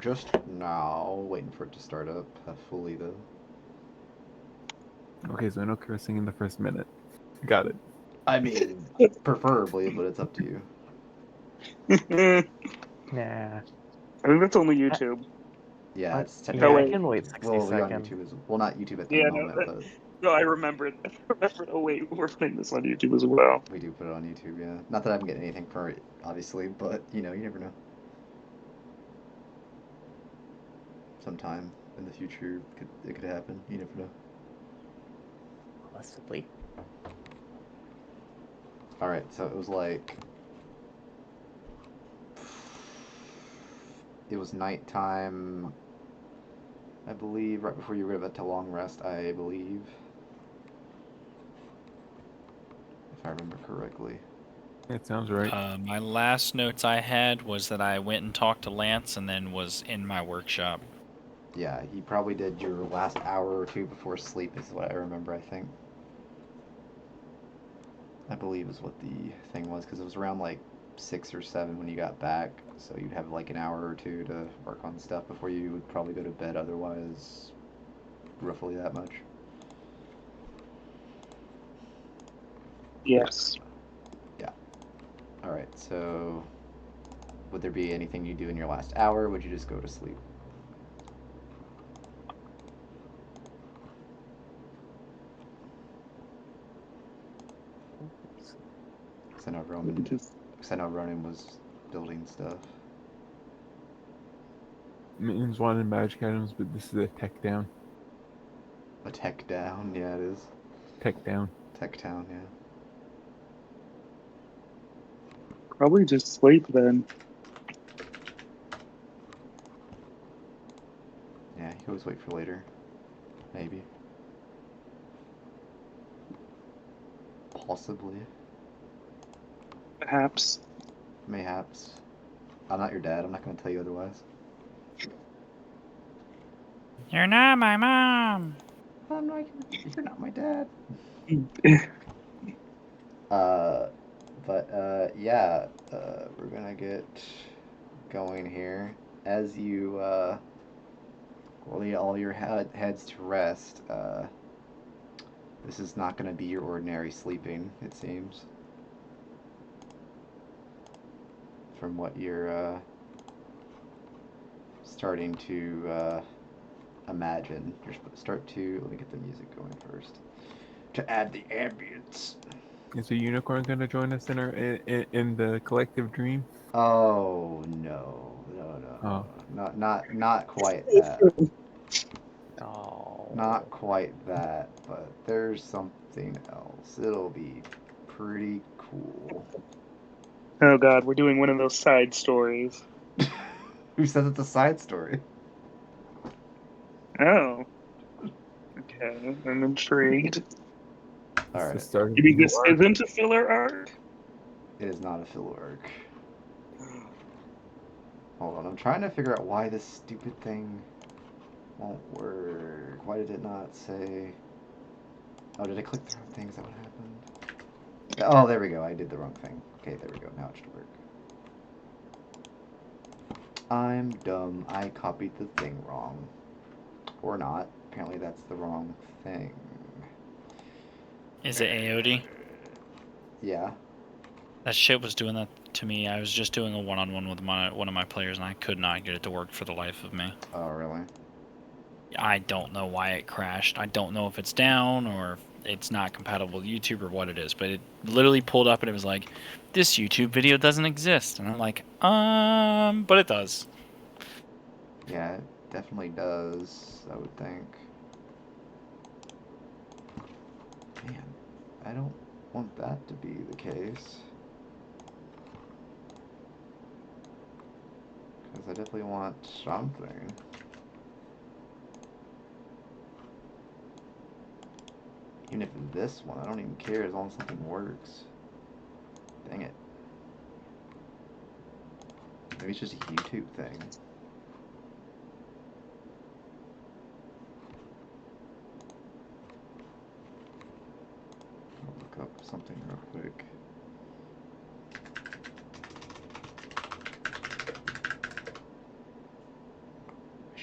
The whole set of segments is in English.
just now. Waiting for it to start up fully, though. Okay, so no cursing in the first minute. Got it. I mean, preferably, but it's up to you. Nah. I think that's only YouTube. Yeah, it's Yeah, technically. I wait. can wait YouTube. 60 Well, on seconds. YouTube as well. Not YouTube at the Yeah, moment, but no, I remembered. Oh wait, we're putting this on YouTube as well. we do put it on YouTube. Yeah, not that I'm getting anything for it, obviously, but you never know. Sometime in the future, it could happen. You never know. Possibly. All right, so it was like it was nighttime. I believe right before you were about to long rest. I believe, if I remember correctly. That sounds right. My last notes I had was that I went and talked to Lance and then was in my workshop. Yeah, you probably did your last hour or two before sleep, is what I remember. I think. I believe is what the thing was, because it was around like 6 or 7 when you got back, so you'd have like an hour or two to work on stuff before you would probably go to bed. Otherwise, roughly that much. Yes. All right. So, would there be anything you do in your last hour? Or would you just go to sleep? Because I know Ronan was building stuff. Mittens wanted magic items, but this is a tech down. A tech down, yeah, it is. Tech down. Tech town, yeah. Probably just sleep then. Yeah, you can always wait for later. Maybe. Possibly. Perhaps. Mayhaps. I'm not your dad. I'm not going to tell you otherwise. You're not my mom. I'm not. You're not my dad. Yeah. We're gonna get going here. As you lay all your heads to rest. This is not gonna be your ordinary sleeping. It seems. From what you're starting to imagine. You're supposed to start to. Let me get the music going first. To add the ambience. Is a unicorn going to join us in our in the collective dream? Oh no. Oh. Not quite that. Oh. Not quite that, but there's something else. It'll be pretty cool. Oh god, we're doing one of those side stories. Who says it's a side story? Oh. Okay, I'm intrigued. All It's the right. start of You the mean new this arc. isn't a filler arc? It is not a filler arc. Hold on, I'm trying to figure out why this stupid thing won't work. Why did it not say... Oh, did I click the wrong thing? Is that what happened? Oh, there we go. I did the wrong thing. Okay, there we go. Now it should work. I'm dumb. I copied the thing wrong. Or not. Apparently that's the wrong thing. Is it AOD? Yeah. That shit was doing that to me. I was just doing a one-on-one with one of my players, and I could not get it to work for the life of me. Oh, really? I don't know why it crashed. I don't know if it's down or if it's not compatible with YouTube or what it is, but it literally pulled up and it was like, this YouTube video doesn't exist. And I'm like, but it does. Yeah, it definitely does, I would think. Man, I don't want that to be the case. Because I definitely want something. Even if it's this one, I don't even care as long as something works. Dang it. Maybe it's just a YouTube thing. I'll look up something real quick.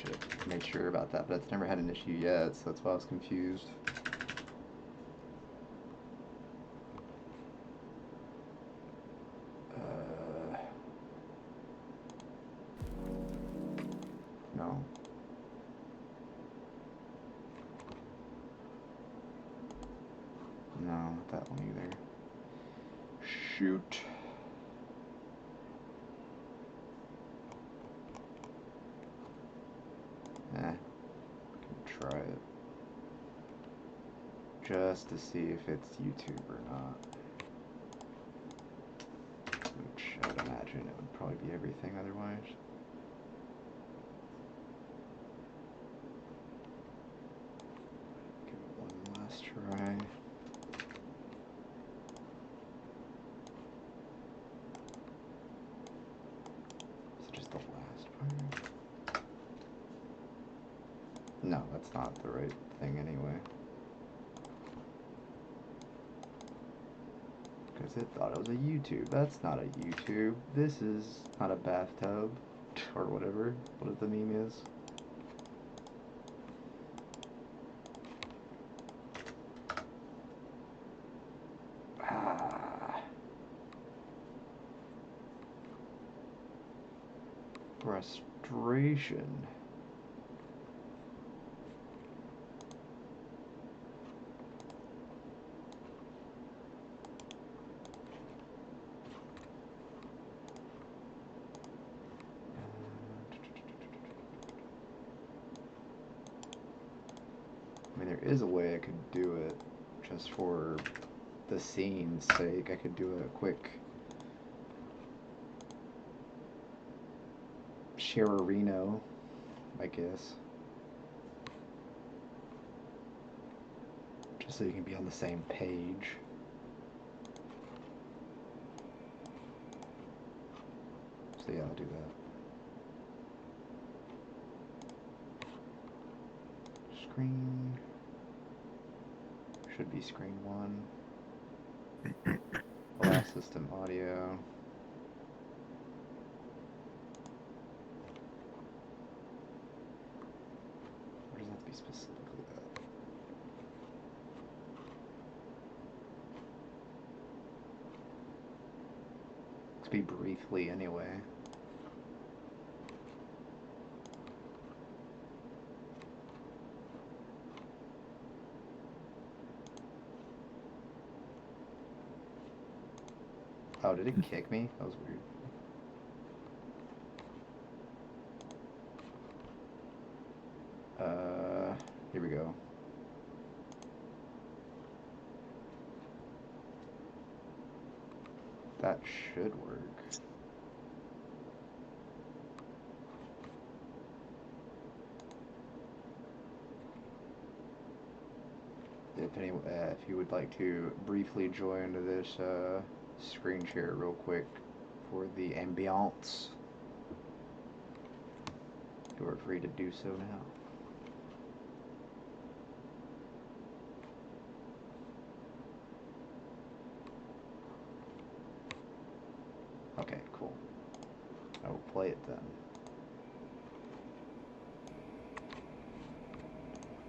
should have made sure about that, but it's never had an issue yet, so that's why I was confused. No. No, not that one either. Shoot. Can try it. Just to see if it's YouTube or not. Which I would imagine it would probably be everything otherwise. Give it one last try. Is it just the last part? No, that's not the right thing anyway. Because it thought it was a YouTube. That's not a YouTube. This is not a bathtub. Or whatever. What the meme is. Frustration. I mean, there is a way I could do it just for the scene's sake. I could do a quick Sharerino, I guess. Just so you can be on the same page. So yeah, I'll do that. Screen. Should be screen 1. Blast system audio. Or does it have to be specifically that? It could be briefly anyway. Oh, did it kick me? That was weird. Here we go. That should work. If you would like to briefly join this screen share real quick for the ambiance, you are free to do so now. Okay, cool. I will play it then.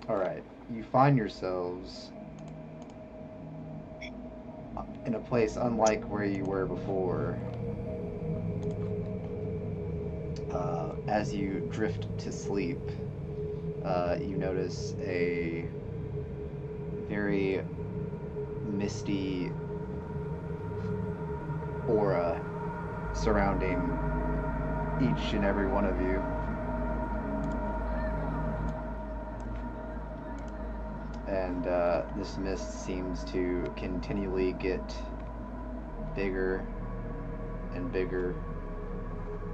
Alright, you find yourselves in a place unlike where you were before. As you drift to sleep, you notice a very misty aura surrounding each and every one of you. And this mist seems to continually get bigger and bigger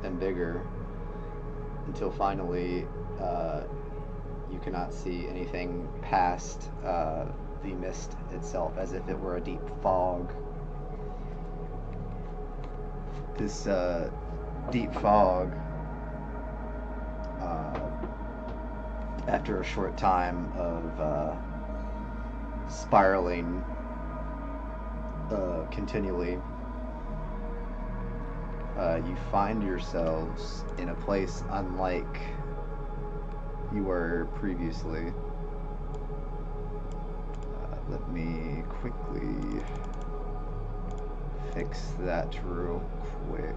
and bigger until finally you cannot see anything past the mist itself, as if it were a deep fog. This deep fog, after a short time of spiraling continually, you find yourselves in a place unlike you were previously. Let me quickly fix that real quick.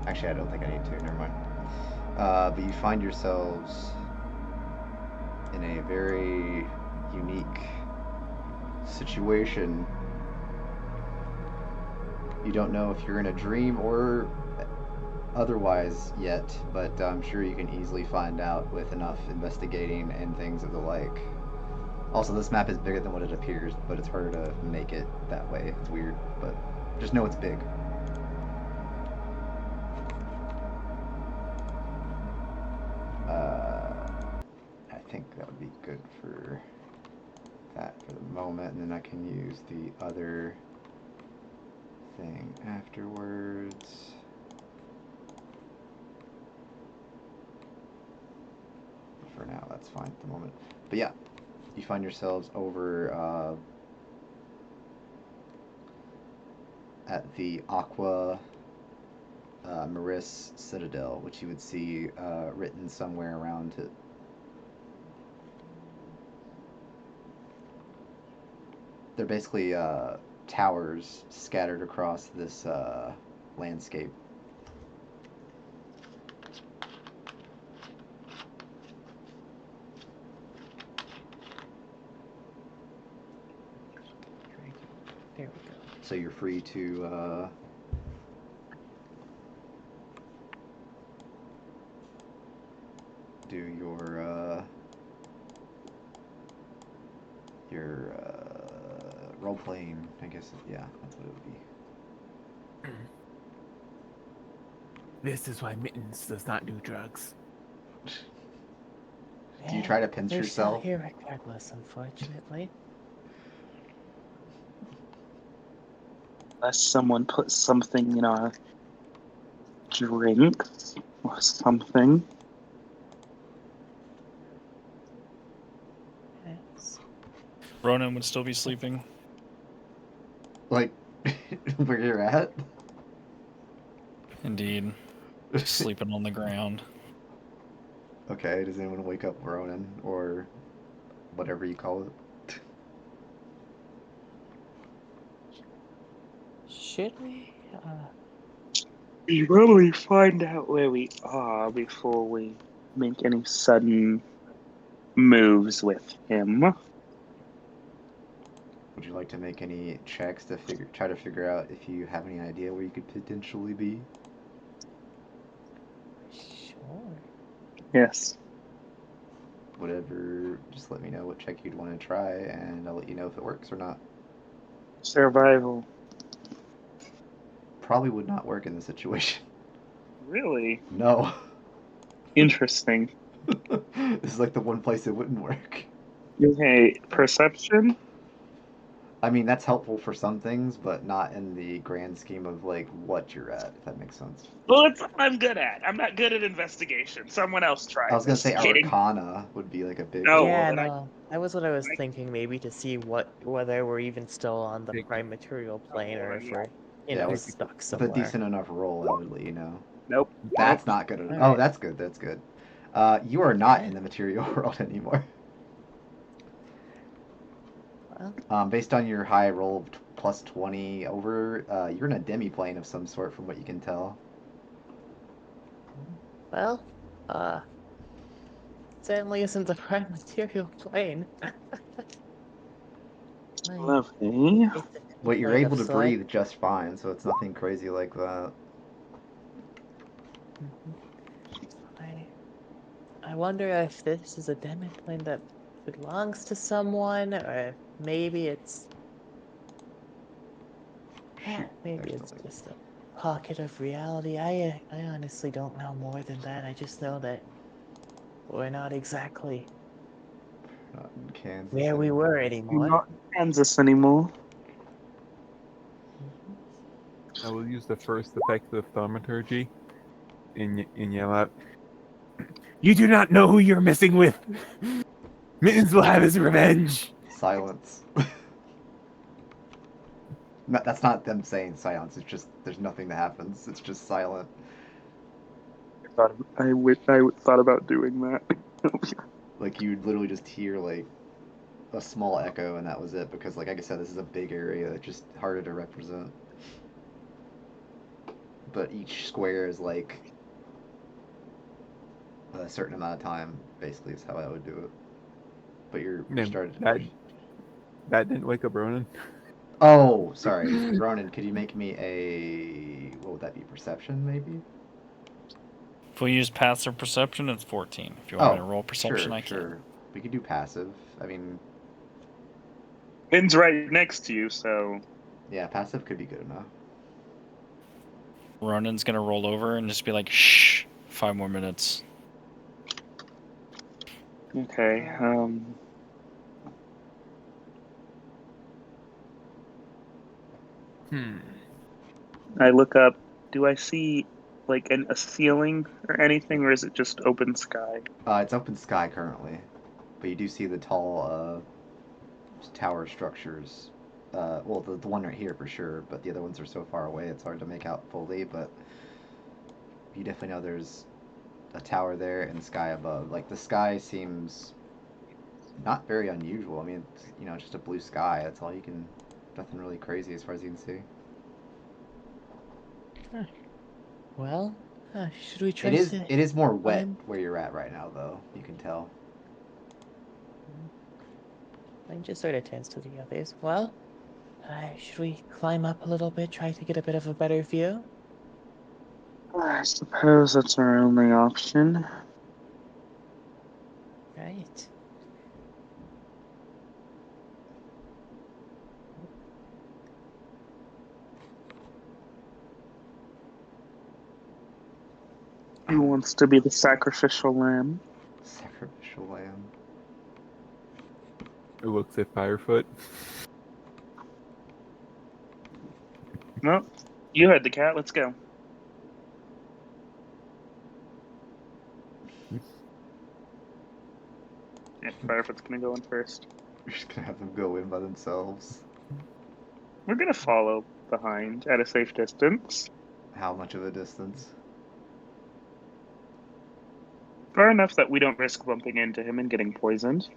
Actually, I don't think I need to. Never mind. But you find yourselves in a very unique situation. You don't know if you're in a dream or otherwise yet, but I'm sure you can easily find out with enough investigating and things of the like. Also, this map is bigger than what it appears, but it's harder to make it that way. It's weird, but just know it's big. I think that would be good for that for the moment, and then I can use the other thing afterwards. For now, that's fine at the moment. But yeah, you find yourselves over at the Aqua Maris Citadel, which you would see written somewhere around it. They're basically towers scattered across this landscape. There we go. So you're free to do your role playing. I guess yeah, that's what it would be. This is why Mittens does not do drugs. Do you try to pinch We're yourself? still here regardless, unfortunately. Unless someone puts something in our drink or something. Yes. Ronan would still be sleeping. Like where you're at? Indeed. Just sleeping on the ground. Okay, does anyone wake up Ronan or whatever you call it? Should we? We should probably find out where we are before we make any sudden moves with him. Would you like to make any checks to try to figure out if you have any idea where you could potentially be? Sure. Yes. Whatever, just let me know what check you'd want to try, and I'll let you know if it works or not. Survival. Probably would not work in this situation. Really? No. Interesting. This is like the one place it wouldn't work. Okay, perception? I mean, that's helpful for some things, but not in the grand scheme of like what you're at, if that makes sense. Well, it's what I'm good at. I'm not good at investigation. Someone else try. I was gonna say Just kidding. Arcana would be like a big No. one. Yeah, but no. That was what I was thinking, maybe to see whether we're even still on the Big- prime material plane or if we're, Yeah, with- stuck With somewhere. a decent enough roll, I would let you know. Nope. That's not good. Oh, Alright. that's good. That's good. You are not Okay. in the material world anymore. Well, Based on your high roll of plus 20 over, you're in a demi-plane of some sort from what you can tell. well, certainly isn't the prime material plane. Like, Lovely. it's a But you're plane able of to sort. breathe just fine, so it's nothing crazy like that. I wonder if this is a demi plane that belongs to someone, or maybe it's maybe it's Excellent. just a pocket of reality. I honestly don't know more than that. I just know that we're not exactly Not in Kansas where we anymore. were anymore. Not in Kansas anymore. I will use the first effect of thaumaturgy and yell out, "You do not know who you're messing with! Mittens will have his revenge!" Silence. That's not them saying silence, it's just there's nothing that happens. It's just silent. thought about doing that. Like you'd literally just hear like a small echo, and that was it. Because like I said, this is a big area. It's just harder to represent. But each square is like a certain amount of time. Basically, is how I would do it. But you're Man, started. that didn't wake up Ronan. Oh, sorry, Ronan. Could you make me a what would that be? Perception, maybe? If we use passive perception, it's 14. If you want me to roll perception, sure, I can. sure. We could do passive. I mean, Finn's right next to you, so yeah, passive could be good enough. Ronan's gonna roll over and just be like, "Shh, 5 more minutes." okay. I look up. Do I see like a ceiling or anything, or is it just open sky? It's open sky currently, but you do see the tall tower structures. Well, the one right here for sure, but the other ones are so far away it's hard to make out fully. But you definitely know there's a tower there and sky above. Like the sky seems not very unusual. I mean, it's, just a blue sky. That's all you can. Nothing really crazy as far as you can see. Well, should we try It is to it is more wet climb? where you're at right now, though. You can tell. I just sort of turns to the others. Well, should we climb up a little bit, try to get a bit of a better view? I suppose that's our only option. Right. Who wants to be the sacrificial lamb? Sacrificial lamb. It looks at Firefoot. No, you had the cat. Let's go. Yeah, Firefoot's gonna go in first. You're just gonna have them go in by themselves. We're gonna follow behind at a safe distance, How much of a distance? far enough that we don't risk bumping into him and getting poisoned.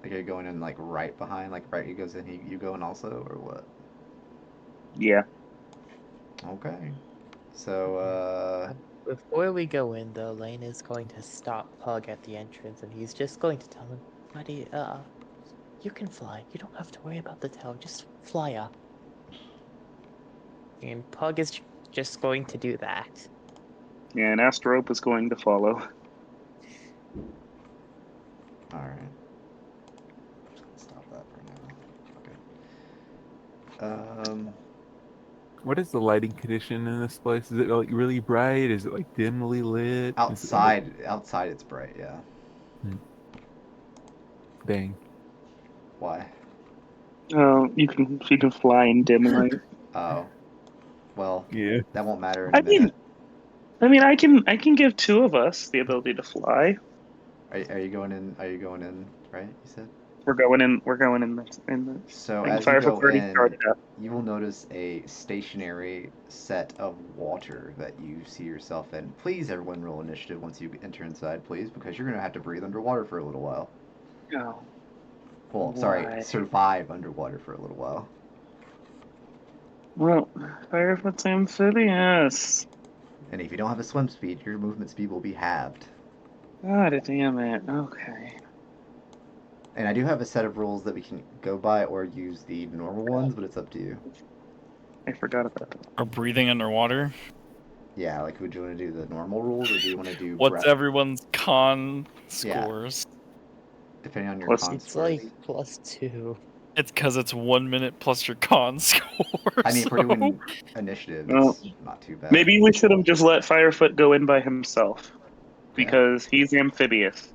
Like, are you going in like right behind? Like right, he goes in, you go in also, or what? Yeah. Okay. So, Before we go in, though, Lane is going to stop Pug at the entrance, and he's just going to tell him, "Buddy, you can fly. You don't have to worry about the tower. Just fly up." And Pug is just going to do that. Yeah, and Astrope is going to follow. all right. Just gonna stop that for now. Okay. What is the lighting condition in this place? Is it like really bright? Is it like dimly lit? Is it, like... Outside it's bright. Yeah. Dang. Why? Oh, you can fly in dim light. Oh. Well, Yeah. that won't matter in a minute. I can give two of us the ability to fly. Are you going in? Are you going in? Right? You said. We're going in the So thing. as you Firefoot's go already in, started up. you will notice a stationary set of water that you see yourself in. Please, everyone, roll initiative once you enter inside, please, because you're gonna have to breathe underwater for a little while. Oh. Well, sorry, Why? survive underwater for a little while. Well, Firefoot's amphibious. And if you don't have a swim speed, your movement speed will be halved. God damn it. Okay. And I do have a set of rules that we can go by or use the normal ones, but it's up to you. I forgot about that. Or breathing underwater. Yeah, like would you want to do the normal rules or do you want to do What's breath? everyone's con Yeah. scores? Depending on your Plus- con It's scores. like +2. It's because it's 1 minute plus your con score. I mean, if we're so- doing initiative, Well, it's not too bad. Maybe we should have just let Firefoot go in by himself. Because he's amphibious.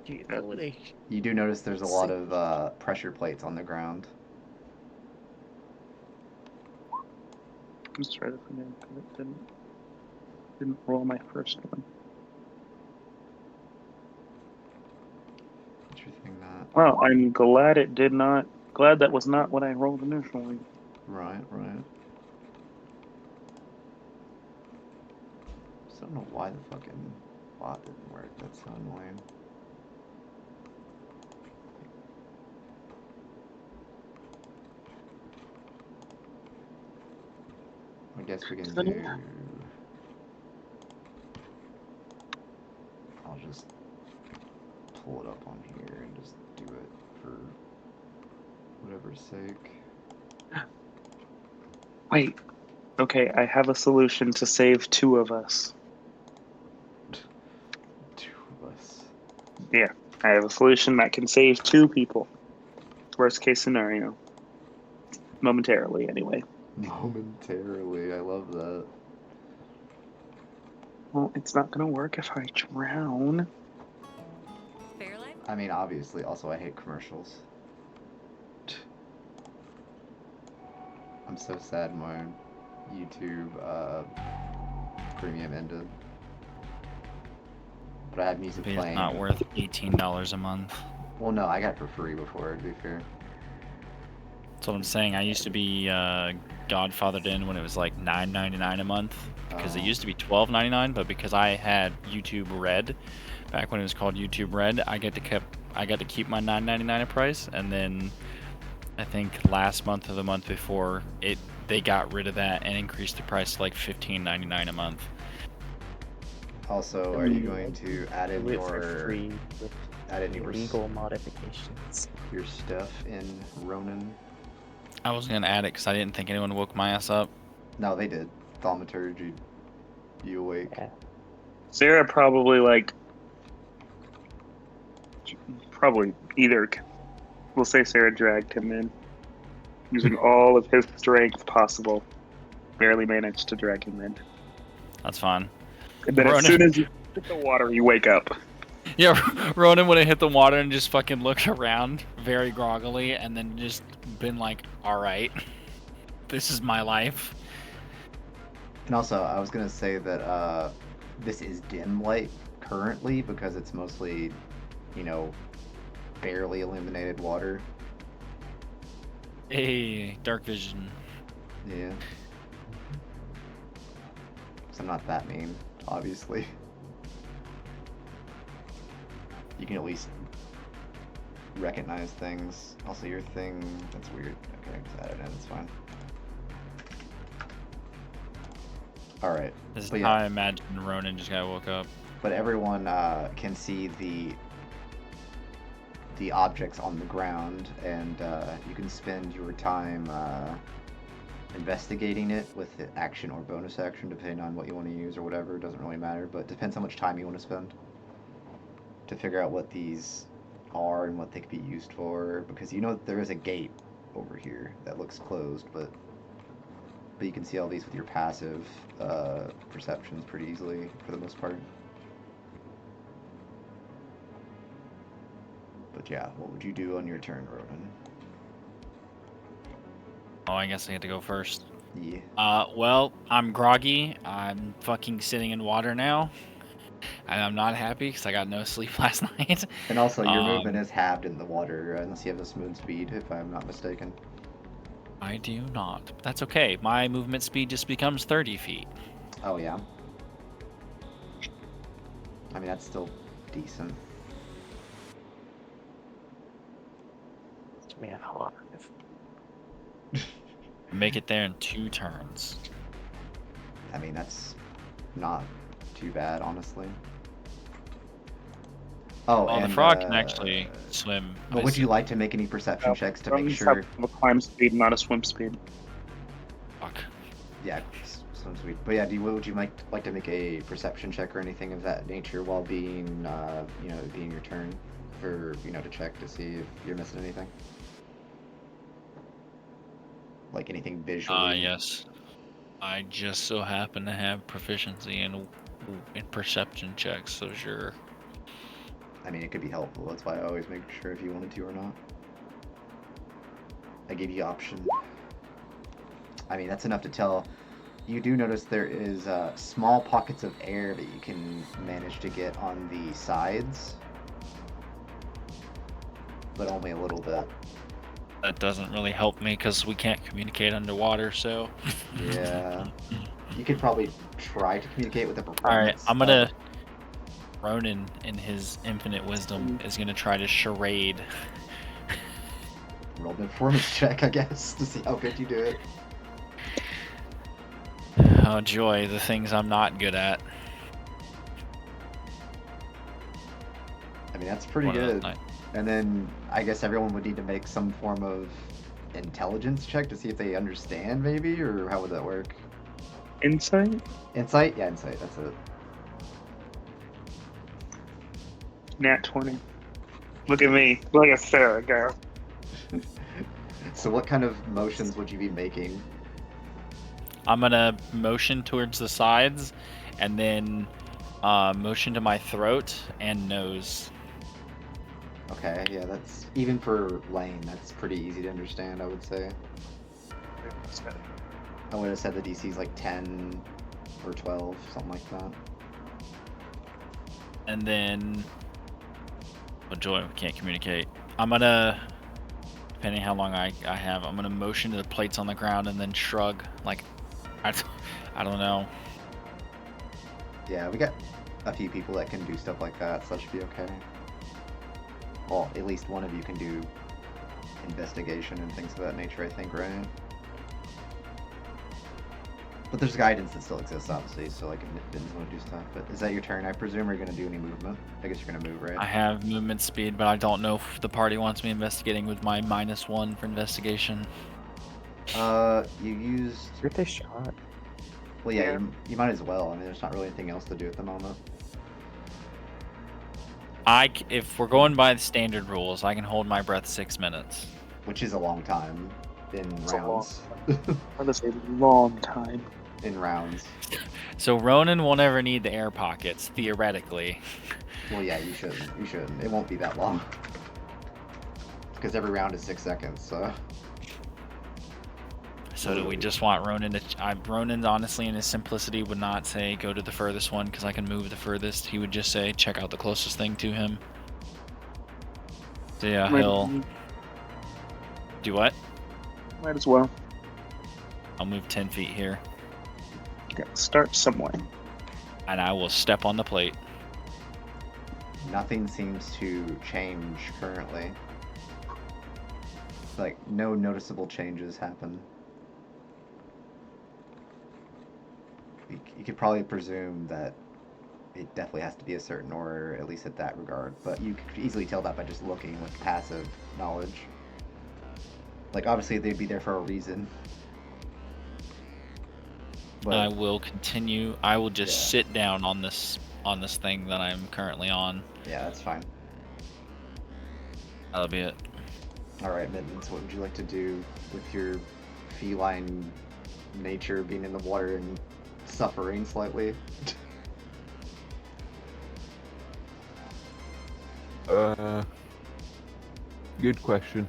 Do you know what I... You do notice there's a lot of pressure plates on the ground. Let's try this again. It didn't roll my first one. Interesting that. Well, I'm glad it did not. Glad that was not what I rolled initially. Right, right. just don't know why the fucking bot didn't work. That's so annoying. I guess we can do... I'll just pull it up on here and just do it for whatever's sake. Wait. Okay, I have a solution to save 2 of us. 2 of us. Yeah, I have a solution that can save 2 people. Worst case scenario. Momentarily, anyway. Momentarily, I love that. Well, it's not gonna work if I drown. Fairlife? I mean, obviously, also I hate commercials. I'm so sad my YouTube premium ended. But I had music It's playing. not worth $18 a month. Well, no, I got it for free before, to be fair. That's what I'm saying. I used to be godfathered in when it was like $9.99 a month because it used to be $12.99, but because I had YouTube Red back when it was called YouTube Red, I got to keep my $9.99 price, and then I think last month or the month before they got rid of that and increased the price to like $15.99 a month. Also, are you going to add in Do it for your free with your legal modifications? your stuff in Ronin? I was gonna add it because I didn't think anyone woke my ass up. No, they did. Thaumaturgy. You awake? Yeah. Sarah probably either. We'll say Sarah dragged him in, using all of his strength possible. Barely managed to drag him in. That's fine. And then as soon as you hit the water, you wake up. Yeah, Ronan would have hit the water and just fucking looked around very groggily and then just been like, alright, this is my life. And also, I was gonna say that this is dim light currently because it's mostly, barely illuminated water. Hey, dark vision. Yeah. So I'm not that mean, obviously. You can at least recognize things. Also, your thing, that's weird. Okay, just add it in, it's fine. Alright. This is But how yeah. I imagine Ronan just got woke up. But everyone can see the objects on the ground, and you can spend your time investigating it with the action or bonus action, depending on what you want to use or whatever. It doesn't really matter, but it depends how much time you want to spend to figure out what these are and what they could be used for. Because there is a gate over here that looks closed, but you can see all these with your passive perceptions pretty easily for the most part. But yeah, what would you do on your turn, Ronan? Oh, I guess I get to go first. Yeah. Well, I'm groggy. I'm fucking sitting in water now. And I'm not happy because I got no sleep last night. And also, your movement is halved in the water, unless you have a smooth speed, if I'm not mistaken. I do not. That's okay. My movement speed just becomes 30 feet. Oh, yeah? I mean, that's still decent. Man, hold on. Make it there in 2 turns. I mean, that's not too bad, honestly. Oh, Oh, and the frog can actually swim. But would you like to make any perception checks to make Dragons sure? have a climb speed, not a swim speed. Fuck. Yeah, swim sweet. But yeah, would you like to make a perception check or anything of that nature while being, being your turn, for to check to see if you're missing anything? Like anything visual? Yes. I just so happen to have proficiency in perception checks, so sure. I mean, it could be helpful. That's why I always make sure if you wanted to or not. I gave you option. I mean, that's enough to tell. You do notice there is small pockets of air that you can manage to get on the sides, but only a little bit. That doesn't really help me because we can't communicate underwater, so... Yeah. You could probably try to communicate with the performance. Alright, I'm gonna... Ronan, in his infinite wisdom, is gonna try to charade. Roll the performance check, I guess, to see how good you do it. Oh joy, the things I'm not good at. I mean, that's pretty What else? good. And then I guess everyone would need to make some form of intelligence check to see if they understand, maybe, or how would that work? Insight? Insight? Yeah, insight. That's it. Nat 20. Look at me. Look at Sarah go. So what kind of motions would you be making? I'm gonna motion towards the sides, and then motion to my throat and nose. Okay, yeah, that's even for Lane. That's pretty easy to understand, I would say. I would have said the DC is like 10 or 12, something like that. And then... Oh joy, we can't communicate. I'm gonna... Depending how long I have, I'm gonna motion to the plates on the ground and then shrug. Like, I don't know. Yeah, we got a few people that can do stuff like that, so that should be okay. Well, at least one of you can do investigation and things of that nature, I think, right? But there's guidance that still exists, obviously, so like if Vin's want to do stuff. But is that your turn, I presume, or are you going to do any movement? I guess you're going to move, right? I have movement speed, but I don't know if the party wants me investigating with my -1 for investigation. You used... Birthday shot. Well, yeah, Yeah. you might as well. I mean, there's not really anything else to do at the moment. If we're going by the standard rules, I can hold my breath 6 minutes. Which is a long time in It's a rounds. That is a long time. In rounds. So Ronan won't ever need the air pockets, theoretically. Well, yeah, you shouldn't. You shouldn't. It won't be that long. Because every round is 6 seconds, so... So do we just want Ronan to... Ronan, honestly, in his simplicity, would not say, go to the furthest one, because I can move the furthest. He would just say, check out the closest thing to him. So yeah, he'll... Do what? Might as well. I'll move 10 feet here. Gotta start somewhere. And I will step on the plate. Nothing seems to change currently. Like, no noticeable changes happen. You could probably presume that it definitely has to be a certain order, at least at that regard. But you could easily tell that by just looking with passive knowledge. Like, obviously they'd be there for a reason. But, I will continue. I will just Yeah. sit down on this thing that I'm currently on. yeah, that's fine. That'll be it. Alright, Mittens, what would you like to do with your feline nature being in the water and suffering slightly? Good question.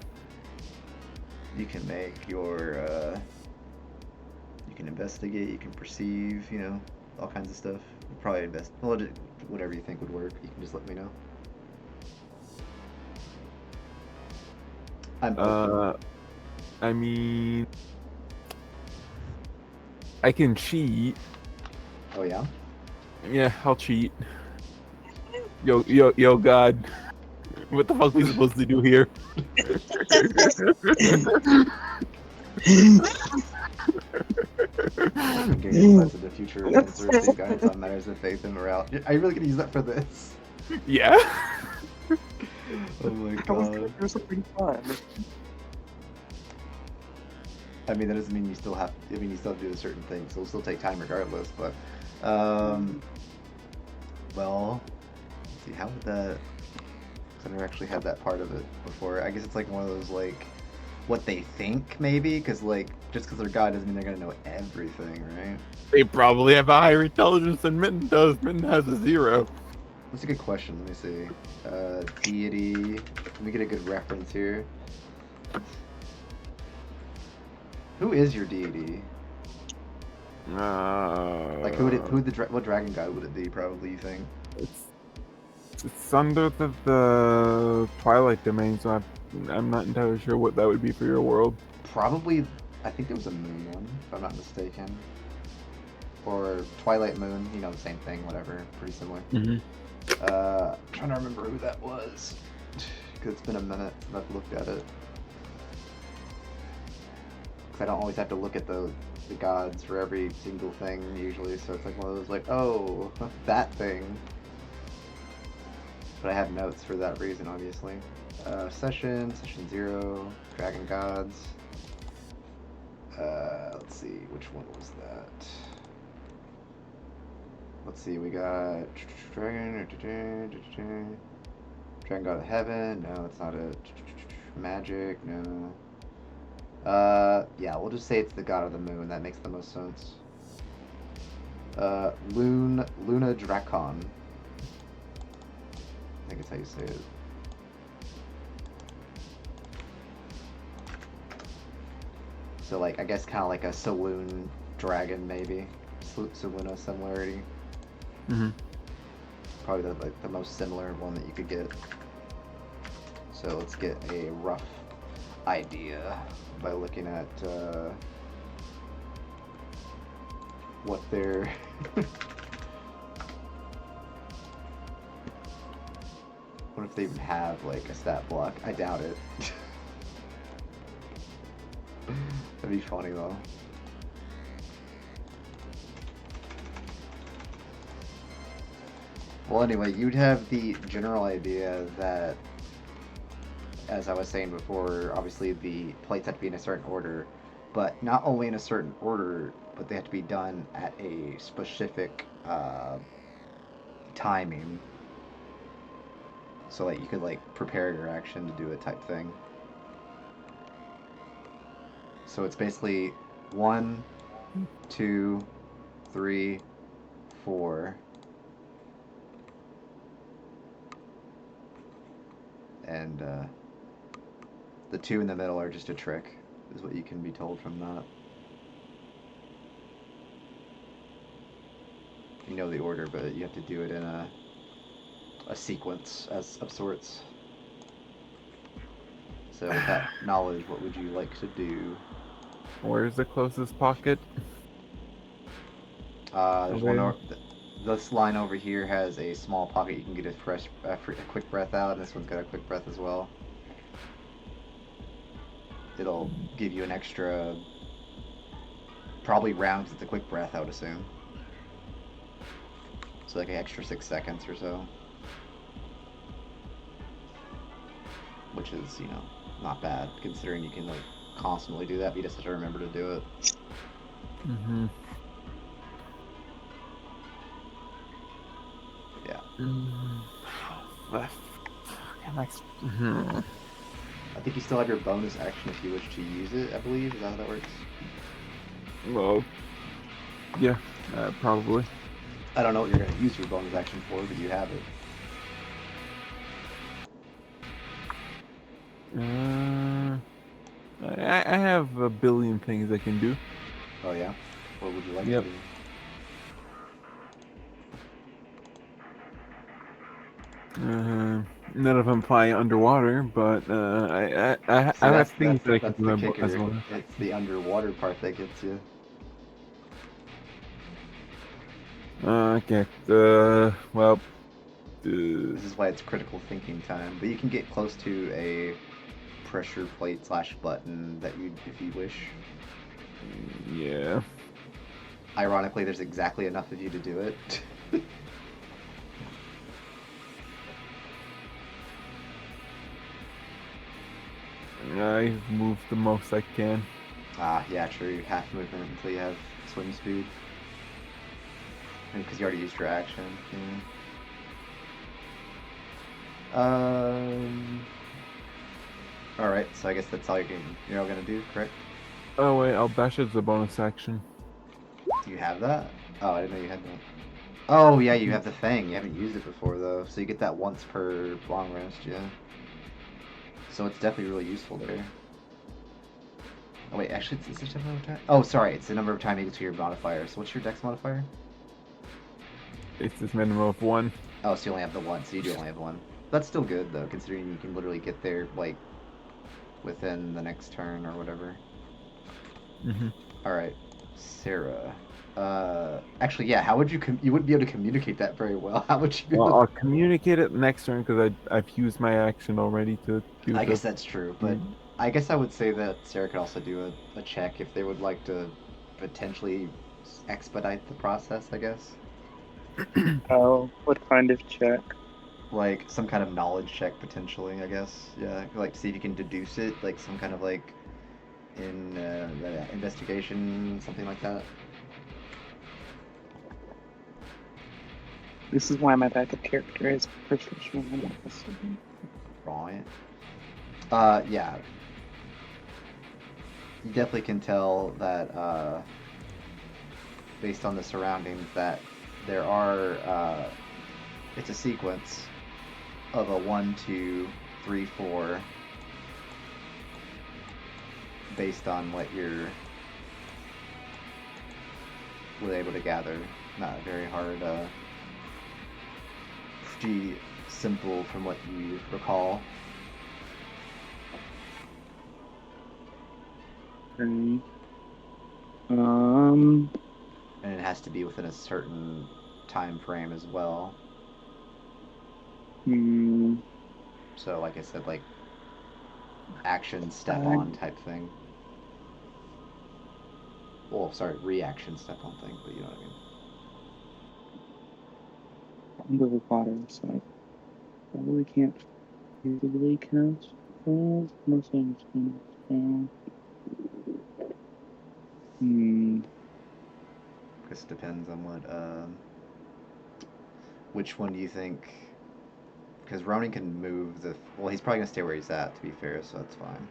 You can make your, you can investigate, you can perceive, you know, all kinds of stuff. Probably well, whatever you think would work, you can just let me know. I'm open. I mean, I can cheat. Oh yeah? Yeah, I'll cheat. Yo, God. What the fuck are we supposed to do here? I'm getting insights into future events or receive guidance on matters of faith and morale. Are you really gonna use that for this? Yeah. Oh my I was gonna god. do something fun. I mean, that doesn't mean you still have. I mean, you still have to do a certain thing, so it'll still take time regardless. But, well, let's see. How would that? 'Cause I never actually had that part of it before. I guess it's like one of those like, what they think maybe, because like just because they're God doesn't mean they're gonna know everything, right? They probably have a higher intelligence than Mitten does. Mitten has a 0. That's a good question. Let me see. Deity. Let me get a good reference here. Who is your deity? Like what dragon god would it be? Probably, you think? It's under the Twilight domain, so I'm not entirely sure what that would be for your world. Probably. I think there was a moon one, if I'm not mistaken. or Twilight Moon. You know, the same thing. Whatever, pretty similar. Mm-hmm. Trying to remember who that was, because it's been a minute since I've looked at it. Because I don't always have to look at the gods for every single thing usually, so it's like one of those like, oh, that thing. But I have notes for that reason, obviously. Session 0, Dragon Gods. Let's see, which one was that? Let's see, we got Dragon God of Heaven. No, it's not it. Magic. No. Yeah, we'll just say it's the God of the Moon. That makes the most sense. Luna Dracon. I think it's how you say it. So, like, I guess kind of like a saloon dragon, maybe. Saluna similarity. Mm-hmm. Probably the most similar one that you could get. So let's get a rough idea by looking at what they're what if they even have like a stat block? I doubt it. That'd be funny though. Well, anyway, you'd have the general idea that, as I was saying before, obviously the plates have to be in a certain order, but not only in a certain order, but they have to be done at a specific timing. So, like, you could, like, prepare your action to do it type thing. So it's basically 1, 2, 3, 4. And the 2 in the middle are just a trick, is what you can be told from that. You know the order, but you have to do it in a sequence of sorts. So with that knowledge, what would you like to do? Where's the closest pocket? There's one. This line over here has a small pocket. You can get a quick breath out, and this one's got a quick breath as well. It'll give you an extra, probably rounds with the quick breath, I would assume. So like an extra 6 seconds or so. Which is, you know, not bad, considering you can like constantly do that, but you just have to remember to do it. Mm-hmm. Yeah. Mm-hmm. I think you still have your bonus action if you wish to use it, I believe. Is that how that works? Well, yeah, probably. I don't know what you're going to use your bonus action for, but you have it. I have a billion things I can do. Oh yeah? What would you like Yep. to do? None of them fly underwater, but I have things that I can do the as kicker. well. It's the underwater part that gets you. Okay. Well. This is why it's critical thinking time. But you can get close to a pressure plate / button that you, if you wish. Yeah. Ironically, there's exactly enough of you to do it. I've moved the most I can. Yeah, true. Half movement until you have swim speed. Because you already used your action. Yeah. Alright, so I guess that's all you're all gonna do, correct? Oh wait, I'll dash as a bonus action. Do you have that? Oh, I didn't know you had that. Oh, yeah, you have the Fang. You haven't used it before, though. So you get that once per long rest, yeah. So it's definitely really useful there. Oh, wait, actually, it's the number of time? Oh, sorry, it's the number of time equal to your modifier. So what's your dex modifier? It's this minimum of 1. Oh, so you only have the 1, so you do only have 1. That's still good, though, considering you can literally get there, like, within the next turn or whatever. Mm-hmm. Alright, Sarah. Actually, yeah. How would you? You wouldn't be able to communicate that very well. How would you be Well, able? I'll communicate it next turn because I've used my action already to do I the. guess that's true, but I guess I would say that Sarah could also do a check if they would like to potentially expedite the process. I guess Oh, what kind of check? like some kind of knowledge check potentially. I guess yeah, like to see if you can deduce it, like some kind of like in investigation, something like that. This is why my backup character is professional investigation. Right. Yeah. You definitely can tell that based on the surroundings that there are it's a sequence of a 1 2 3 4 based on what you're able to gather. Not very hard, pretty simple from what you recall. Okay. And it has to be within a certain time frame as well. So, like I said, like action step on type thing. Well, sorry, reaction step on thing, but you know what I mean. Underwater, so I probably can't physically cast spells. Most things can spell. This depends on what, which one do you think? Because Ronan can move the. Well, he's probably gonna stay where he's at. To be fair, so that's fine.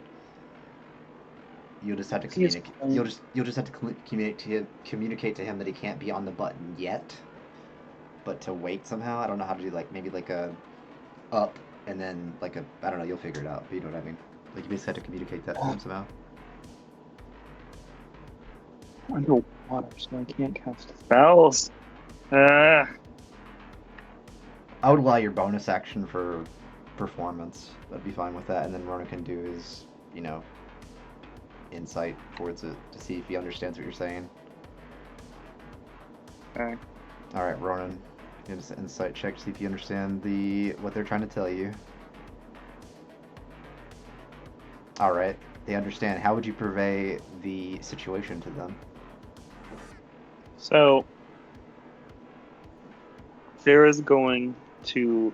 You'll just have to communicate. You'll just have to communicate to him that he can't be on the button yet, but to wait somehow. I don't know how to do like maybe like a up and then like a I don't know. You'll figure it out. But you know what I mean. Like you just have to communicate that to him somehow. Underwater, so I can't cast spells. I would allow your bonus action for performance. I'd be fine with that, and then Ronan can do his, you know, insight towards it to see if he understands what you're saying. Okay. All right, Ronan, give us an insight check to see if you understand what they're trying to tell you. All right, they understand. How would you purvey the situation to them? So, Sarah's going to,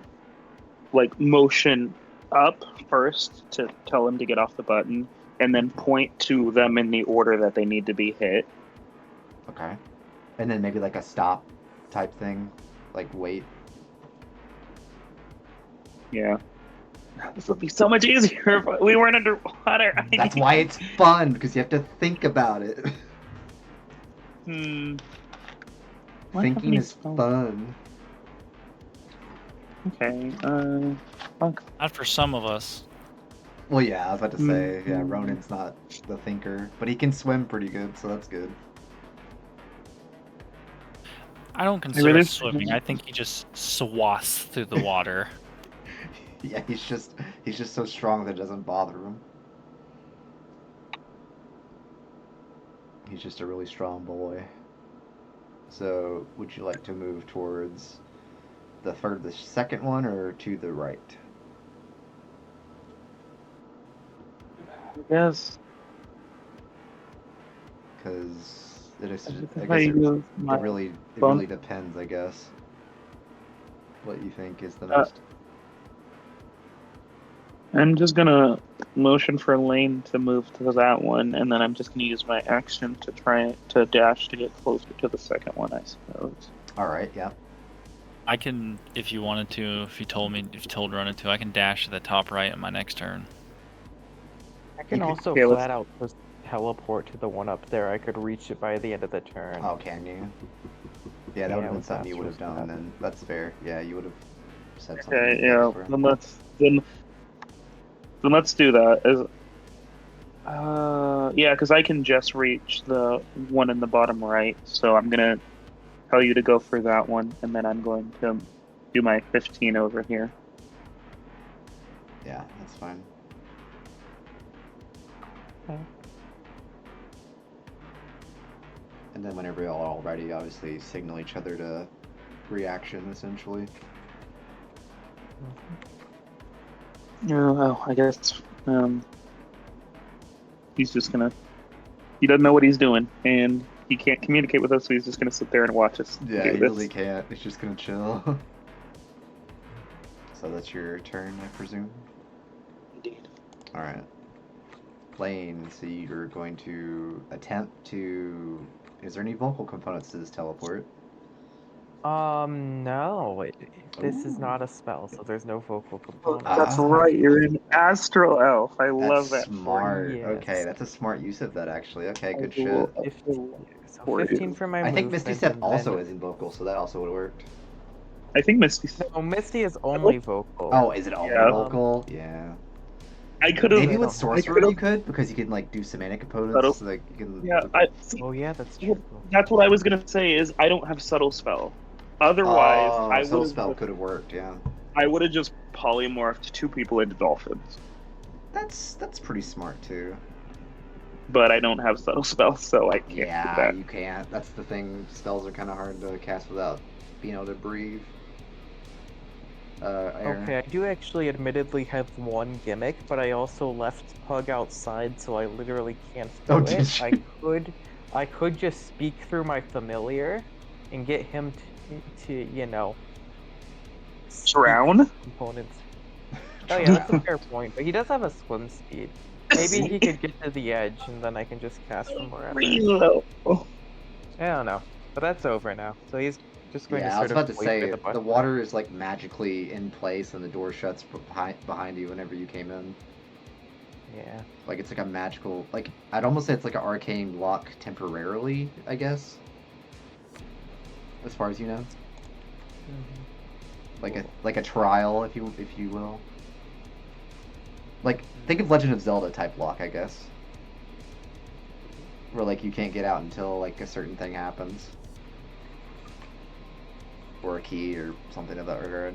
like, motion up first to tell him to get off the button, and then point to them in the order that they need to be hit. Okay. And then maybe like a stop type thing, like wait. Yeah. This would be so much easier if we weren't underwater. That's why it's fun, because you have to think about it. Thinking is fun. Okay, Not for some of us. Well, yeah, I was about to say, yeah, Ronan's not the thinker, but he can swim pretty good, so that's good. I don't consider it swimming. I think he just swats through the water. Yeah, he's just so strong that it doesn't bother him. He's just a really strong boy. So, would you like to move towards the second one, or to the right? Yes. Because it really depends, I guess. What you think is the most. I'm just gonna motion for Lane to move to that one, and then I'm just gonna use my action to try to dash to get closer to the second one, I suppose. All right, yeah. I can, if you wanted to, if you told Ronan to, I can dash to the top right on my next turn. I can also yeah, flat out just teleport to the one up there. I could reach it by the end of the turn. Oh, can you? Yeah, that would have been with something you would have faster done. step. Then that's fair. Yeah, you would have said something. Okay, yeah. Then let's do that. Yeah, because I can just reach the one in the bottom right, so I'm gonna tell you to go for that one, and then I'm going to do my 15 over here. Yeah, that's fine. Okay. And then whenever y'all are all ready, obviously signal each other to reaction, essentially. Yeah, well, I guess he's just gonna. He doesn't know what he's doing, and he can't communicate with us, so he's just gonna sit there and watch us. Yeah, do he this. really can't. He's just gonna chill. So that's your turn, I presume? Indeed. Alright. Lane, so you're going to attempt to... Is there any vocal components to this teleport? No. This is Ooh. not a spell, so there's no vocal Oh, component. that's Ah. right. You're an astral elf. I That's love that. smart. Yes. Okay, that's a smart use of that, actually. Okay, good I will- shit. 15, so For you. 15 for my I think movement. Misty Step and also then... is invocal, so that also would have worked. I think Misty. No, Misty is only vocal. Oh, is it only Yeah. vocal? Yeah. I could have. Maybe I with don't- Sorcerer could've- you could, because you can like do semantic components, Subtle. so like you can... Yeah, Oh yeah, that's Well, true. that's what I was gonna say. Is I don't have subtle spell. Otherwise, Oh, I Subtle would Spell could have worked, yeah. I would have just polymorphed 2 people into dolphins. That's pretty smart, too. But I don't have subtle spell, so I can't do Yeah, that. you can't. That's the thing. Spells are kind of hard to cast without being able to breathe. Aaron? Okay, I do actually admittedly have one gimmick, but I also left Pug outside, so I literally can't do Oh, it. did you? I could just speak through my familiar and get him to you know, speak Drown? components. Oh yeah, that's a fair point. But he does have a swim speed. Maybe he could get to the edge, and then I can just cast from wherever. Reload. I don't know, but that's over now. So he's just going Yeah, to I was sort about of to wait say, for the the button. water is like magically in place and the door shuts behind you whenever you came in. Yeah. Like, it's like a magical, like, I'd almost say it's like an arcane lock temporarily, I guess. As far as you know. Like a trial, if you will. Like, think of Legend of Zelda type lock, I guess. Where like you can't get out until like a certain thing happens. Or a key or something of that regard.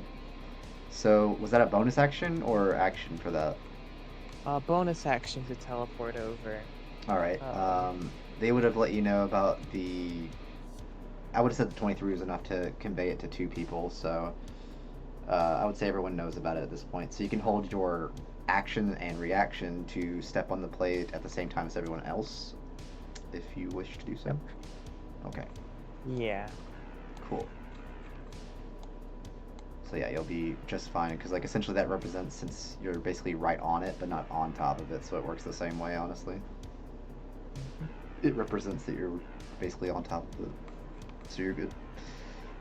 So, was that a bonus action or action for that? Bonus action to teleport over. Alright, they would have let you know about the... I would have said the 23 was enough to convey it to 2 people, so... I would say everyone knows about it at this point. So you can hold your action and reaction to step on the plate at the same time as everyone else, if you wish to do so. Okay, Yeah. cool. So yeah, you'll be just fine, because like essentially that represents, since you're basically right on it, but not on top of it, so it works the same way, honestly. It represents that you're basically on top of it, so you're good.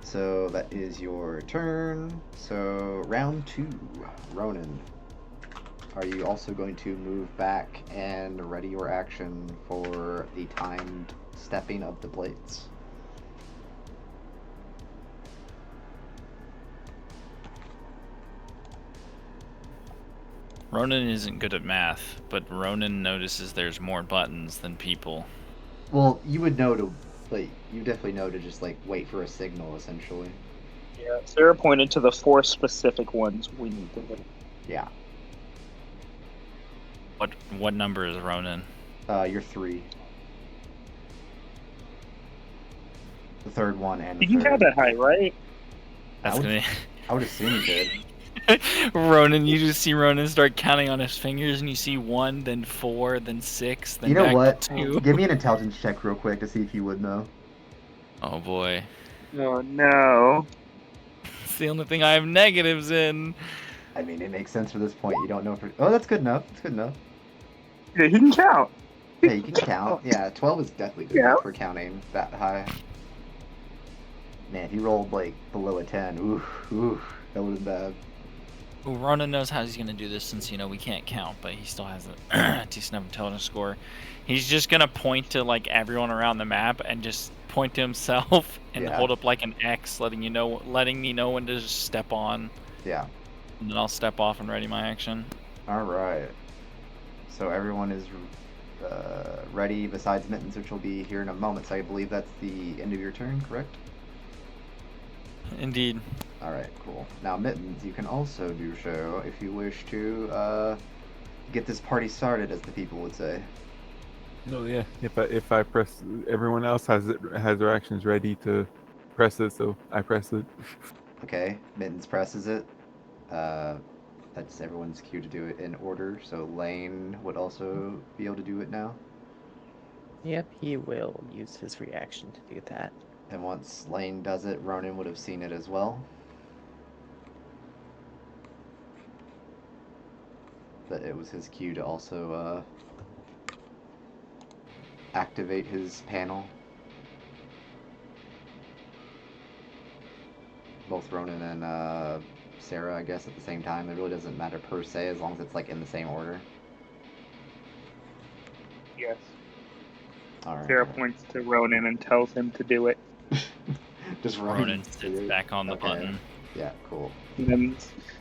So that is your turn. So round 2, Ronan. Are you also going to move back and ready your action for the timed stepping of the blades? Ronan isn't good at math, but Ronan notices there's more buttons than people. Well, you would know to, like, you definitely know to just, like, wait for a signal, essentially. Yeah, Sarah pointed to the 4 specific ones we need to hit. Yeah. What number is Ronan? You're 3. The third one and the You can third. have that high, right? That's gonna. I would assume you did. Ronan, you just see Ronan start counting on his fingers, and you see 1, then 4, then 6, then You know back what? to 2. Give me an intelligence check real quick to see if you would know. Oh boy, Oh no. it's the only thing I have negatives in. I mean, it makes sense for this point. You don't know for... Oh, that's good enough. That's good enough. Yeah, he can count. Yeah, you can count. Yeah, 12 is definitely good Yeah. enough for counting that high. Man, if you rolled, like, below a 10, ooh, that would have been bad. Well, Ronan knows how he's gonna do this since we can't count, but he still has a decent enough intelligence score. He's just gonna point to like everyone around the map and just point to himself and Yeah. hold up like an X, letting me know when to just step on. Yeah. And then I'll step off and ready my action. Alright. So everyone is ready besides Mittens, which will be here in a moment. So I believe that's the end of your turn, correct? Indeed. Alright, cool. Now, Mittens, you can also do so if you wish to get this party started, as the people would say. No, yeah. If I press, everyone else has their actions ready to press it, so I press it. Okay, Mittens presses it. Uh, that's everyone's cue to do it in order. So Lane would also be able to do it now. Yep, he will use his reaction to do that. And once Lane does it, Ronan would have seen it as well. But it was his cue to also activate his panel. Both Ronan and Sarah, I guess, at the same time. It really doesn't matter per se, as long as it's like in the same order. Yes. All right. Sarah all right. points to Ronan and tells him to do it. Just Ronan sits back on the Okay. button. Yeah, cool. And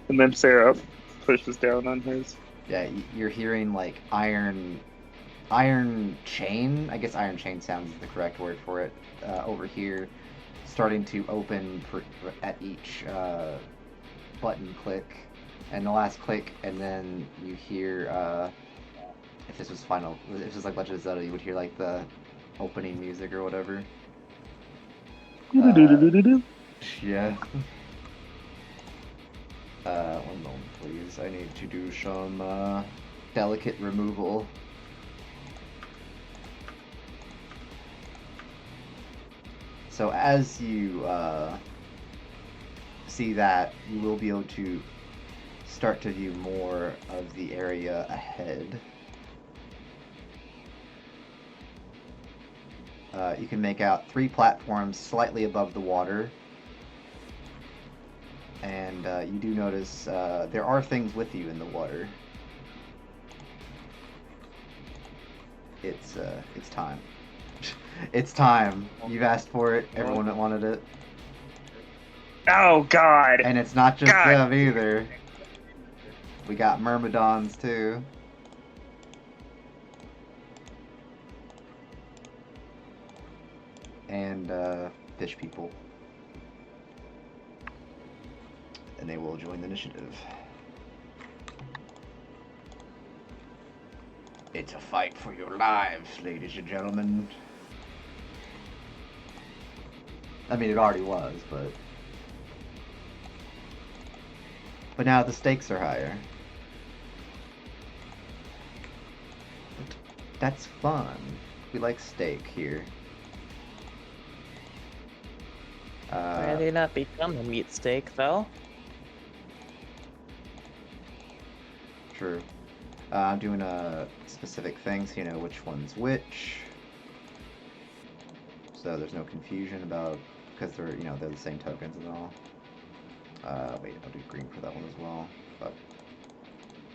then Sarah pushes down on his. Yeah, you're hearing like iron chain. I guess iron chain sounds the correct word for it. Over here, starting to open at each button click, and the last click, and then you hear. If this was like Legend of Zelda, you would hear like the opening music or whatever. Yeah. One moment, please. I need to do some delicate removal. So as you see that, you will be able to start to view more of the area ahead. You can make out 3 platforms slightly above the water. And you do notice there are things with you in the water. It's time. It's time. You've asked for it. Everyone that wanted it. Oh God! And it's not just God. them either. We got Myrmidons too. And fish people. And they will join the initiative. It's a fight for your lives, ladies and gentlemen. I mean, it already was, but now the stakes are higher. But that's fun. We like steak here. Why they not become a meat steak, though? True. I'm doing specific things, you know, which one's which. So there's no confusion about, because they're the same tokens and all. Wait, I'll do green for that one as well. But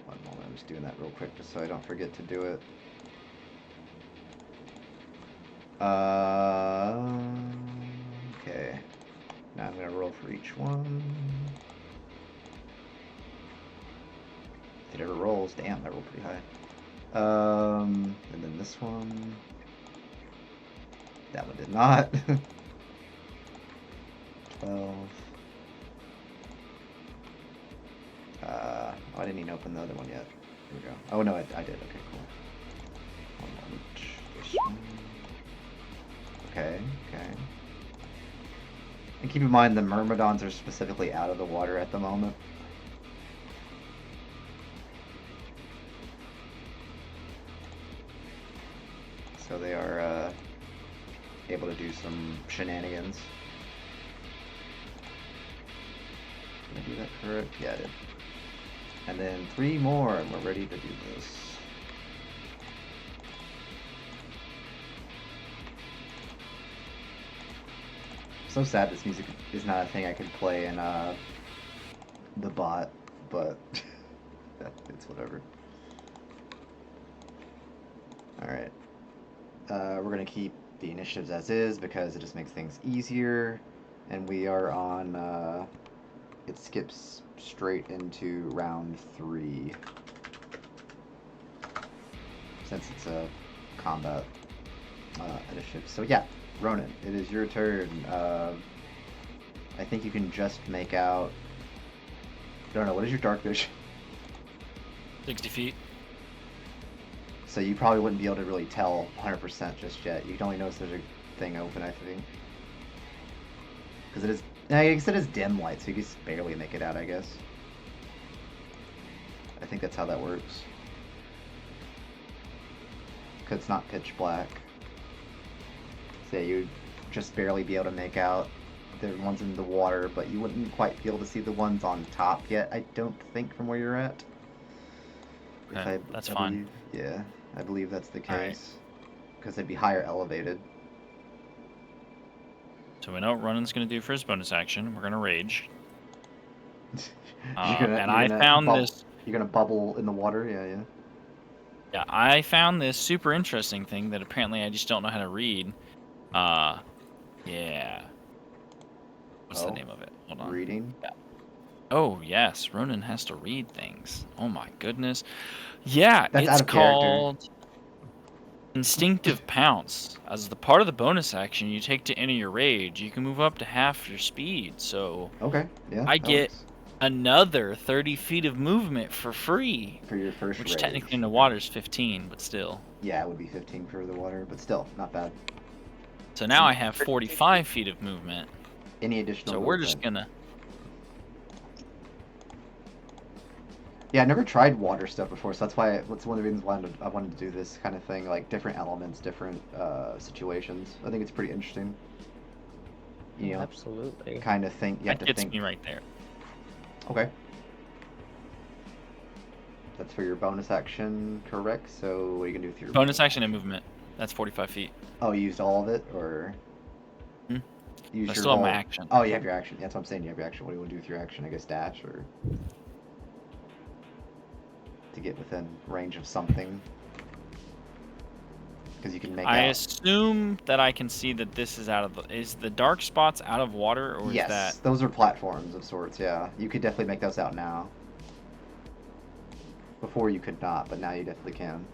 one moment, I'm just doing that real quick just so I don't forget to do it. Okay. Now I'm gonna roll for each one. If it ever rolls, damn, that rolled pretty high. And then this one. That one did not. 12. I didn't even open the other one yet. Here we go. Oh no, I did. Okay, cool. One moment. This one. Okay. And keep in mind the Myrmidons are specifically out of the water at the moment. So they are able to do some shenanigans. Did I do that correct? Yeah, I did. And then 3 more, and we're ready to do this. So sad this music is not a thing I could play in the bot, but it's whatever. Alright. We're going to keep the initiatives as is because it just makes things easier. And we are on, it skips straight into round 3. Since it's a combat initiative. So yeah, Ronan, it is your turn. I think you can just make out, I don't know, what is your dark vision? 60 feet. So you probably wouldn't be able to really tell 100% just yet. You can only notice there's a thing open, I think. Because it is, I guess it is dim light, so you can just barely make it out, I guess. I think that's how that works. Because it's not pitch black. So you'd just barely be able to make out the ones in the water, but you wouldn't quite be able to see the ones on top yet, I don't think, from where you're at. Okay, that's I fine. believe, yeah, I believe that's the All right. case. Because they'd be higher elevated. So we know what Ronan's going to do for his bonus action. We're going to rage. And You're I gonna found this. You're gonna bubble in the water, yeah. Yeah, I found this super interesting thing that apparently I just don't know how to read. Yeah. What's the Oh, name of it? Hold on. reading. Yeah. Oh yes, Ronan has to read things. Oh my goodness. Yeah, That's out it's of character. called Instinctive Pounce. As the part of the bonus action you take to enter your rage, you can move up to half your speed. So Okay, yeah, I that get works. another 30 feet of movement for free. For your first Which rage. technically in the water is 15, but still. Yeah, it would be 15 for the water, but still, not bad. So now I have 45 feet of movement. Any additional So movement. we're just gonna. Yeah, I never tried water stuff before, so that's why that's one of the reasons why I wanted to do this kind of thing, like different elements, different situations. I think it's pretty interesting. You know, Absolutely. kind of think you have That to gets think. me right there. Okay. That's for your bonus action, correct? So what are you gonna do with your Bonus action and movement. That's 45 feet. Oh, you used all of it, or Hmm? use I your still have my whole- action. Oh, you have your action. Yeah, that's what I'm saying. You have your action. What do you want to do with your action? I guess dash, or to get within range of something, because you can make I out. assume that I can see that this is out of the. Is the dark spots out of water, or Yes, is that? those are platforms of sorts. Yeah, you could definitely make those out now. Before you could not, but now you definitely can.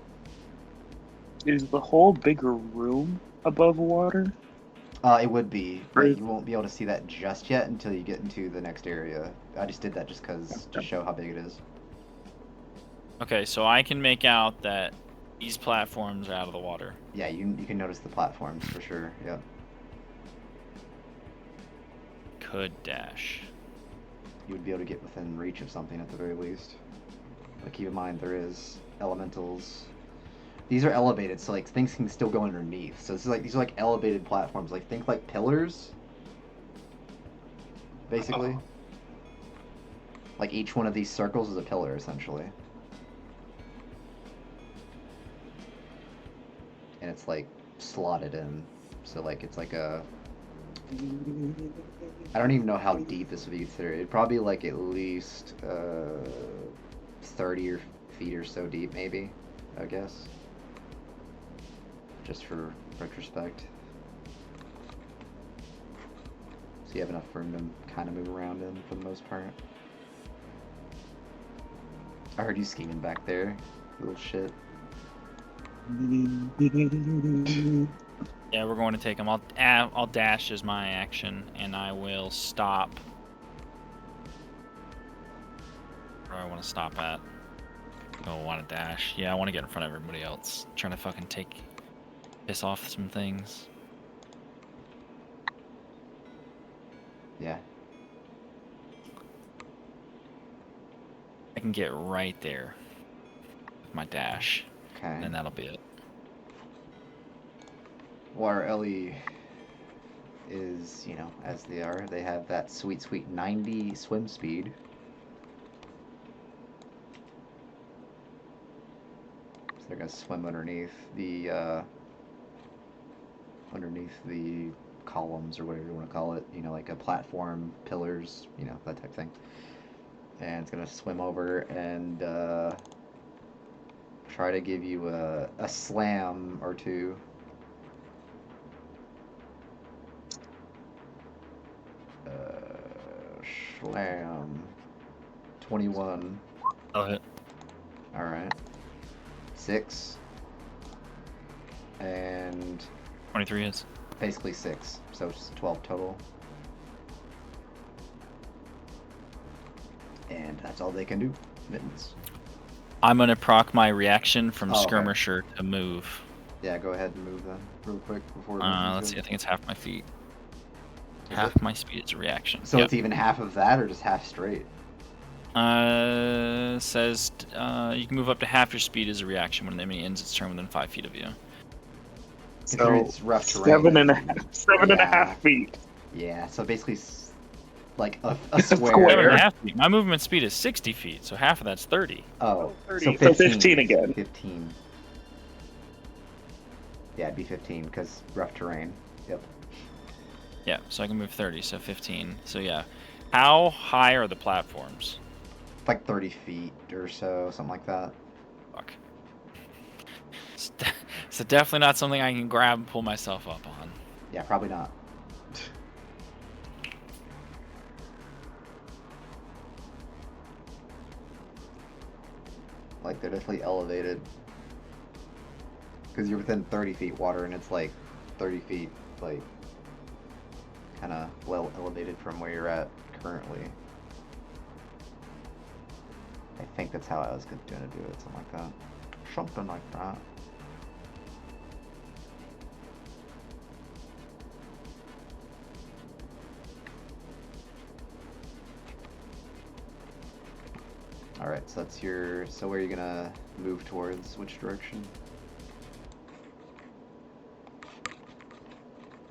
Is the whole bigger room above water? It would be, but Right. you won't be able to see that just yet until you get into the next area. I just did that just to show how big it is. Okay, so I can make out that these platforms are out of the water. Yeah, you can notice the platforms for sure. Yeah. Could dash. You would be able to get within reach of something at the very least. But keep in mind there is elementals. These are elevated, so like things can still go underneath. So this is like these are like elevated platforms. Like think like pillars. Basically. Like each one of these circles is a pillar essentially. And it's like slotted in. So like it's like a I don't even know how deep this would be considered. It'd probably like at least 30 feet or so deep, maybe, I guess. Just for retrospect. So you have enough room to kind of move around in for the most part. I heard you scheming back there, you little shit. Yeah, we're going to take them. I'll dash as my action, and I will stop. Where do I want to stop at? I want to dash. Yeah, I want to get in front of everybody else. Trying to fucking piss off some things. Yeah. I can get right there with my dash, Okay. and that'll be it. Water Ellie is, you know, as they are, they have that sweet, sweet 90 swim speed. So they're gonna swim underneath the columns or whatever you want to call it, you know, like a platform, pillars, you know, that type of thing. And it's gonna swim over and try to give you a slam or two. Slam. 21. Oh, hit. Alright. 6. And 23 hits. basically 6. So it's 12 total. And that's all they can do. Mittens. I'm gonna proc my reaction from Oh, okay. skirmisher to move. Yeah, go ahead and move then, real quick before. Movement Let's see. goes. I think it's half my feet. Is Half it? my speed is a reaction. So Yep. it's even half of that, or just half straight? Says you can move up to half your speed as a reaction when an enemy ends its turn within 5 feet of you. Considering So it's rough terrain. 7.5 feet. Yeah, so basically, like a A square. square. 7.5 feet. My movement speed is 60 feet, so half of that's 30. Oh, 30. so So 15. 15 again. 15. Yeah, it'd be 15 because rough terrain. Yep. Yeah, so I can move 30, so 15. So yeah, how high are the platforms? Like 30 feet or so, something like that. Fuck. So definitely not something I can grab and pull myself up on. Yeah, probably not. Like, they're definitely elevated. Because you're within 30 feet water, and it's like 30 feet, like, kind of well elevated from where you're at currently. I think that's how I was going to do it, something like that. Something like that. Alright, so that's your... So where are you going to move towards? Which direction?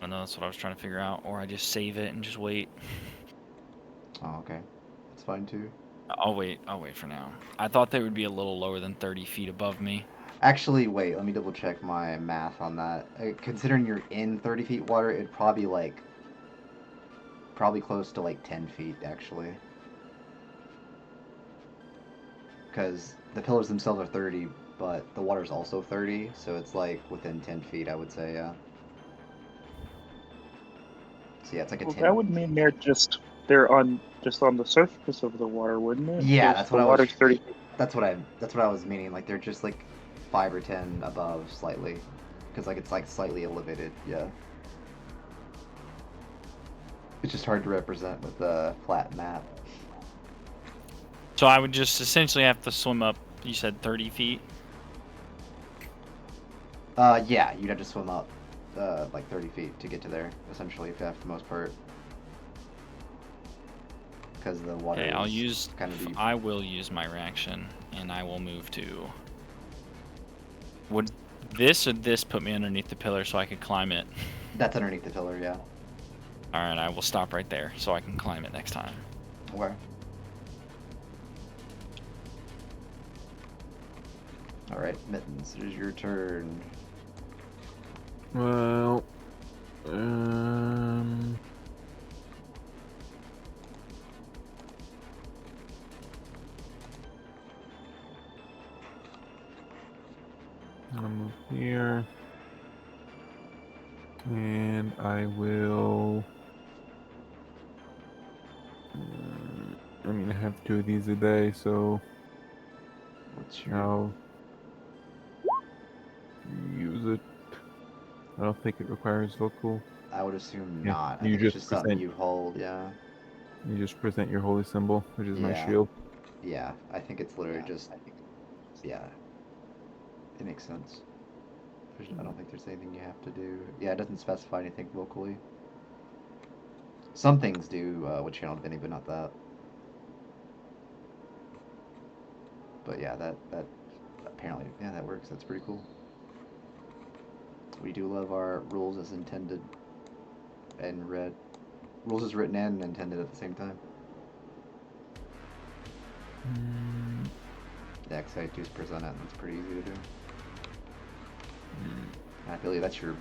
I know that's what I was trying to figure out, or I just save it and just wait. Oh, okay. That's fine too. I'll wait for now. I thought they would be a little lower than 30 feet above me. Actually, wait, let me double check my math on that. Considering you're in 30 feet water, it'd probably be like... Probably close to like 10 feet, actually. Because the pillars themselves are 30, but the water's also 30, so it's like within 10 feet, I would say, yeah. So yeah, it's like a Well, 10. that would mean they're on the surface of the water, wouldn't it? Yeah, Because that's the what I was. water's 30 feet. That's what I was meaning. Like they're just like 5 or 10 above slightly, because like it's like slightly elevated. Yeah. It's just hard to represent with a flat map. So I would just essentially have to swim up, you said 30 feet? Yeah, you'd have to swim up, like 30 feet to get to there, essentially, for the most part. Because the water Okay, is kind of deep. I will use my reaction, and I will move to... Would this or this put me underneath the pillar so I could climb it? That's underneath the pillar, yeah. Alright, I will stop right there so I can climb it next time. Okay. Alright, Mittens, it is your turn. Well, I'm gonna move here, and I will. I mean, I have 2 of these a day, so What's your... I'll use it. I don't think it requires vocal. I would assume Yeah, not. I you think it's just just something present- you hold, yeah. You just present your holy symbol, which is my Yeah. shield. Yeah, I think it's literally just... Yeah. It makes sense. I don't think there's anything you have to do. Yeah, it doesn't specify anything vocally. Some things do with Channel Divinity, but not that. But yeah, that apparently, yeah, that works. That's pretty cool. We do love our rules as intended and read. Rules as written and intended at the same time. Yeah, because I just present it, and it's pretty easy to do. I believe that's your...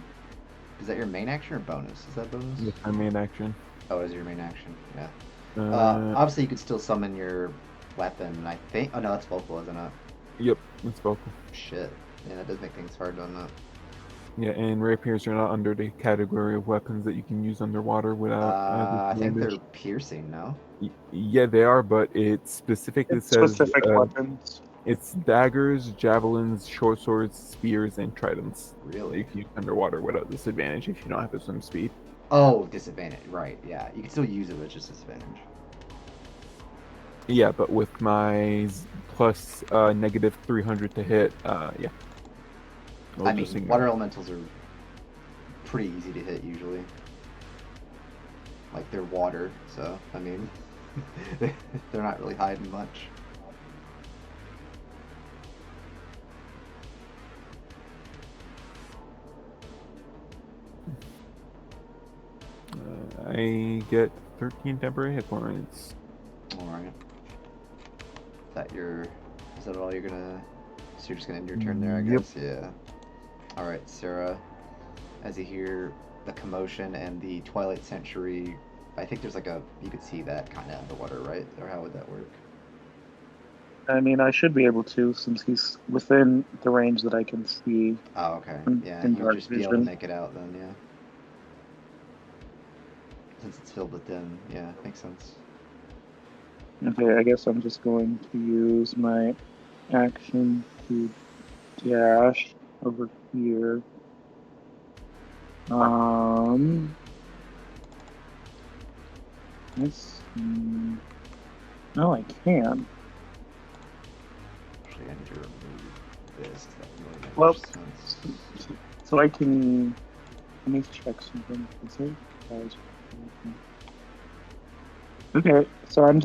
Is that your main action or bonus? Is that bonus? That's my main action. Oh, it is your main action. Yeah. Uh, Obviously, you could still summon your weapon, I think. Oh, no, that's vocal, isn't it? Yep, it's vocal. Shit. Yeah, that does make things hard on that. Yeah, and rapiers are not under the category of weapons that you can use underwater without I think they're damage. piercing, no? Yeah, they are, but it specifically It's says specific weapons. it's daggers, javelins, short swords, spears, and tridents. Really? You can use underwater without disadvantage if you don't have the swim speed. Oh, disadvantage. Right, yeah. You can still use it, but it's just disadvantage. Yeah, but with my plus negative 300 to hit, yeah. I'll I just mean, ignore water it. elementals are pretty easy to hit usually. Like they're water, so I mean, they're not really hiding much. I get 13 temporary hit points. All right. Is that all you're gonna? So you're just gonna end your turn there, I Yep. guess. Yeah. All right, Sarah. As you hear the commotion and the Twilight Century, I think there's like you could see that kind of underwater, right? Or how would that work? I mean, I should be able to since he's within the range that I can see Oh, okay. in, Yeah, in you would dark just be able to vision. make it out then, yeah. Since it's filled with dim, yeah, makes sense. Okay, I guess I'm just going to use my action to dash over here. Let's see. No, I can. Actually, I need to remove this 'cause that really makes Well, sense. so I can. Let me check something. Is it? Okay, so I'm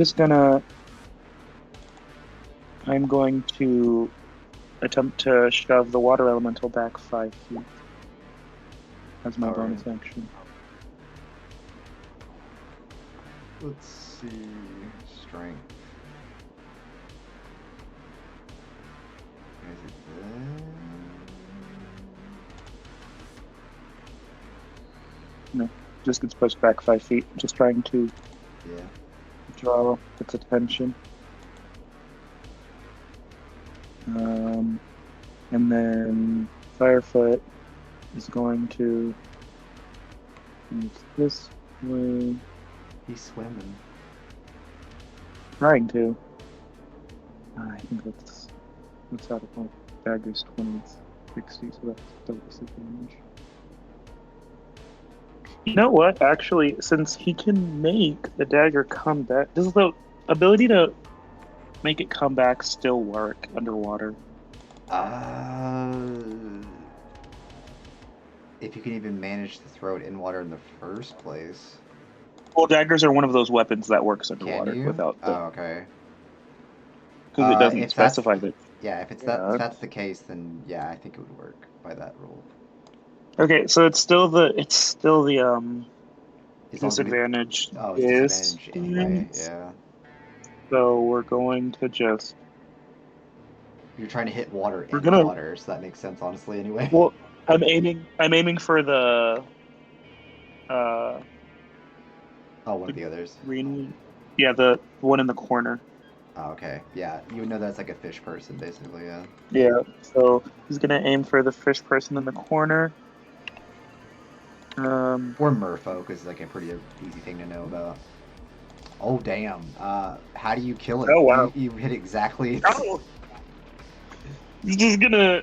going to attempt to shove the water elemental back 5 feet as my Alright. bonus action. Let's see. Strength. Is it there? No, just gets pushed back 5 feet. Just trying to Yeah. draw its attention. And then Firefoot is going to move this way, He's swimming. trying to. I think that's out of my dagger's 20, 60, so that's double disadvantage. You know what? Actually, since he can make the dagger come back, does the ability to make it come back still work underwater? If you can even manage to throw it in water in the first place. Well, daggers are one of those weapons that works Can underwater you? without Oh, the, okay. because it doesn't If that's specify that. yeah, if Yeah. that's the case, then yeah, I think it would work by that rule. Okay, so it's still the As long as we, disadvantage oh, it's is, disadvantage anyway. Yeah, so we're going to just you're trying to hit water we're in gonna water, so that makes sense, honestly. Anyway. well I'm aiming for the uh Oh, one the of the others. green one. Yeah, the one in the corner. Oh, okay. Yeah, you would know that's like a fish person, basically. Yeah. Yeah, so he's gonna aim for the fish person in the corner. Or merfolk is like a pretty easy thing to know about. Oh damn! How do you kill it? Oh wow. You hit exactly. Oh! He's just gonna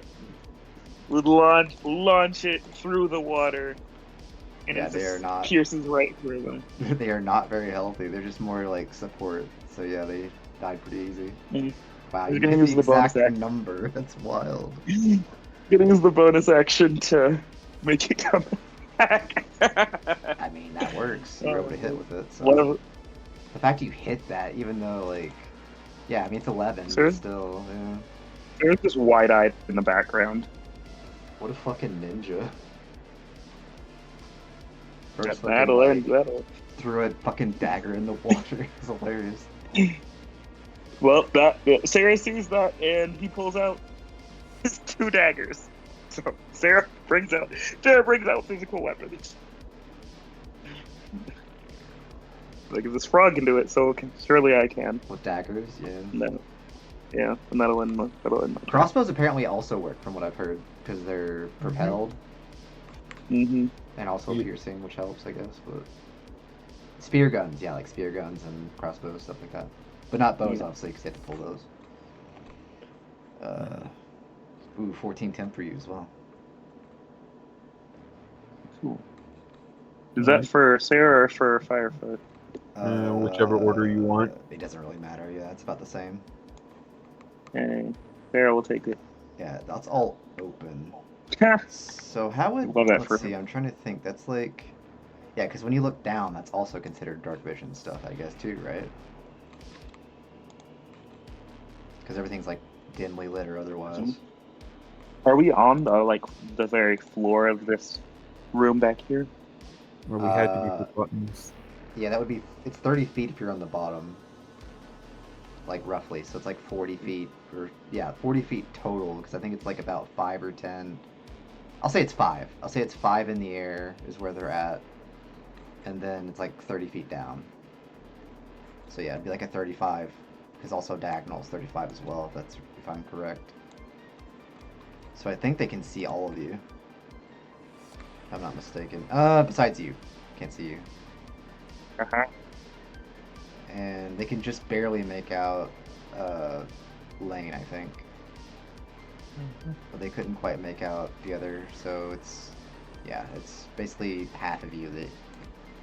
launch it through the water, and Yeah, it they are just not. pierces right through them. They are not very healthy. They're just more like support. So yeah, they died pretty easy. Mm. Wow, You're you gonna hit the use the bonus exact action. number. That's wild. Gonna use the bonus action to make it come back. I mean, that works. You were able to hit with it. So Whatever. the fact you hit that, even though like, yeah, I mean it's 11, Sure. but still, yeah. There's just wide-eyed in the background. What a fucking ninja. Yeah, First that'll fucking, end. That'll. threw a fucking dagger in the water. It's hilarious. Well, Sarah sees that, and he pulls out his 2 daggers. So Sarah brings out physical weapons. Like if this frog can do it, so surely I can. With daggers, yeah. No. Yeah, and that'll end my turn. Crossbows apparently also work, from what I've heard, because they're propelled Mm-hmm. and also Yeah. piercing, which helps, I guess. But spear guns, yeah, like spear guns and crossbows, stuff like that. But not bows, Yeah. obviously, because you have to pull those. Ooh, 14 temp for you as well. Cool. Is that for Sarah or for Firefoot? Whichever order you want. It doesn't really matter. Yeah, it's about the same. Okay. There, we'll take it. Yeah, that's all open. So how would Love that let's for see? him. I'm trying to think. That's like, yeah, because when you look down, that's also considered dark vision stuff, I guess too, right? Because everything's like dimly lit or otherwise. Are we on the very floor of this room back here? Where we had to be the buttons. Yeah, that would be. It's 30 feet if you're on the bottom. Like roughly, so it's like 40 feet, or yeah, 40 feet total. Because I think it's like about 5 or 10. I'll say it's 5. I'll say it's 5 in the air is where they're at, and then it's like 30 feet down. So yeah, it'd be like a 35, because also diagonal is 35 as well. If I'm correct. So I think they can see all of you. If I'm not mistaken. Besides you, can't see you. Uh-huh. And they can just barely make out Lane, I think. But they couldn't quite make out the other, so it's basically half of you that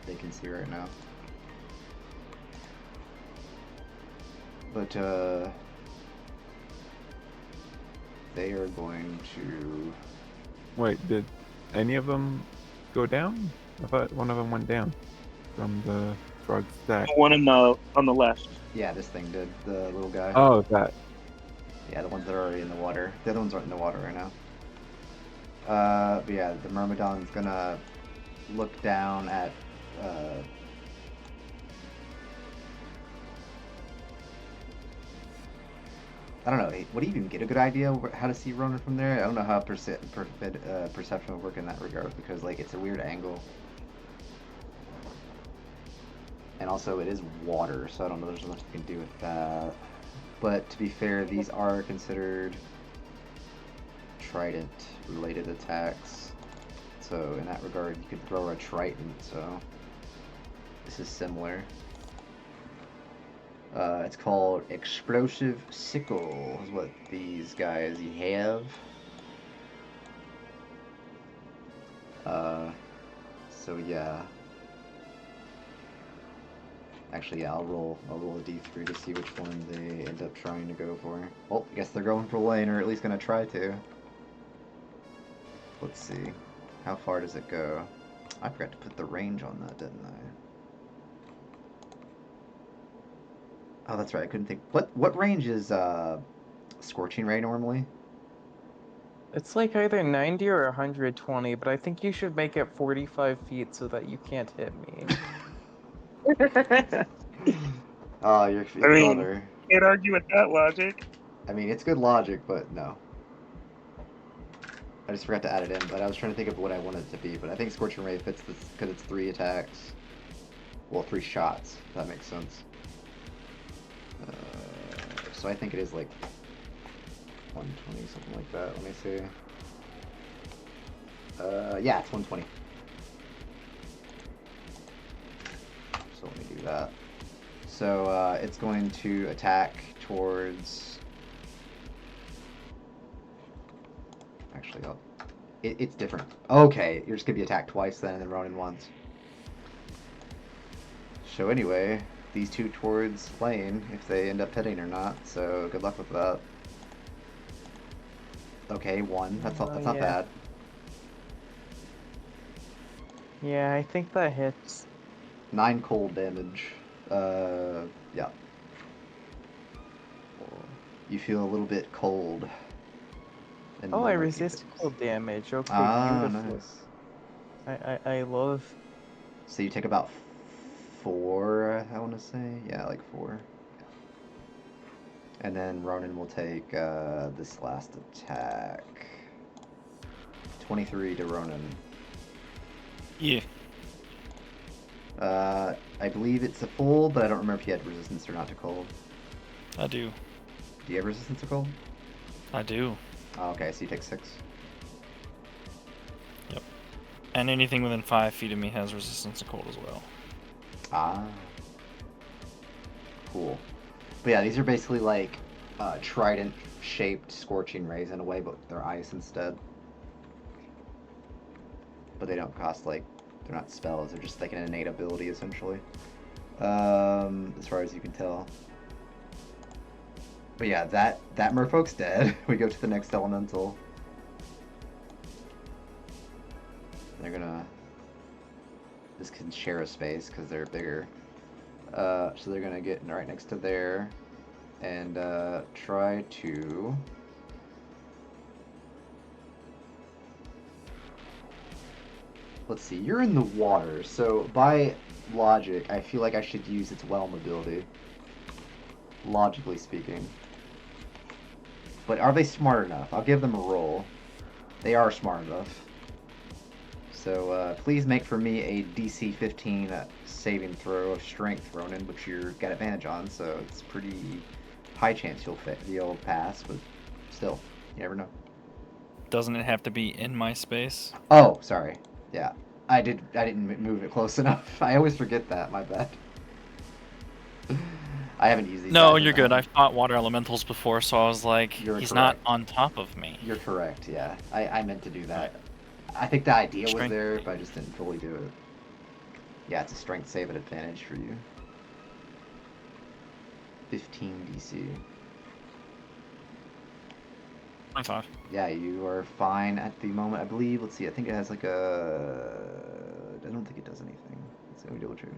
they can see right now. But they are going to. Wait, did any of them go down? I thought one of them went down from the frog stack. One on the left. Yeah, this thing did. The little guy. Oh, that. Yeah, the ones that are already in the water. The other ones aren't in the water right now. But yeah, the Myrmidon's gonna look down at. I don't know. Would he even get a good idea how to see Ronan from there? I don't know how perception would work in that regard, because like it's a weird angle. And also it is water, so I don't know if there's much you can do with that. But to be fair, these are considered trident related attacks. So in that regard, you could throw a trident, so this is similar. It's called Explosive Sickle, is what these guys have. So yeah. Actually, yeah, I'll roll a d3 to see which one they end up trying to go for. Well, I guess they're going for Lane, or at least gonna try to. Let's see. How far does it go? I forgot to put the range on that, didn't I? Oh, that's right. I couldn't think. What range is Scorching Ray normally? It's like either 90 or 120, but I think you should make it 45 feet so that you can't hit me. Oh, you're I mean, clever. can't argue with that logic. I mean, it's good logic, but no. I just forgot to add it in, but I was trying to think of what I wanted it to be. But I think Scorching Ray fits this because it's 3 attacks. Well, 3 shots, if that makes sense. So I think it is like 120, something like that. Let me see. Yeah, it's 120. So let me do that. So it's going to attack towards. Actually, it's different. Okay, you're just gonna be attacked twice then, and then Ronin once. So anyway, these 2 towards Lane, if they end up hitting or not. So good luck with that. Okay, 1. That's not yeah. bad. Yeah, I think that hits. 9 cold damage. Yeah. You feel a little bit cold. Oh, I resist cold damage. Okay, ah, beautiful. Nice. I love. So you take about 4, I want to say. Yeah, like 4. And then Ronin will take this last attack. 23 to Ronin. Yeah. I believe it's a full, but I don't remember if you had resistance or not to cold. I do. Do you have resistance to cold? I do. Oh, okay, so you take 6. Yep. And anything within 5 feet of me has resistance to cold as well. Ah. Cool. But yeah, these are basically like trident-shaped scorching rays in a way, but they're ice instead. But they don't cost like, they're not spells, they're just like an innate ability essentially. As far as you can tell. But yeah, that merfolk's dead. We go to the next elemental. They're gonna... This can share a space because they're bigger. So they're gonna get right next to there and try to... Let's see, you're in the water, so by logic, I feel like I should use its whelm ability. Logically speaking. But are they smart enough? I'll give them a roll. They are smart enough. So please make for me a DC 15 saving throw of strength, Ronan, which you've got advantage on, so it's pretty high chance you'll pass, but still, you never know. Doesn't it have to be in my space? Oh, sorry. Yeah, I didn't move it close enough. I always forget that. My bad. I haven't used these. No, guys in you're a good. ton. I've fought water elementals before, so I was like, You're he's not correct. on top of me. You're correct. Yeah, I meant to do that. I think the idea was Strength. there, but I just didn't fully do it. Yeah, it's a strength save at advantage for you. 15 DC. 25. Yeah, you are fine at the moment. I believe. Let's see. I think it has like a. I don't think it does anything. Let's let me double check.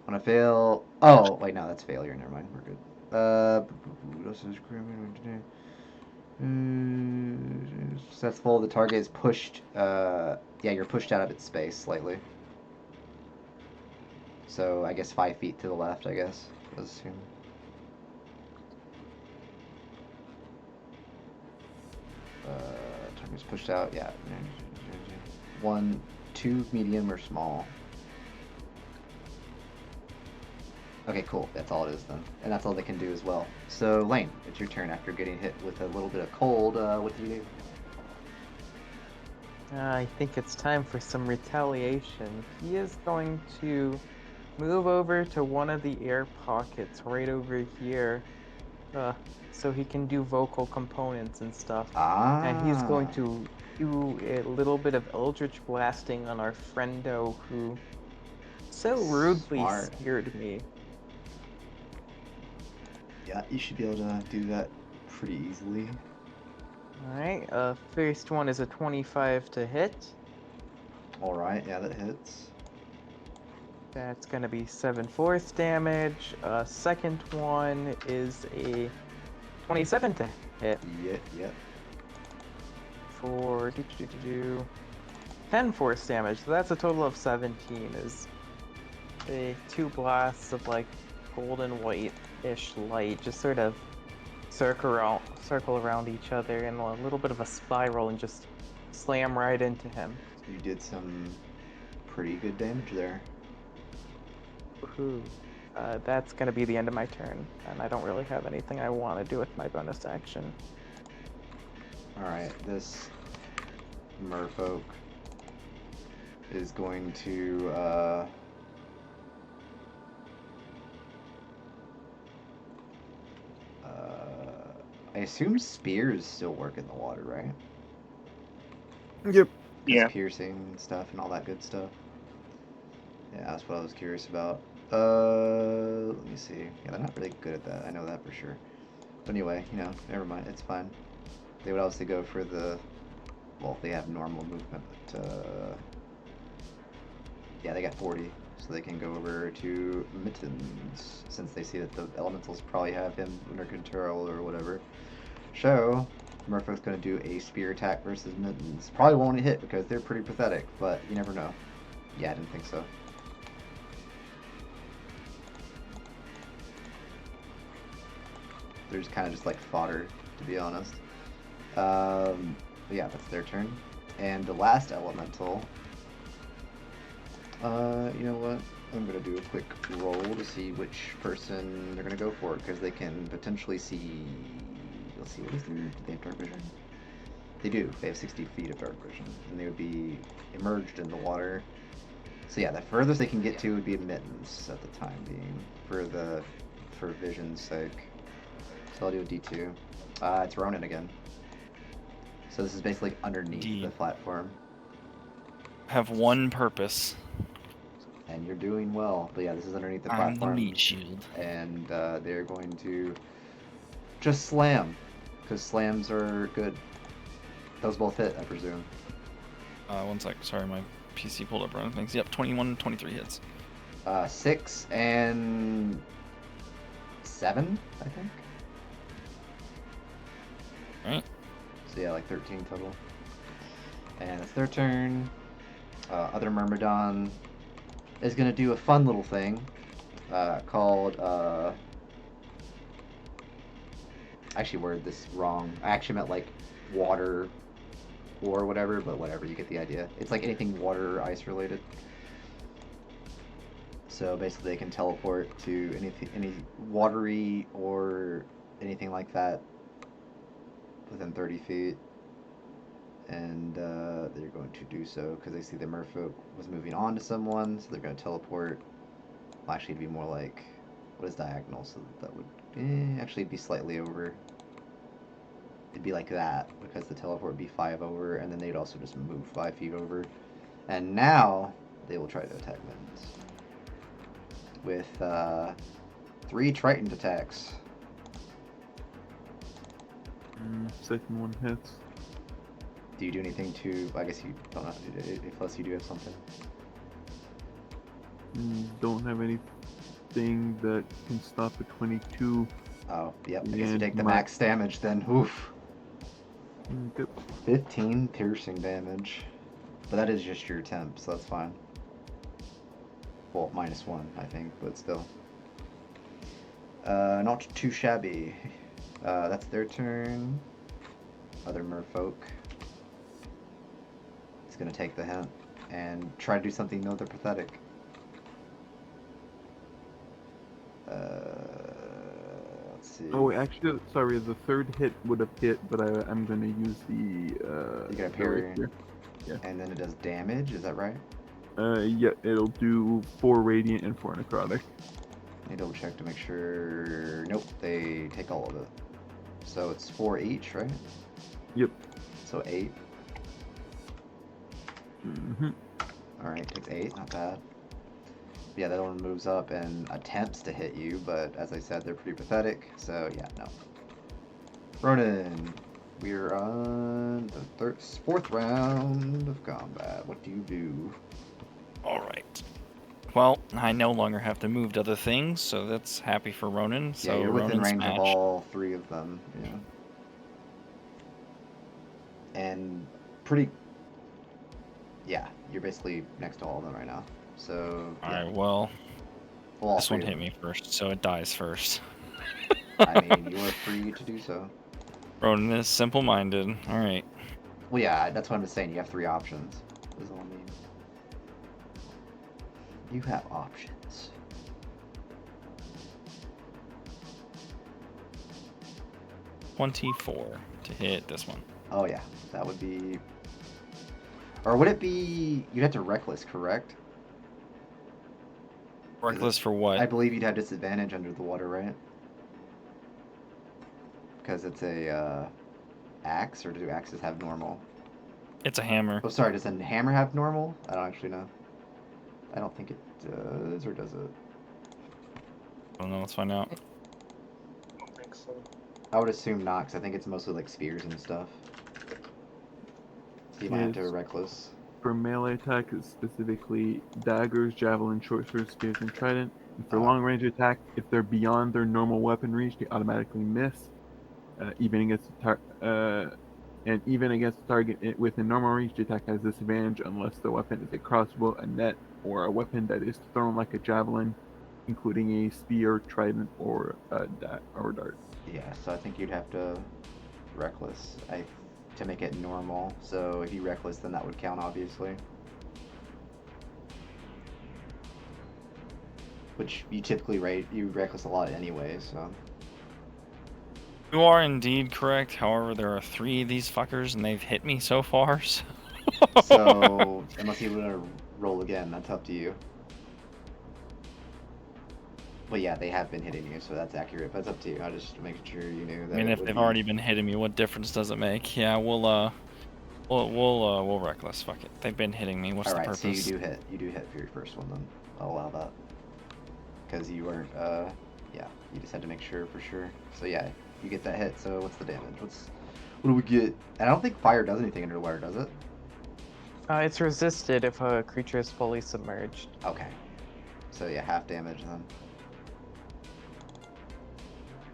When I fail. Oh wait, no, that's failure. Never mind. We're good. What else is successful. The target is pushed. Yeah, you're pushed out of its space slightly. So I guess 5 feet to the left. I guess. Let's assume. Target's pushed out. Yeah. 1, 2, medium or small. Okay, cool. That's all it is then. And that's all they can do as well. So, Lane, it's your turn after getting hit with a little bit of cold. What do you do? I think it's time for some retaliation. He is going to move over to one of the air pockets right over here. So he can do vocal components and stuff. Ah. And he's going to do a little bit of eldritch blasting on our friendo who so rudely Smart. scared me. Yeah, you should be able to do that pretty easily. Alright, first one is a 25 to hit. Alright, yeah, that hits. That's gonna be 7 force damage. Second one is a 27 to hit Yep. for 10 force damage. So that's a total of 17. Is the 2 blasts of like golden white-ish light just sort of circle around each other in a little bit of a spiral and just slam right into him. You did some pretty good damage there. Woohoo. That's gonna be the end of my turn, and I don't really have anything I want to do with my bonus action. Alright, this merfolk is going to I assume spears still work in the water, right? Yep. Yeah. Piercing and stuff and all that good stuff. Yeah, that's what I was curious about. Let me see. Yeah, they're not really good at that. I know that for sure. But anyway, never mind. It's fine. They would obviously go for the... Well, they have normal movement, but... Yeah, they got 40. So they can go over to Mittens, since they see that the elementals probably have him under control or whatever. So, Merfolk's going to do a spear attack versus Mittens. Probably won't hit because they're pretty pathetic, but you never know. Yeah, I didn't think so. They're just kind of just like fodder, to be honest. But yeah, that's their turn. And the last elemental... you know what? I'm going to do a quick roll to see which person they're going to go for, because they can potentially see... Let's see, what is their... Do they have dark vision? They do. They have 60 feet of dark vision, and they would be immersed in the water. So yeah, the furthest they can get to would be Mittens at the time being, for vision's sake. So I'll do a D2. It's Ronan again. So this is basically underneath the platform. Have one purpose. And you're doing well. But yeah, this is underneath the I'm the platform. meat shield. And they're going to just slam. Because slams are good. Those both hit, I presume. 1 sec. Sorry, my PC pulled up wrong things. Yep, 21, 23 hits. 6 and 7, I think. Alright. So yeah, like 13 total. And it's their turn. Other Myrmidon is going to do a fun little thing called... I actually worded this wrong. I actually meant like water or whatever, but whatever, you get the idea. It's like anything water or ice related. So basically they can teleport to any watery or anything like that within 30 feet. And they're going to do so because they see the merfolk was moving on to someone, so they're going to teleport. Well, actually, it'd be more like, what is diagonal? So that would actually be slightly over. It'd be like that because the teleport would be 5 over, and then they'd also just move 5 feet over. And now they will try to attack Mittens with 3 Triton attacks. Second one hits. Do you do anything to? I guess you don't have to do it, unless you do have something. Don't have anything that can stop a 22. Oh, yep. I guess you And take the my- max damage then. Oof. Yep. 15 piercing damage. But that is just your temp, so that's fine. Well, -1, I think, but still. Not too shabby. That's their turn. Other merfolk. He's gonna take the hint and try to do something no, they're pathetic. Let's see. Oh, actually, sorry, the third hit would have hit, but I'm going to use the... You got the parry. rapier. Yeah. And then it does damage, is that right? Yeah, it'll do 4 radiant and 4 necrotic. Let me double check to make sure. Nope, they take all of it. So it's 4 each, right? Yep. So 8. Mm-hmm. Alright, takes 8, not bad. Yeah, that one moves up and attempts to hit you, but as I said, they're pretty pathetic, so yeah, no. Ronan, we're on the 4th round of combat. What do you do? Alright. Well, I no longer have to move to other things, so that's happy for Ronan. So Yeah, you're within Ronan range smash. of all 3 of them, yeah. And pretty... Yeah, you're basically next to all of them right now. So, yeah. Alright, well, All this one 3 of hit me first, so it dies first. I mean, you are free to do so. Ronan is simple-minded. Alright. Well, yeah, that's what I'm just saying. You have 3 options. Is all I mean. You have options. $24 to hit this one. Oh, yeah. That would be... Or would it be... You'd have to reckless, correct? Reckless for what? I believe you'd have disadvantage under the water, right? Because it's a axe, or do axes have normal? It's a hammer. Oh, sorry, does a hammer have normal? I don't actually know. I don't think it does, or does it? I don't know, let's find out. I don't think so. I would assume not, because I think it's mostly like spears and stuff. So you might have to Yes. reckless. For melee attack, it's specifically daggers, javelin, short swords, spears, and trident. And for long range attack, if they're beyond their normal weapon reach, they automatically miss. Even against and even against the target within normal reach, the attack has disadvantage unless the weapon is a crossbow, a net, or a weapon that is thrown like a javelin, including a spear, trident, or dart. Yeah, so I think you'd have to reckless to make it normal. So if you reckless, then that would count, obviously. Which you typically you reckless a lot anyway, so. You are indeed correct. However, there are 3 of these fuckers, and they've hit me so far. So, So unless you want to roll again, that's up to you. But yeah, they have been hitting you, so that's accurate. But it's up to you. I just making sure you knew that. I mean, it if would they've be- already been hitting me, what difference does it make? Yeah, we'll reckless. Fuck it. They've been hitting me. What's All the right, purpose? so you do hit. You do hit for your first one then. I'll allow that. Because you weren't, yeah, you just had to make sure for sure. So yeah, you get that hit, so what's the damage? What do we get? And I don't think fire does anything underwater, does it? It's resisted if a creature is fully submerged. Okay. So yeah, half damage then.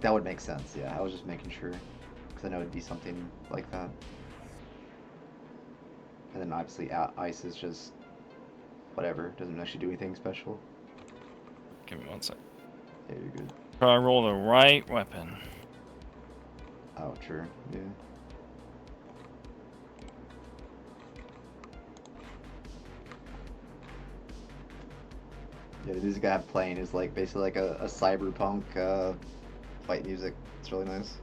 That would make sense, yeah. I was just making sure. Because I know it'd be something like that. And then obviously ice is just whatever. Doesn't actually do anything special. Give me 1 sec. Yeah, you're good. Try to roll the right weapon. Oh, true. Yeah. Yeah, the music I have playing is like basically like a cyberpunk fight music. It's really nice.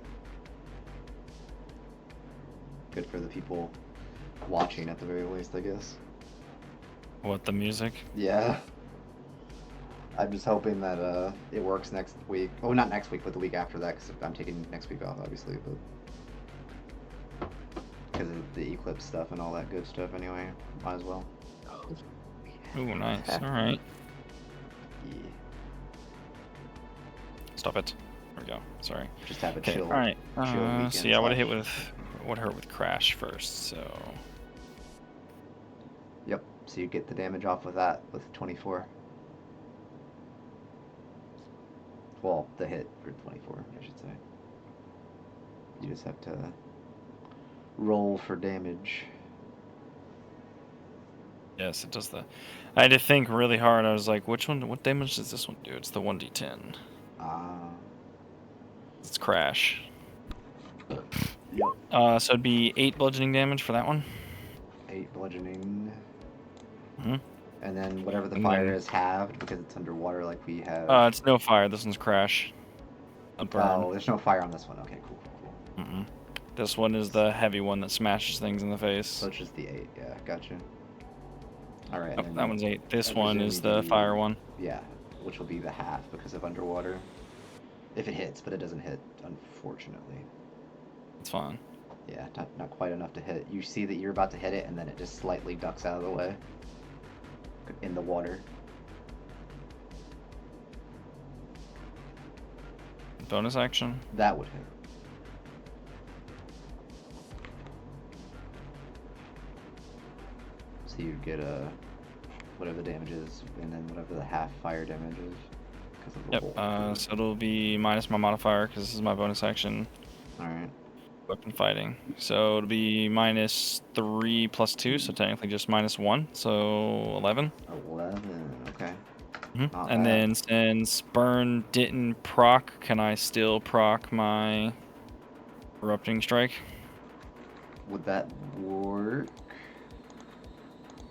Good for the people watching at the very least, I guess. What, the music? Yeah. I'm just hoping that it works next week. Oh, not next week, but the week after that, because I'm taking next week off, obviously, but because of the eclipse stuff and all that good stuff anyway, might as well. Ooh, nice. Alright. Yeah. Stop it. There we go. Sorry. Just have a Okay, chill. alright. chill weekend So yeah, I would have hit slash- would hurt with crash first, so Yep. So you get the damage off with that with 24. Well, the hit for 24, I should say. You just have to roll for damage. yes, it does the I had to think really hard. I was like, what damage does this one do? It's the 1d10. It's crash. Yep. So it'd be 8 bludgeoning damage for that one. 8 bludgeoning. Mhm. And then whatever the And fire then- is halved because it's underwater like we have. It's no fire. This one's crash. A burn. Oh, there's no fire on this one. Okay, cool, cool, cool. Mm-mm. This one is the heavy one that smashes things in the face. So it's just the 8, yeah, gotcha. Alright, Oh, and then that one's 8. This I one is the presumably- fire one. yeah, which will be the half because of underwater. If it hits, but it doesn't hit, unfortunately. It's fine. Yeah, not quite enough to hit. You see that you're about to hit it, and then it just slightly ducks out of the way. In the water. Bonus action. That would hit. So you'd get whatever the damage is, and then whatever the half fire damage is. 'Cause of the Yep. roll. So it'll be minus my modifier because this is my bonus action. Alright. Weapon fighting. So it'll be minus 3 plus 2, so technically just minus 1. So 11. 11. Okay. Mhm. Not And bad. then since burn didn't proc, can I still proc my erupting strike? Would that work?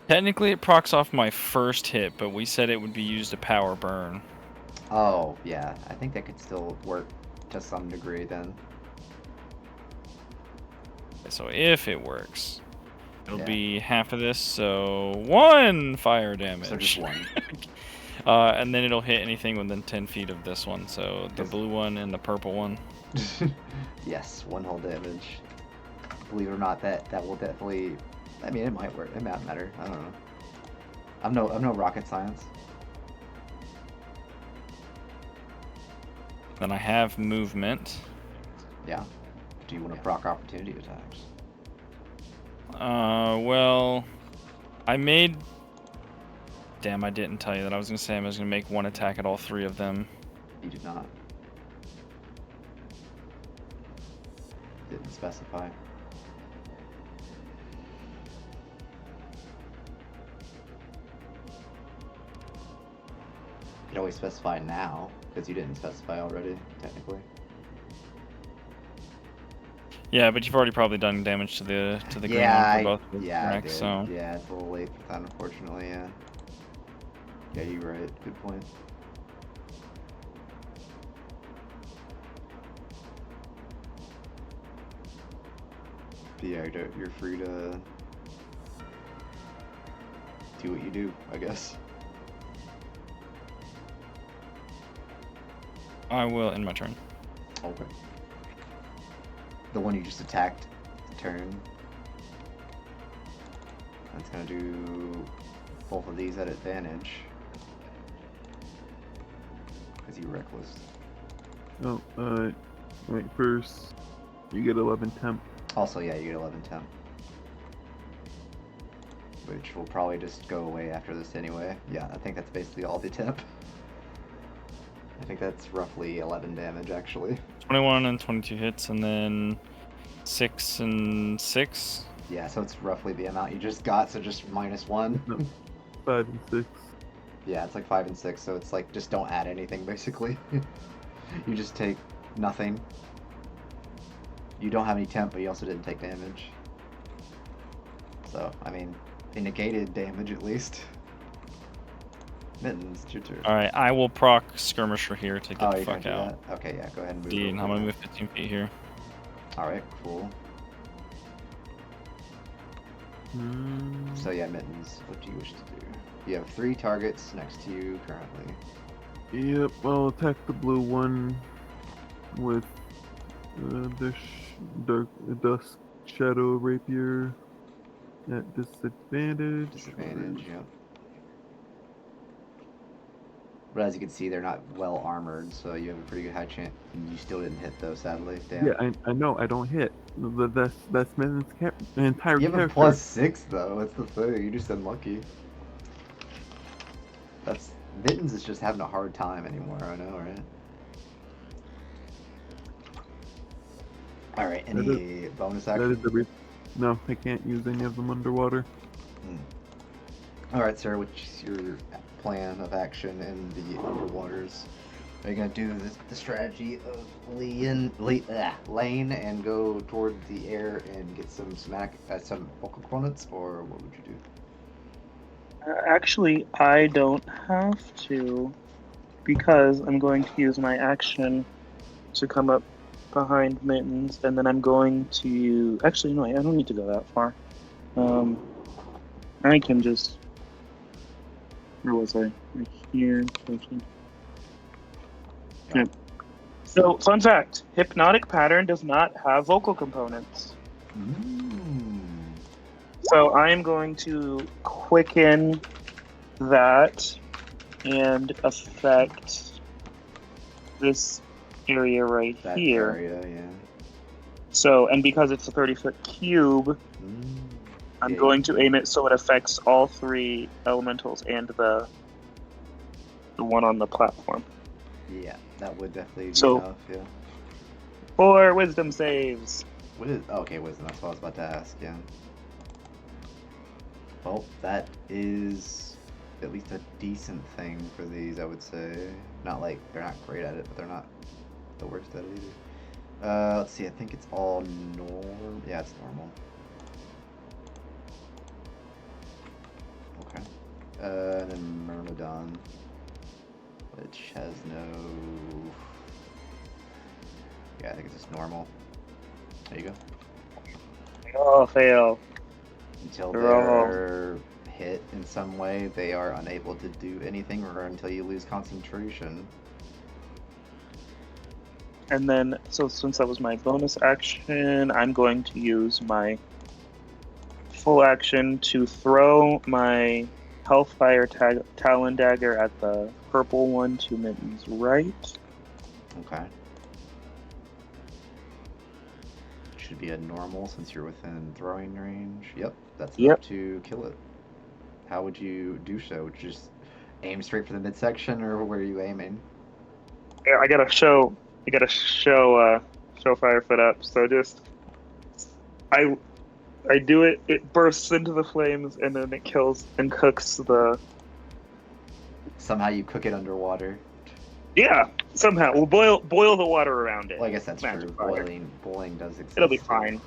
Technically, it procs off my first hit, but we said it would be used to power burn. Oh, yeah. I think that could still work to some degree then. So if it works, it'll Yeah. be half of this, so 1 fire damage. So just 1. And then it'll hit anything within 10 feet of this one, so the Yes. blue one and the purple one. Yes, 1 whole damage. Believe it or not, that will definitely. I mean, it might work. It might matter. I don't know. I'm no rocket science. Then I have movement. Yeah. Do you want to proc opportunity attacks? Well, I made. Damn, I didn't tell you that. I was gonna say I was gonna make 1 attack at all 3 of them. You did not. Didn't specify. You could always specify now, because you didn't specify already, technically. Yeah, but you've already probably done damage to the green Yeah, one for both of yeah, I correct, did. so Yeah, it's a little late for that, unfortunately, yeah. Yeah, you're right. Good point. But yeah, you're free to do what you do, I guess. I will end my turn. Okay. The one you just attacked, turn. That's gonna do both of these at advantage. you reckless. Oh, right, first, you get 11 temp. Also, yeah, you get 11 temp. Which will probably just go away after this anyway. Yeah, I think that's basically all the temp. I think that's roughly 11 damage, actually. 21 and 22 hits, and then 6 and 6. Yeah, so it's roughly the amount you just got, so just -1. No, 5 and 6. Yeah, it's like 5 and 6, so it's like just don't add anything, basically. You just take nothing. You don't have any temp, but you also didn't take damage. So, I mean, they negated damage at least. Mittens, it's your turn. Alright, I will proc Skirmisher here to get the you're fuck gonna do out. that? Okay, yeah, go ahead and move. Indeed, I'm gonna move 15 feet here. Alright, cool. So yeah, Mittens, what do you wish to do? You have 3 targets next to you currently. Yep, I'll attack the blue one with the Dusk Shadow Rapier at disadvantage. Disadvantage, yeah. But as you can see, they're not well armored, so you have a pretty good high chance. And you still didn't hit though, sadly. Damn. Yeah, I know, I don't hit. That's Mittens' entire You have a character. +6 though. That's the thing. You're just unlucky. That's Mittens is just having a hard time anymore. I know, right? All right. Any bonus That action? is the no, I can't use any of them underwater. All right, sir. What's your plan of action in the underwaters? Are you gonna do the strategy of lane and go toward the air and get some some vocal components, or what would you do? Actually, I don't have to, because I'm going to use my action to come up behind Mittens, and then I'm going to... Actually, no, I don't need to go that far. I can just... Where was I? Right here. Yeah. So, fun fact, Hypnotic Pattern does not have vocal components. So I'm going to quicken that and affect this area right That here. area, yeah. So, and because it's a 30-foot cube, I'm going to aim it so it affects all 3 elementals and the one on the platform. Yeah, that would definitely be So- enough, yeah. 4 wisdom saves. What is... Okay, wisdom, that's what I was about to ask, yeah. Well, that is at least a decent thing for these, I would say. Not like, they're not great at it, but they're not the worst at it either. Let's see, I think it's all norm... Yeah, it's normal. Okay. And then Myrmidon, which has no... Yeah, I think it's just normal. There you go. Oh, fail. Until They're they're hit in some way, they are unable to do anything, or until you lose concentration. And then, so since that was my bonus action, I'm going to use my full action to throw my Hellfire Talon Dagger at the purple one to Mitten's right. Okay. Should be a normal since you're within throwing range. Yep, that's enough to kill it. How would you do so? Would you just aim straight for the midsection, or where are you aiming? Yeah, I gotta show Firefoot up. So just I do it. It bursts into the flames, and then it kills and cooks the. Somehow you cook it underwater. Yeah, somehow we'll boil the water around it. Well, I guess that's Magic true. fire. Boiling does exist. It'll be fine.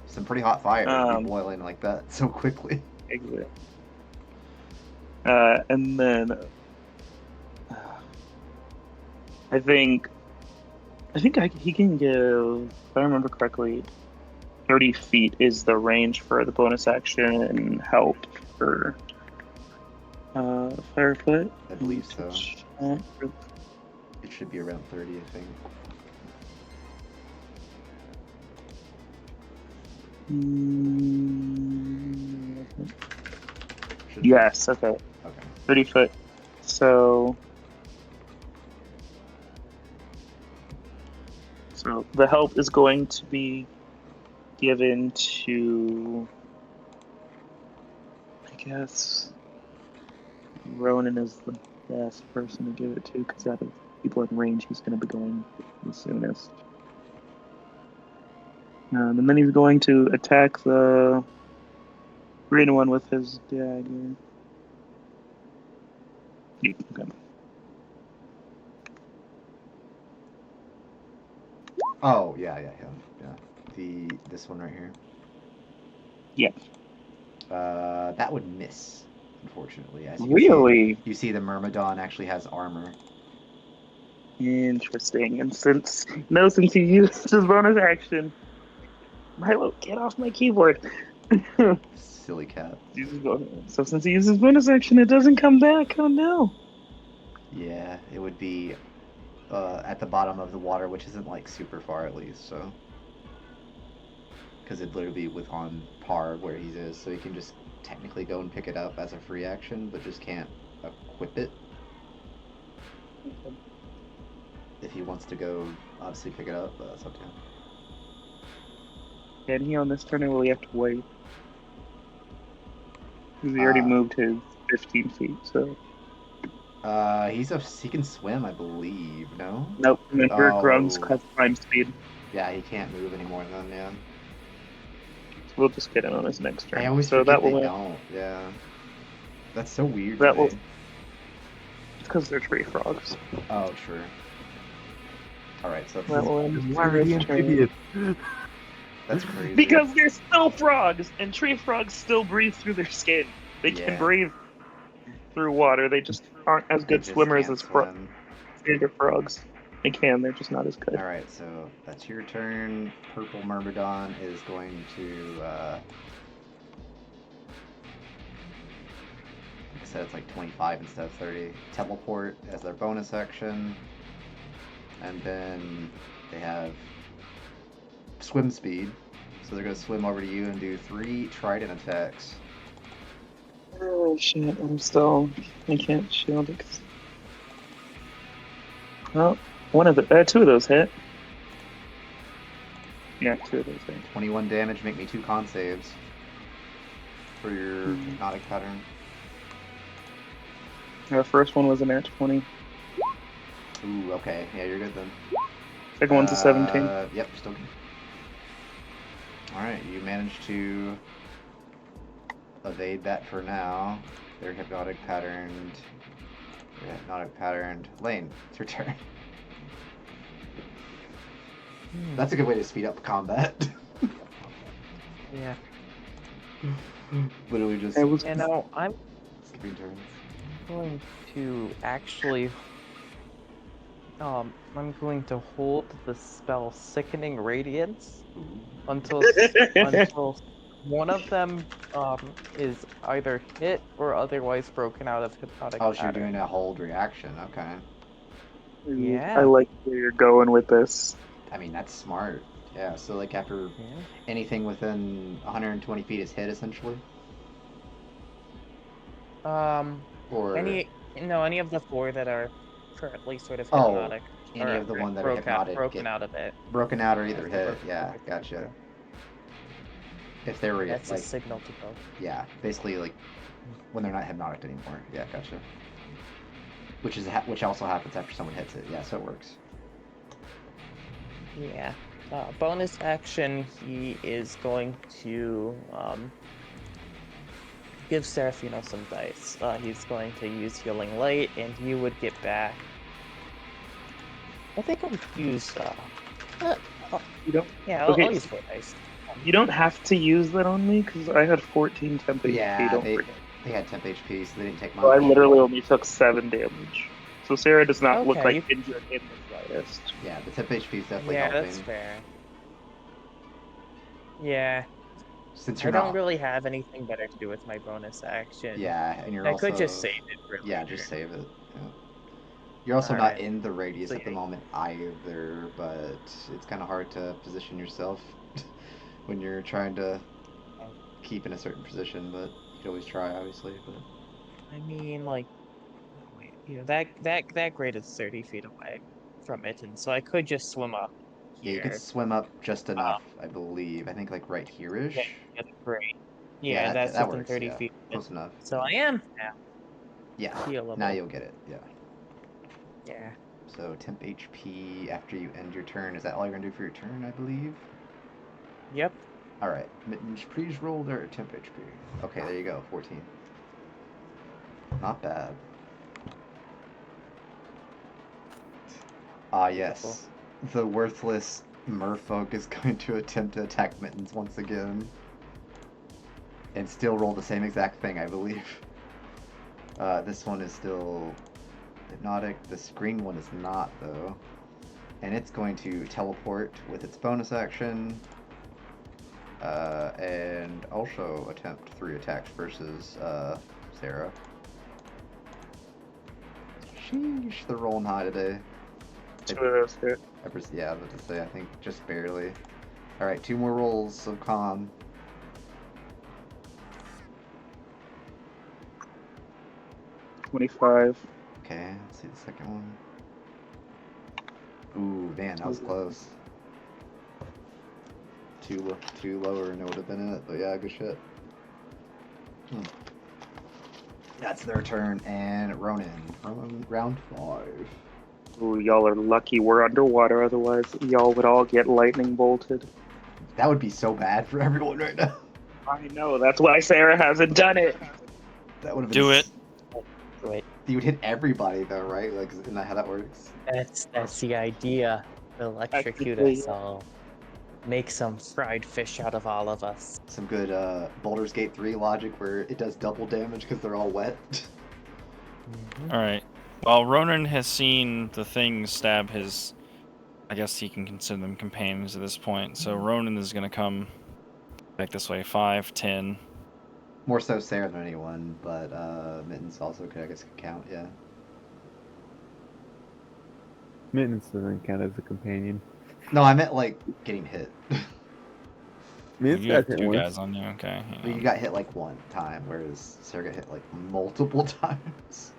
Some pretty hot fire would be boiling like that so quickly. Exactly. And then I think he can give, if I remember correctly, 30 feet is the range for the bonus action and help for Firefoot. I believe so. It should be around 30, I think. Should be. Yes, okay. Okay. 30 foot. So So the help is going to be given to, I guess, Ronan is the best person to give it to because out of people in range, he's going to be going the soonest. And then he's going to attack the green one with his dagger. Yeah, okay. Oh, yeah. This one right here. Yeah. That would miss, unfortunately. As you Really? you see the Myrmidon actually has armor. Interesting. And since he used his bonus action, Milo, get off my keyboard. Silly cat. So since he uses bonus action, it doesn't come back. Oh no. Yeah, it would be at the bottom of the water, which isn't like super far at least, so. Because it'd literally be on par where he is, so he can just technically go and pick it up as a free action, but just can't equip it. If he wants to go, obviously pick it up, but that's up to him. Can he on this turn, or will he have to wait? Because he already moved his 15 feet, so. He can swim, I believe. No. Nope. Remember, Oh. Grung's climb speed. Yeah, he can't move anymore then. Yeah. So we'll just get it on his next turn. I always so forget that they will. don't. Yeah. That's so weird. That will. It's because they're tree frogs. Oh, sure. All right, so That will end Why are the his turn. amphibians? that's crazy. Because they're still frogs, and tree frogs still breathe through their skin. They Yeah. can breathe through water. They just aren't as good just swimmers can't as swim. standard frogs. They can. They're just not as good. All right, so that's your turn. Purple Myrmidon is going to. Like I said, it's like 25 instead of 30. Teleport as their bonus action, and then they have swim speed, so they're going to swim over to you and do 3 trident attacks. Oh shit! I can't shield it. Well, two of those hit. Yeah, 2 of those hit. 21 damage. Make me 2 con saves for your hypnotic pattern. The first one was a nat 20. Ooh, okay. Yeah, you're good then. Second one's a 17. Yep, still good. Alright, you managed to evade that for now. They're hypnotic patterned. Lane, it's your turn. That's a good way to speed up combat. Yeah. Literally just You know, I'm skipping turns. going to actually. I'm going to hold the spell Sickening Radiance until one of them is either hit or otherwise broken out of hypnotic Oh, so you're pattern. doing a hold reaction. Okay. Yeah. I like where you're going with this. I mean, that's smart. Yeah, so like after anything within 120 feet is hit, essentially? Or any of the 4 that are currently sort of hypnotic. Any of the one that are hypnotic broken out of it. Broken out or either Yes, hit. Yeah, gotcha. If they were that's like a signal to go. Yeah, basically like when they're not hypnotic anymore. Yeah, gotcha. Which also happens after someone hits it. Yeah, so it works. Yeah. Bonus action, he is going to give Serafino some dice. He's going to use Healing Light, and he would get back. I think I'll use. You don't. Yeah, Okay. I'll use 4 dice. You don't have to use that on me because I had 14 temp HP. Yeah, Don't they forget. had temp HP, so they didn't take much. So I literally only took 7 damage. So Sarah does not look Okay, like injured in the slightest. Yeah, the temp HP is definitely Yeah, helping. that's fair. Yeah. Since I you're don't not really have anything better to do with my bonus action. Yeah, and you're I also could just save it for Yeah, later. just save it. Yeah. You're also not Alright. in the radius So, at the yeah. moment either, but it's kind of hard to position yourself when you're trying to keep in a certain position, but you can always try, obviously. But I mean, like, wait, that grade is 30 feet away from it, and so I could just swim up Yeah, you here. could swim up just enough, I believe. I think like right here-ish. Yeah, that's great. Yeah, Yeah, that's that within works, 30 yeah. feet. Close enough. So I am Yeah, healable. now you'll get it, yeah. Yeah. So temp HP after you end your turn. Is that all you're gonna do for your turn, I believe? Yep. Alright, Mittens, please roll their temp HP. Okay, there you go, 14. Not bad. Ah, yes. The worthless merfolk is going to attempt to attack Mittens once again. And still roll the same exact thing, I believe. This one is still hypnotic. This green one is not, though. And it's going to teleport with its bonus action. And also attempt 3 attacks versus Sarah. Sheesh, they're rolling high today. 2 of those hit. Yeah, I was about to say, I think just barely. Alright, 2 more rolls of con. $25. Okay, let's see the second one. Ooh, man, that was close. Too lower and it would have been it, but yeah, good shit. That's their turn, and Ronan. Round 5. Ooh, y'all are lucky we're underwater, otherwise y'all would all get lightning bolted. That would be so bad for everyone right now. I know, that's why Sarah hasn't done it. That would have been Do it. Wait, You would hit everybody though, right? Like, isn't that how that works? that's the idea. Electrocute Technically, us all. Make some fried fish out of all of us. Some good Baldur's Gate 3 logic where it does double damage because they're all wet. All right. Well, Ronan has seen the thing stab his. I guess he can consider them companions at this point. So Ronan is gonna come back this way. 5, 10. More so Sarah than anyone, but Mittens also could, I guess, could count, yeah. Mittens doesn't count as a companion. No, I meant like getting hit. Mittens You have got hit 2 once. guys on you. Okay. hang But you on. got hit like one time, whereas Sarah got hit like multiple times.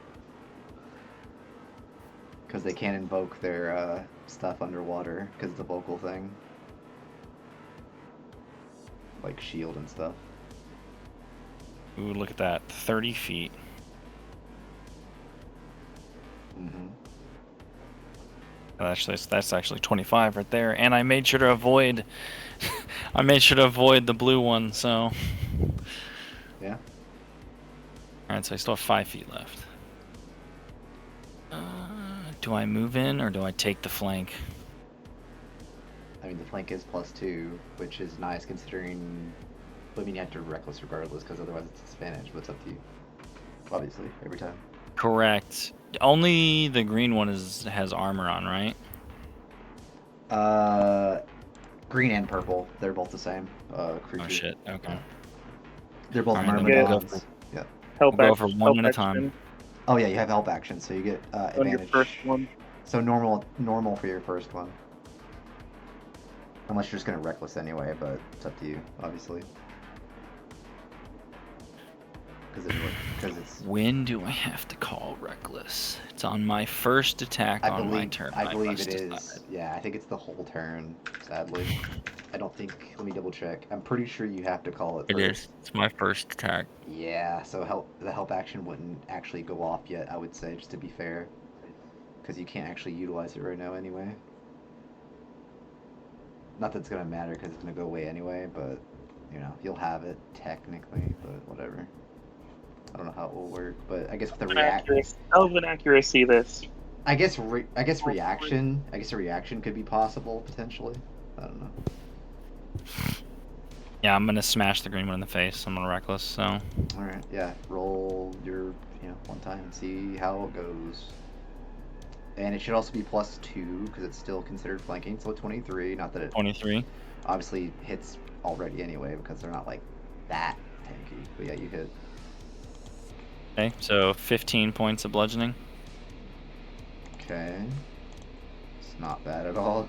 Because they can't invoke their stuff underwater because it's a vocal thing. Like shield and stuff. Ooh, look at that. 30 feet. Mm-hmm. Actually, that's actually 25 right there. And I made sure to avoid. I made sure to avoid the blue one. So. Yeah. All right. So I still have 5 feet left. Do I move in or do I take the flank? I mean, the flank is +2, which is nice considering. I mean, you have to reckless regardless, because otherwise it's disadvantage, but it's up to you. Obviously, every time. Correct. Only the green one has armor on, right? Green and purple, they're both the same. Creature. Oh shit. Okay. They're both Alright, then we'll go myrmidons. Yeah. Help We'll go action, for one help at a time. action Oh yeah, you have help action, so you get on your advantage. first one. So normal for your first one. Unless you're just gonna reckless anyway, but it's up to you, obviously. Because it's. When do I have to call reckless? It's on my first attack on my turn. I believe must it is. decide. Yeah, I think it's the whole turn. Sadly, I don't think. Let me double check. I'm pretty sure you have to call it. It First. is. It's my first attack. Yeah, so the help action wouldn't actually go off yet. I would say, just to be fair, because you can't actually utilize it right now anyway. Not that it's gonna matter because it's gonna go away anyway, but you know you'll have it technically, but whatever. I don't know how it will work, but I guess with the Elven accuracy, this. I guess reaction. I guess a reaction could be possible potentially. I don't know. Yeah, I'm gonna smash the green one in the face. I'm gonna reckless. So. All right, yeah. Roll your one time and see how it goes. And it should also be +2 because it's still considered flanking. So 23. Not that it 23. obviously hits already anyway because they're not like that tanky. But yeah, you hit. Okay, so 15 points of bludgeoning. Okay. It's not bad at all.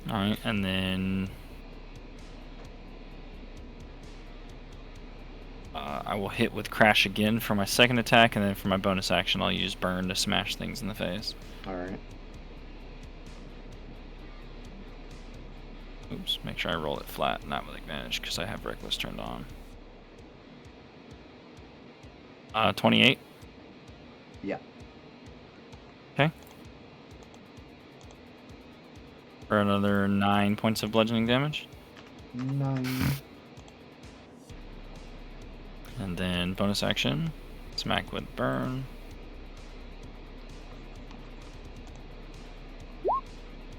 Alright, and then I will hit with Crash again for my second attack, and then for my bonus action I'll use Burn to smash things in the face. Alright. Oops, make sure I roll it flat, not with advantage, because I have Reckless turned on. 28. Yeah. Okay. For another 9 points of bludgeoning damage. 9. And then bonus action, smack with burn.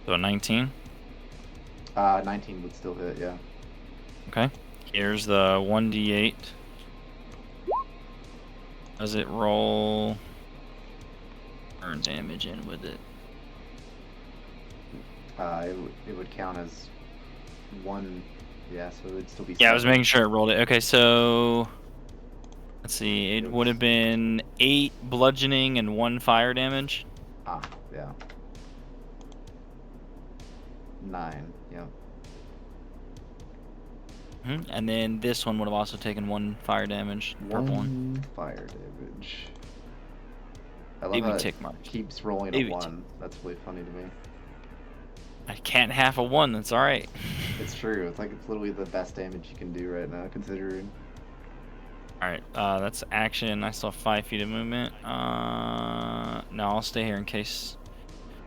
So a 19. 19 would still hit, yeah. Okay. Here's the 1d8. Does it roll burn damage in with it? It would count as 1. Yeah, so it would still be. Yeah, I was 7. making sure it rolled it. Okay, so let's see. It would have been 8 bludgeoning and 1 fire damage. Ah, yeah. 9. Yeah. And then this one would have also taken 1 fire damage. Purple one. 1 fire damage. I love Baby how it tick mark. keeps rolling Baby a 1. That's really funny to me. I can't half a 1. That's all right. It's true. It's like it's literally the best damage you can do right now, considering. All right. That's action. I still have 5 feet of movement. No, I'll stay here in case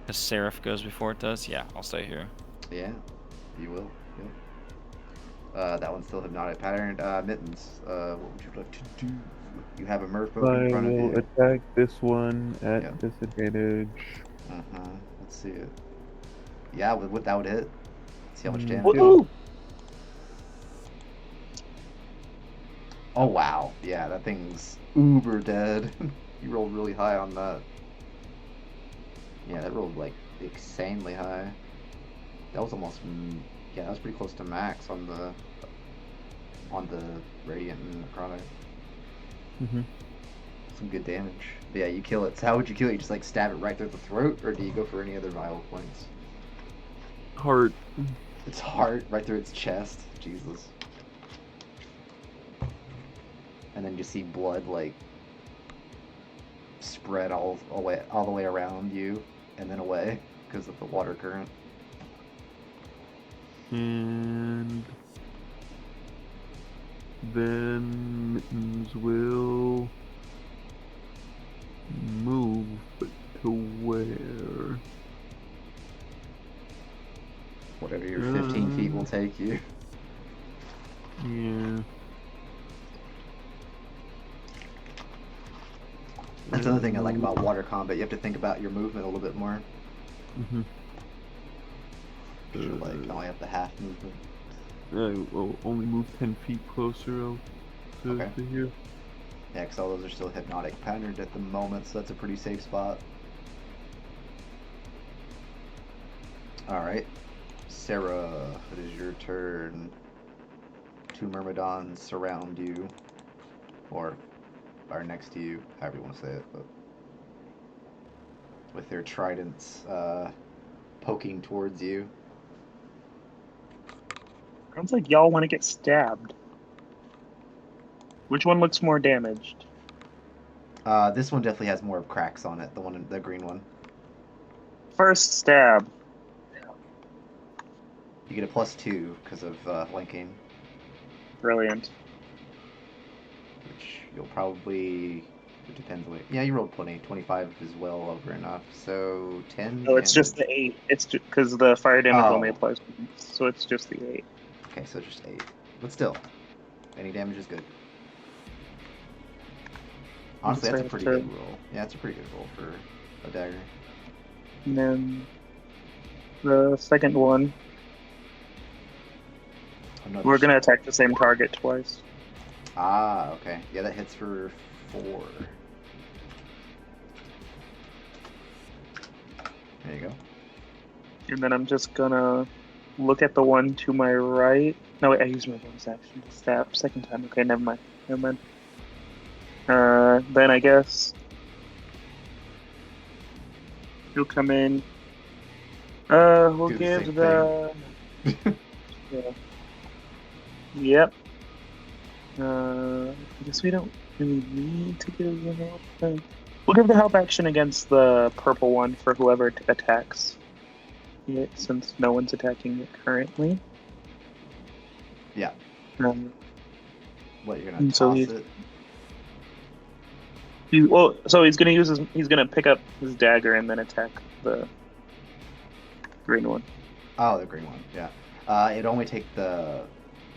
the Seraph goes before it does. Yeah, I'll stay here. Yeah, you will. Yeah. That one's still hypnotic pattern. Mittens. What would you like to do? You have a merfolk in I front of will you. attack this one at Yeah. disadvantage. Let's see it. Yeah, with that would hit. See how much damage. Woohoo! Oh wow. Yeah, that thing's uber dead. You rolled really high on that. Yeah, that rolled like insanely high. That was almost. Yeah, that was pretty close to max on the radiant and necrotic. Some good damage. But yeah, you kill it. So how would you kill it? You just like stab it right through the throat, or do you go for any other vital points? Heart. Its heart, right through its chest. Jesus. And then you see blood like spread all the way around you, and then away because of the water current. And then Mittens will move, but to where? Whatever your 15 feet will take you. Yeah. That's another thing I like about water combat. You have to think about your movement a little bit more. You're like only have the half movement. I will only move 10 feet closer to here. Yeah, because all those are still hypnotic patterned at the moment, so that's a pretty safe spot. Alright. Sarah, it is your turn. 2 Myrmidons surround you. Or are next to you, however you want to say it. But with their tridents poking towards you. Sounds like y'all want to get stabbed. Which one looks more damaged? This one definitely has more of cracks on it, the green one. First stab. You get a +2 because of flanking, Brilliant. which you'll probably. It depends on. Yeah, you rolled 20. 25 is well over enough. So 10. Oh, it's just the 8. It's because the fire damage Oh. only applies once, so it's just the 8. Okay, so just 8. But still, any damage is good. Honestly, that's a pretty good roll. Yeah, it's a pretty good roll for a dagger. And then the second one, Another we're gonna attack the same target twice. Ah, okay. Yeah, that hits for 4. There you go. And then I'm just gonna look at the one to my right. No, wait, I used my bonus action to stab second time. Okay, never mind. Then I guess you'll come in. We'll Do the give same the. Yeah. Yep. I guess we don't really need to give the help. We'll give the help action against the purple one for whoever attacks it, since no one's attacking it currently. Yeah. What, you're gonna And so toss he's- it? So he's gonna pick up his dagger and then attack the green one. Oh, the green one. Yeah. It'd only take the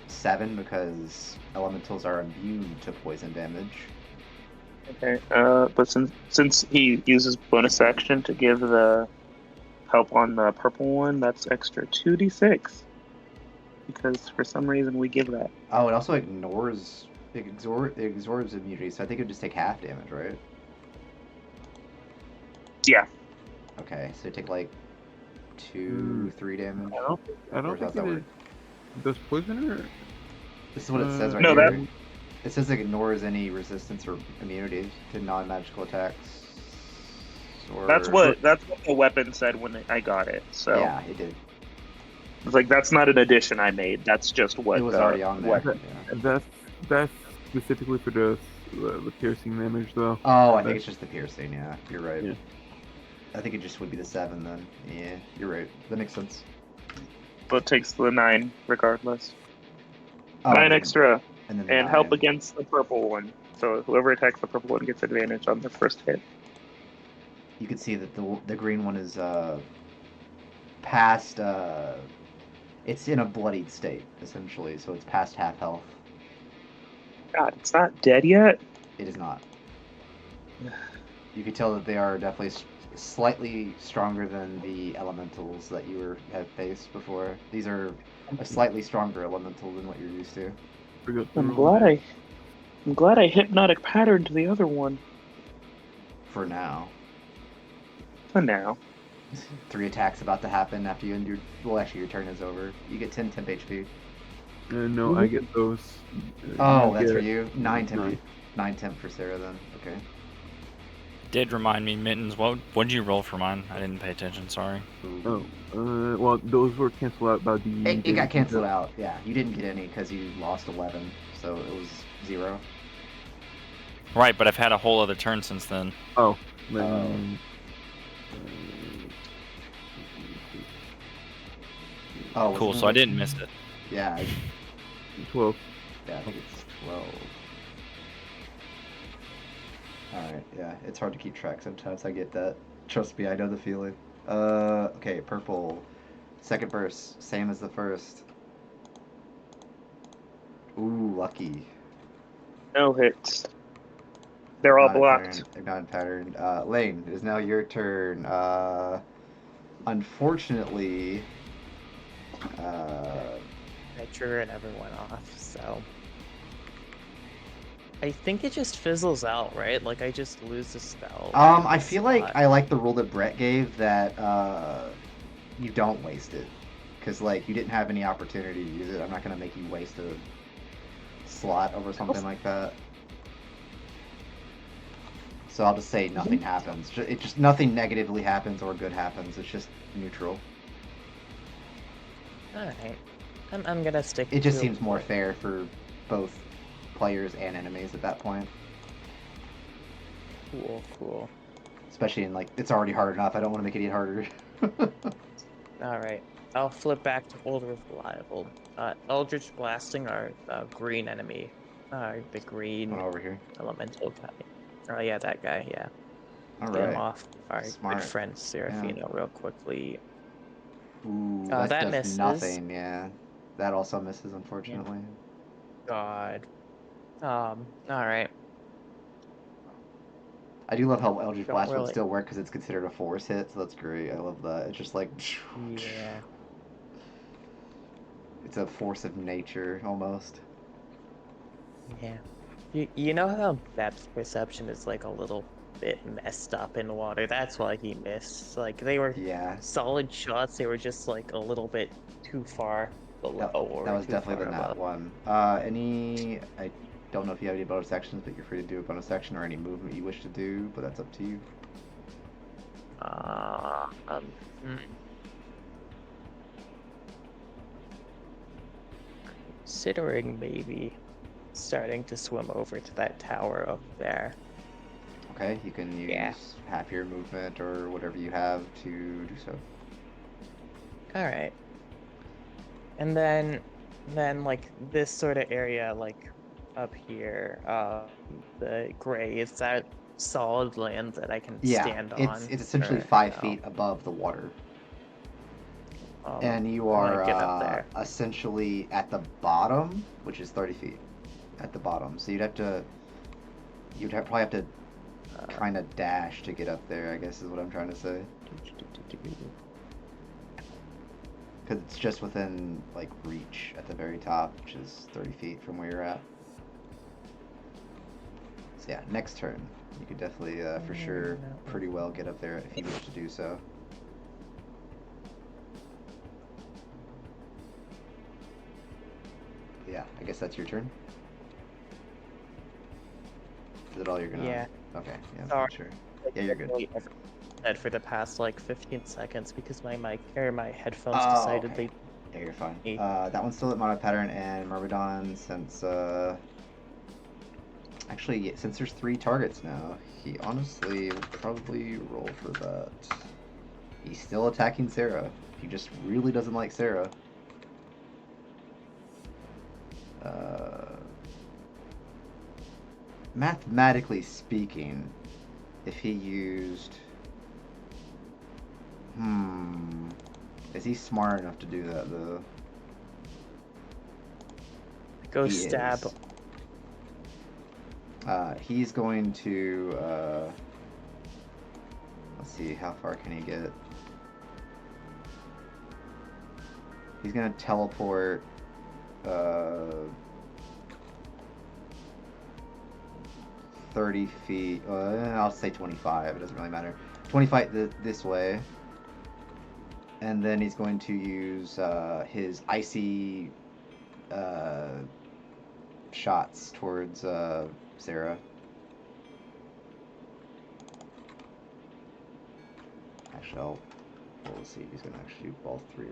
7 because elementals are immune to poison damage. Okay. But since he uses bonus action to give the help on the purple one, that's extra 2d6. Because for some reason we give that. Oh, it also ignores it absorbs immunity, so I think it would just take half damage, right? Yeah. Okay, so you take like 2, 3 damage. I don't Or how's think that it work? is. Does poisoner? This is what it says right No, here. that- It says it ignores any resistance or immunity to non-magical attacks. Or... That's what the weapon said when I got it. So Yeah, it did. it's like that's not an addition I made. That's just what It was the already on there. weapon. Yeah. That's specifically for the piercing damage, though. Oh, I think it's just the piercing. Yeah, you're right. Yeah. I think it just would be the 7 then. Yeah, you're right. That makes sense. But it takes the 9 regardless. Oh, 9 extra. and then the And help 9. against the purple one. So whoever attacks the purple one gets advantage on their first hit. You can see that the green one is past. It's in a bloodied state essentially, so it's past half health. God, it's not dead yet. It is not. You can tell that they are definitely slightly stronger than the elementals that you have faced before. These are a slightly stronger elemental than what you're used to. Forgot the I'm rule. glad I hypnotic patterned the other one. For now. For now. 3 attacks about to happen after you end your... Well, actually, your turn is over. You get 10 temp HP. No, I get those. Oh, you that's get for you? 9 temp. nine. 9 temp for Sarah, then. Okay. Did remind me, Mittens. What did you roll for mine? I didn't pay attention. Sorry. Ooh. Oh, well, those were canceled out by the. It got canceled out, yeah. You didn't get any because you lost 11, so it was 0. Right, but I've had a whole other turn since then. Oh. Then, Oh, Cool. So I didn't miss it. Yeah, 12. yeah, I think it's 12. Alright, yeah, it's hard to keep track sometimes, I get that. Trust me, I know the feeling. Okay, purple. Second burst, same as the first. Ooh, lucky. No hits. They're all blocked. Ignited pattern. Lane, it is now your turn. Unfortunately, I triggered everyone off, so I think it just fizzles out, right? Like I just lose the spell. I feel like I like the rule that Brett gave that you don't waste it, because like you didn't have any opportunity to use it. I'm not gonna make you waste a slot over something like that. So I'll just say nothing happens. It just nothing negatively happens or good happens. It's just neutral. Alright. I'm gonna stick It just to seems more fair for both players and enemies at that point. Cool. Especially in like it's already hard enough. I don't want to make it any harder. Alright. I'll flip back to Older Reliable. Eldritch Blasting our green enemy. The green Come over here. elemental guy. Oh yeah, that guy, yeah. All Get him right. off our Smart. good friend Serafino real quickly. Ooh, that does misses. nothing. Yeah, that also misses, unfortunately. God. Alright. I do love how Eldritch Don't Blast would really- still work because it's considered a force hit, so that's great. I love that. It's just like Yeah. it's a force of nature almost. Yeah. You know how depth perception is like a little bit messed up in water? That's why he missed. Like they were Yeah, solid shots, they were just like a little bit too far below. that or was too definitely the far nat above. one. I don't know if you have any bonus actions, but you're free to do a bonus action or any movement you wish to do, but that's up to you. Hmm. Considering maybe starting to swim over to that tower up there. Okay, you can use Yeah. half your movement or whatever you have to do so. Alright. And then then like this sort of area, like up here, the gray, is that solid land that I can Yeah, stand it's on? essentially Or 5 feet no? above the water, Um, and you I might are get up there. essentially at the bottom, which is 30 feet at the bottom. So probably have to kind of dash to get up there, I guess is what I'm trying to say. Because it's just within, like, reach at the very top, which is 30 feet from where you're at. So yeah, next turn. You could definitely, for sure, pretty well get up there if you wish to do so. Yeah, I guess that's your turn. Is it all you're gonna... Yeah. Okay, yeah, Sorry. sure. Yeah, you're good. Said for the past like 15 seconds because my mic or my headphones Oh, decided okay. they. Yeah, you're fine. Eight. That one's still at Mono Pattern, and Myrmidon, since, actually, since there's 3 targets now, he honestly will probably roll for that. He's still attacking Sarah. He just really doesn't like Sarah. Mathematically speaking, if he used... Is he smart enough to do that, though? Go He stab. is. He's going to... let's see, how far can he get? He's going to teleport... 30 feet. I'll say 25. It doesn't really matter. 20 feet this way. And then he's going to use his icy shots towards Sarah. Actually, we'll see if he's going to actually shoot all 3 or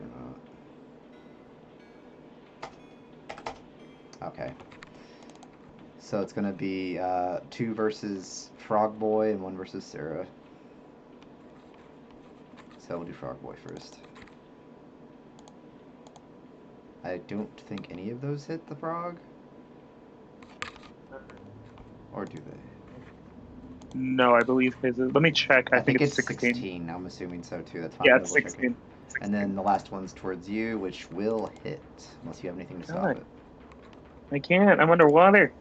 not. Okay. So it's going to be 2 versus Frog Boy and 1 versus Sarah. So we'll do Frog Boy first. I don't think any of those hit the frog. Or do they? No, I believe his is... Let me check. I think it's 16. I'm assuming so too. That's fine. Yeah, Double it's checking. 16. And then the last one's towards you, which will hit, unless you have anything to stop God. it. I can't. I'm underwater.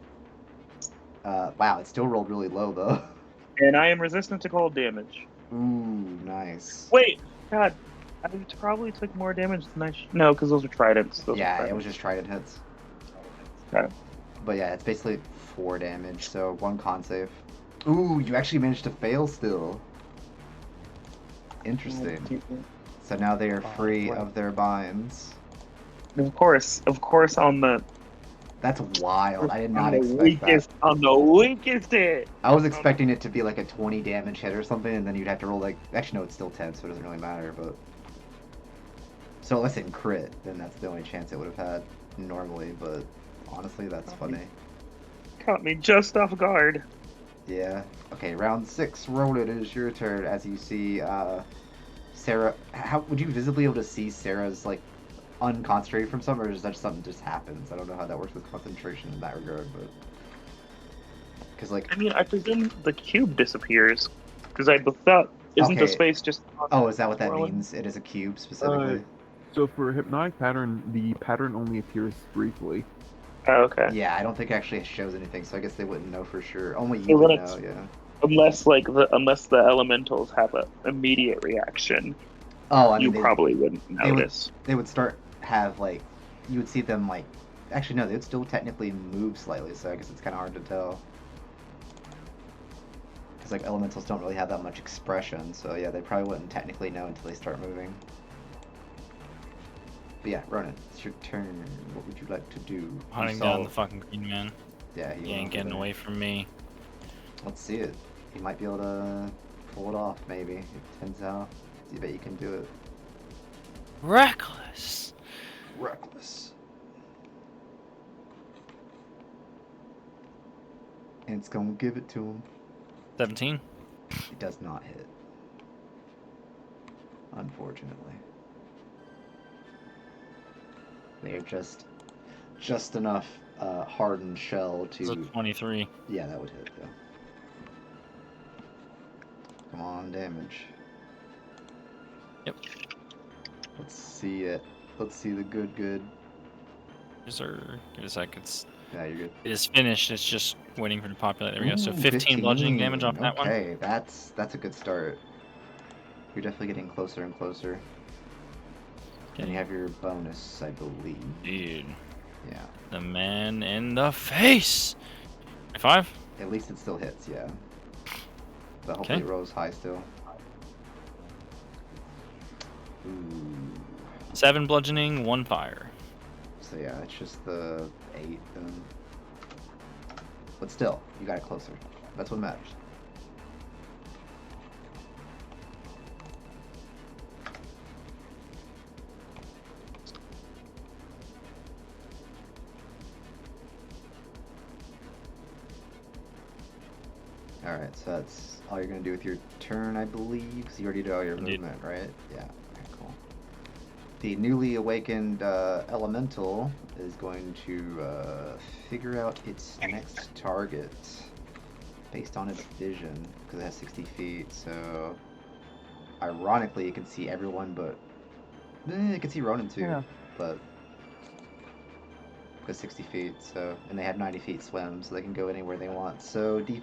Wow, it still rolled really low, though. And I am resistant to cold damage. Ooh, nice. Wait, God. I probably took more damage than I should. No, because those are tridents. Yeah, it was just trident hits. Okay. But yeah, it's basically 4 damage, so 1 con save. Ooh, you actually managed to fail still. Interesting. So now they are free of their binds. Of course, on the... That's wild. I did not expect that. On the weakest hit. I was expecting it to be like a 20 damage hit or something, and then you'd have to roll like... Actually, no, it's still 10, so it doesn't really matter, but... So unless it crit, then that's the only chance it would have had normally, but honestly, that's funny. Caught me just off guard. Yeah. Okay, round 6. Roll it is your turn. As you see, Sarah... How would you visibly able to see Sarah's, like, unconcentrated from something, or is that just something just happens? I don't know how that works with concentration in that regard, but... Because, like... I mean, I presume the cube disappears. Because I thought... Isn't the space just... Oh, is that what that means? It is a cube, specifically? So for Hypnotic Pattern, the pattern only appears briefly. Oh, okay. Yeah, I don't think it actually shows anything, so I guess they wouldn't know for sure. Only you would know, yeah. Unless the elementals have an immediate reaction. Oh, I mean, you probably wouldn't notice. They would start have like, you would see them like, actually no, they would still technically move slightly, so I guess it's kind of hard to tell. Because like elementals don't really have that much expression, so yeah, they probably wouldn't technically know until they start moving. But yeah, Ronan, it's your turn. What would you like to do? Hunting down the fucking green man. Yeah, he ain't getting away from me. Let's see it. You might be able to pull it off, maybe. It depends how. You bet you can do it. Reckless. Reckless. And it's gonna give it to him. 17. It does not hit. Unfortunately. They're just just enough hardened shell It's a to. 23. Yeah, that would hit. Yeah. Come on, damage. Yep. Let's see it. Let's see the good. Yes, sir. Give it a sec. Yeah, you're good. It is finished. It's just waiting for it to populate. There we go. So Ooh, 15 bludgeoning damage off that one. Okay, that's a good start. You're definitely getting closer and closer. And you have your bonus, I believe. Dude. Yeah. The man in the face. 5. At least it still hits, yeah. But hopefully it rolls high still. Ooh. 7 bludgeoning, 1 fire. So yeah, it's just the 8 then. But still, you got it closer. That's what matters. Alright, so that's all you're going to do with your turn, I believe, because you already did all your Indeed. movement, right? Yeah, okay, cool. The newly awakened elemental is going to figure out its next target based on its vision, because it has 60 feet, so ironically it can see everyone, but it can see Ronan too, Yeah. but because 60 feet, so, and they have 90 feet swim, so they can go anywhere they want. So D5.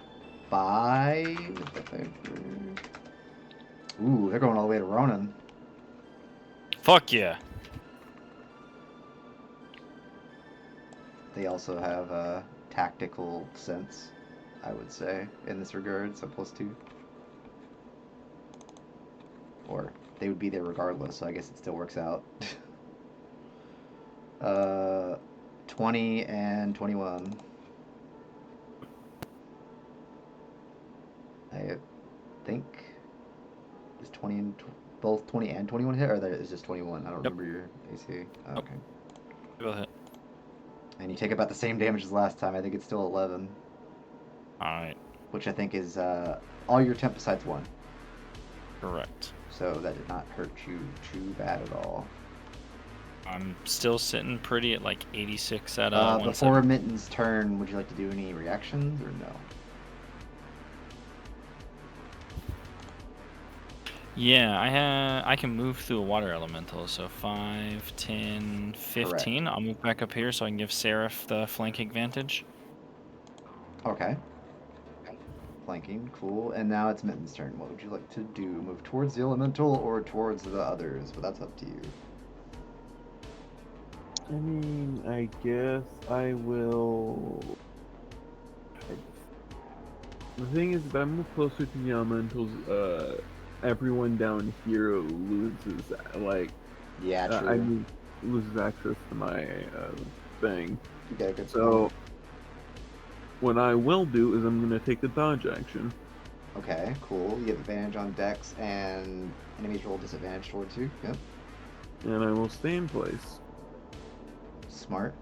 Ooh, they're going all the way to Ronan. Fuck yeah. They also have a tactical sense, I would say, in this regard, so +2. Or they would be there regardless, so I guess it still works out. 20 and 21. I think is 20 and both 20 and 21 hit, or that is just 21. I don't Yep. remember your AC. Oh, Nope. okay. Go ahead. And you take about the same damage as last time. I think it's still 11, Alright. which I think is all your temp besides 1. Correct. So that did not hurt you too bad at all. I'm still sitting pretty at like 86 at Before 170. Mitten's turn, would you like to do any reactions or no? Yeah, I can move through a water elemental, so 5, 10, 15. I'll move back up here so I can give Seraph the flank advantage. Okay. Flanking, cool. And now it's Mitten's turn. What would you like to do? Move towards the elemental or towards the others? But that's up to you. I mean, I guess I will. The thing is, if I move closer to the elementals, everyone down here loses, like, Yeah, true. I mean, loses access to my thing. You got a good So, point. what I will do is I'm going to take the dodge action. Okay, cool. You have advantage on dex and enemies roll disadvantage towards you. Yep. And I will stay in place. Smart.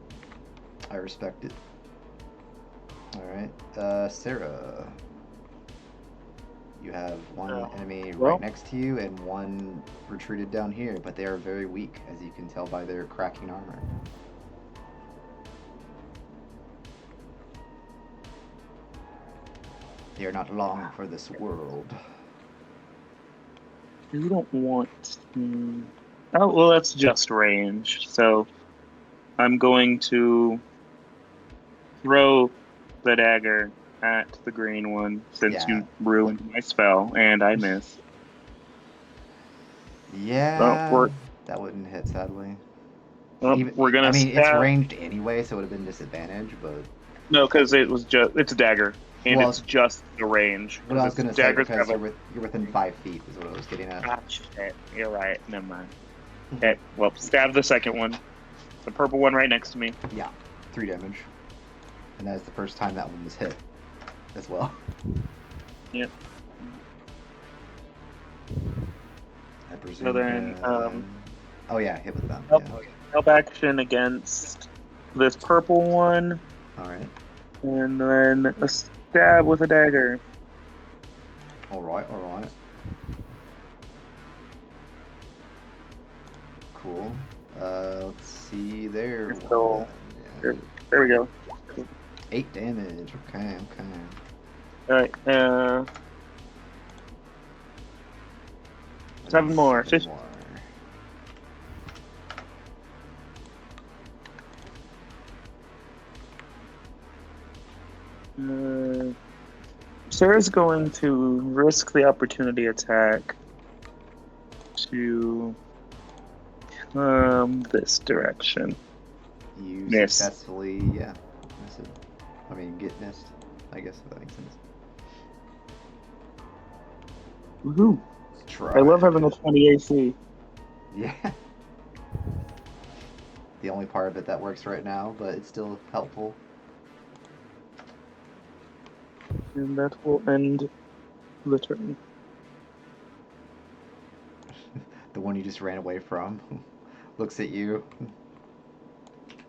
I respect it. Alright. Sarah. You have one enemy well- right next to you and one retreated down here, but they are very weak, as you can tell by their cracking armor. They are not long for this world. You don't want. Oh, well, that's just range. So I'm going to throw the dagger at the green one since Yeah. you ruined my spell and I miss. Yeah, we're- that wouldn't hit, sadly. We're gonna I mean, it's stab. ranged anyway, so it would have been disadvantage, but No, because it's a dagger, and Well, it's just the range. what I was gonna say, Daggers because have you're within 5 feet is what I was getting at. Ah, shit. You're right. Never mind. Okay, well, stab the second one. The purple one right next to me. Yeah, 3 damage. And that is the first time that one was hit as well. Yep. I presume. So then, oh yeah, hit with them. Help, Yeah. help action against this purple one, All right. and then a stab with a dagger. All right. Cool. Let's see there. So- There we go. 8 damage. Okay. Alright, 7 more. 7 50. more. Sarah's going to risk the opportunity attack to come this direction. You Miss. successfully, yeah. Miss it. I mean, get missed. I guess if that makes sense. Woohoo! Try. I love having a 20 AC. Yeah. The only part of it that works right now, but it's still helpful. And that will end the turn. The one you just ran away from looks at you.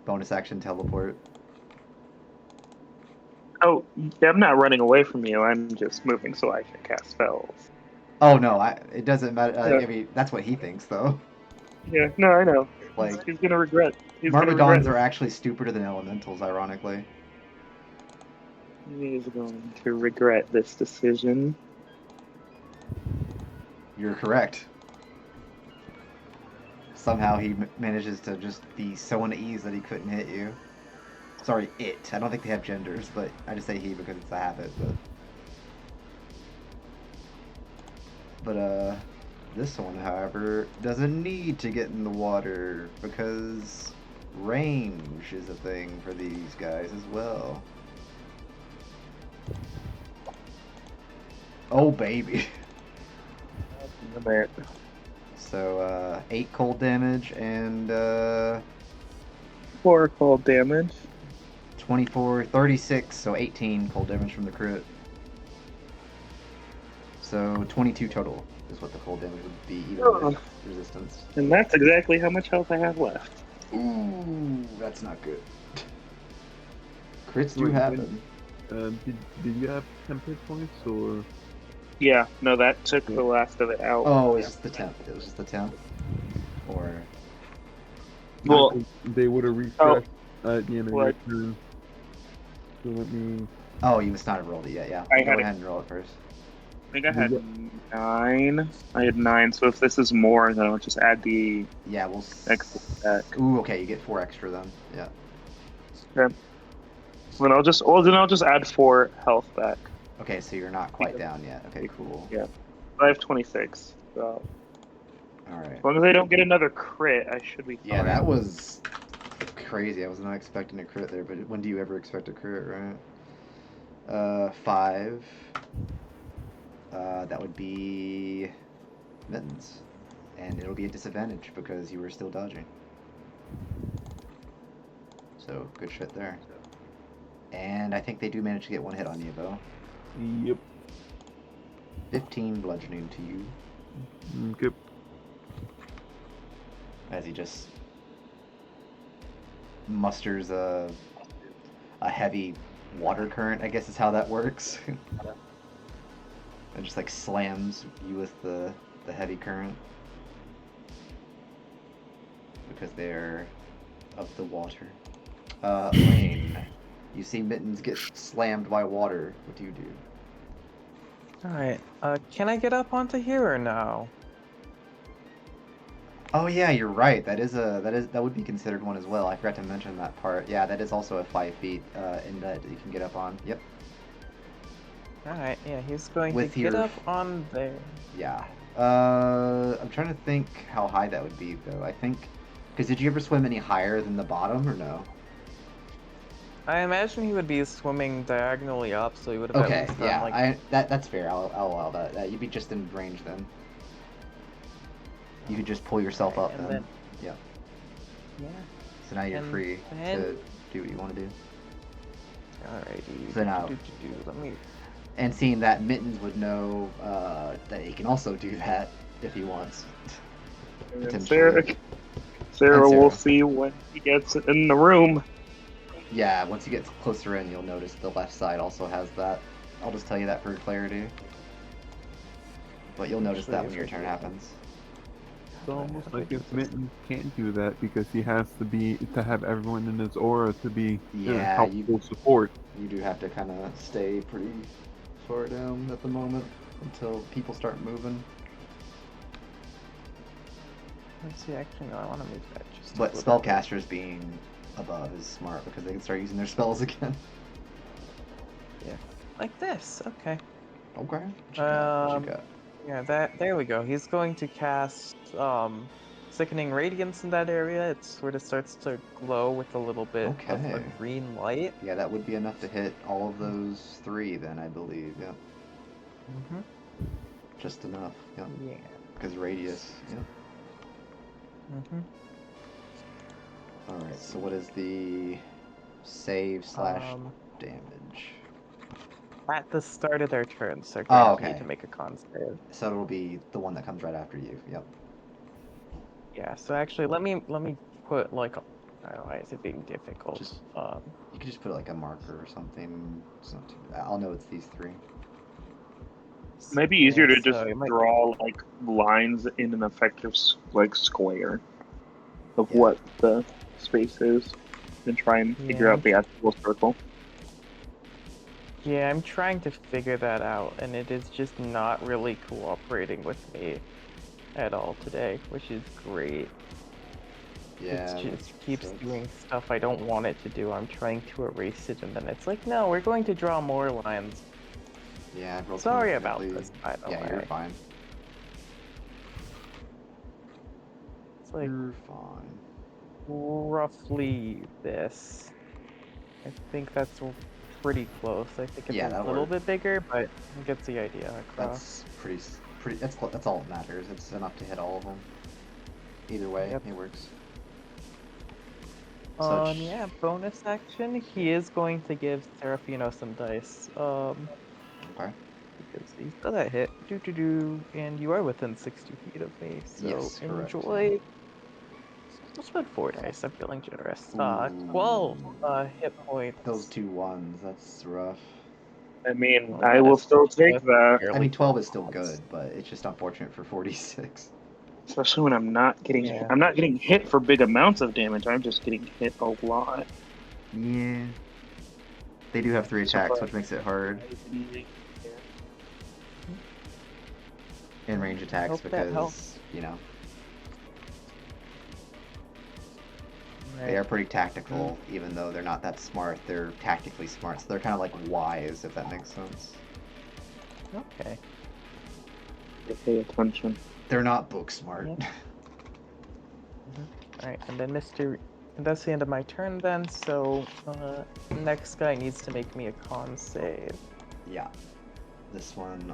Bonus action teleport. Oh, I'm not running away from you. I'm just moving so I can cast spells. Oh no, it doesn't matter. Yeah. I mean, that's what he thinks though. Yeah, no, I know. Like, He's gonna regret. He's gonna regret Myrmidons it. are actually stupider than elementals, ironically. He's going to regret this decision. You're correct. Somehow he manages to just be so uneasy that he couldn't hit you. Sorry, it. I don't think they have genders, but I just say he because it's a habit. But this one, however, doesn't need to get in the water because range is a thing for these guys as well. Oh baby. So 8 cold damage and 4 cold damage. 24, 36, so 18 cold damage from the crit. So 22 total is what the cold damage would be, even with resistance. And that's exactly how much health I have left. Ooh, that's not good. Crits do Wait, happen. Did you have 10 hit points or? Yeah, no, that took the last of it out. Oh, it's just the temp. It was just the temp. Or Well, They would have refreshed at the end of your turn. So let me. oh, you must not have rolled it yet. Yeah, I go had ahead and roll it first. I think I had 9. I had 9, so if this is more, then I'll just add the Yeah, we'll. extra back. Ooh, okay, you get 4 extra then. Yeah. Okay. Then I'll just add 4 health back. Okay, so you're not quite down yet. Okay, cool. Yeah. I have 26. So All right. as long as I don't get another crit, I should be fine. Yeah, that was crazy. I was not expecting a crit there, but when do you ever expect a crit, right? 5. That would be mittens. And it'll be a disadvantage because you were still dodging. So, good shit there. And I think they do manage to get 1 hit on you, though. Yep. 15 bludgeoning to you. Good. As he just musters a heavy water current, I guess is how that works. And just like slams you with the heavy current. Because they're of the water. Lane, you see Mittens get slammed by water. What do you do? Alright, can I get up onto here or no? Oh yeah, you're right. That would be considered one as well. I forgot to mention that part. Yeah, that is also a 5 feet in that you can get up on. Yep. Alright, yeah, he's going With to get your- up on there. Yeah. I'm trying to think how high that would be though. I think because did you ever swim any higher than the bottom or no? I imagine he would be swimming diagonally up, so he would have Okay, at least done, yeah, like... that's fair. I'll allow that. You'd be just in range then. You could just pull yourself up and then. Yeah. Yeah. So now you're And free then- to do what you want to do. Alrighty. So now- Let me... And seeing that Mittens would know that he can also do that if he wants. And Potentially. Sarah And will Sarah. see when he gets in the room. Yeah, once you get closer in, you'll notice the left side also has that. I'll just tell you that for clarity. But you'll notice that when your turn happens. It's almost like his mittens can't do that because he has to have everyone in his aura to be Yeah, helpful support. You do have to kind of stay pretty far down at the moment until people start moving. Let's see, actually, no, I want to move that just a But little bit. spellcasters being above is smart because they can start using their spells again. Yeah. Like this, okay. Okay. What you got? What you got? Yeah, there we go. He's going to cast Sickening Radiance in that area. It sort of starts to glow with a little bit of a Okay. green light. Yeah, that would be enough to hit all of those 3 then, I believe. Yep. Mm-hmm. Just enough. Yep. Yeah. Because radius. Yep. Mm-hmm. Alright, so what is the save / damage? At the start of their turns, they're going to need okay. to make a con save. So it'll be the one that comes right after you. Yep. Yeah, so actually let me put like why is it being difficult? Just- You could just put like a marker or something. It's not too bad. I'll know it's these 3. Might be easier yeah, to just so it might- draw like lines in an effective like square of Yeah. what the space is, and try and figure Yeah. out the actual circle. Yeah, I'm trying to figure that out, and it is just not really cooperating with me at all today, which is great. Yeah. It just keeps sucks. doing stuff I don't want it to do. I'm trying to erase it, and then it's like, no, we're going to draw more lines. Yeah, I've rolled Sorry about definitely- this, by the Yeah, way. you're fine. It's like You're fine. roughly this. I think that's pretty close. I think it's Yeah, a that'll little work. bit bigger, but it gets the idea across. That's pretty. That's all that matters. It's enough to hit all of them. Either way, Yep. it works. Such- Yeah, bonus action. He is going to give Serafino some dice. Okay. Because he's got that hit. And you are within 60 feet of me, so Yes, correct. enjoy. Let's put 4 dice. I'm feeling generous. 12 hit points. Those 2 1s. That's rough. I mean, Well, I that will is still take just that, I barely mean, 12 is still 12. good, but it's just unfortunate for 46. especially when I'm not getting Yeah. I'm not getting hit for big amounts of damage. I'm just getting hit a lot. Yeah. They do have 3 attacks, which makes it hard in range attacks Hope that because, helps. you know, Right. they are pretty tactical, even though they're not that smart. They're tactically smart, so they're kind of like wise, if that makes sense. Okay. I pay attention. They're not book smart. Yeah. Alright, and then and that's the end of my turn then, so next guy needs to make me a con save. Yeah. This one,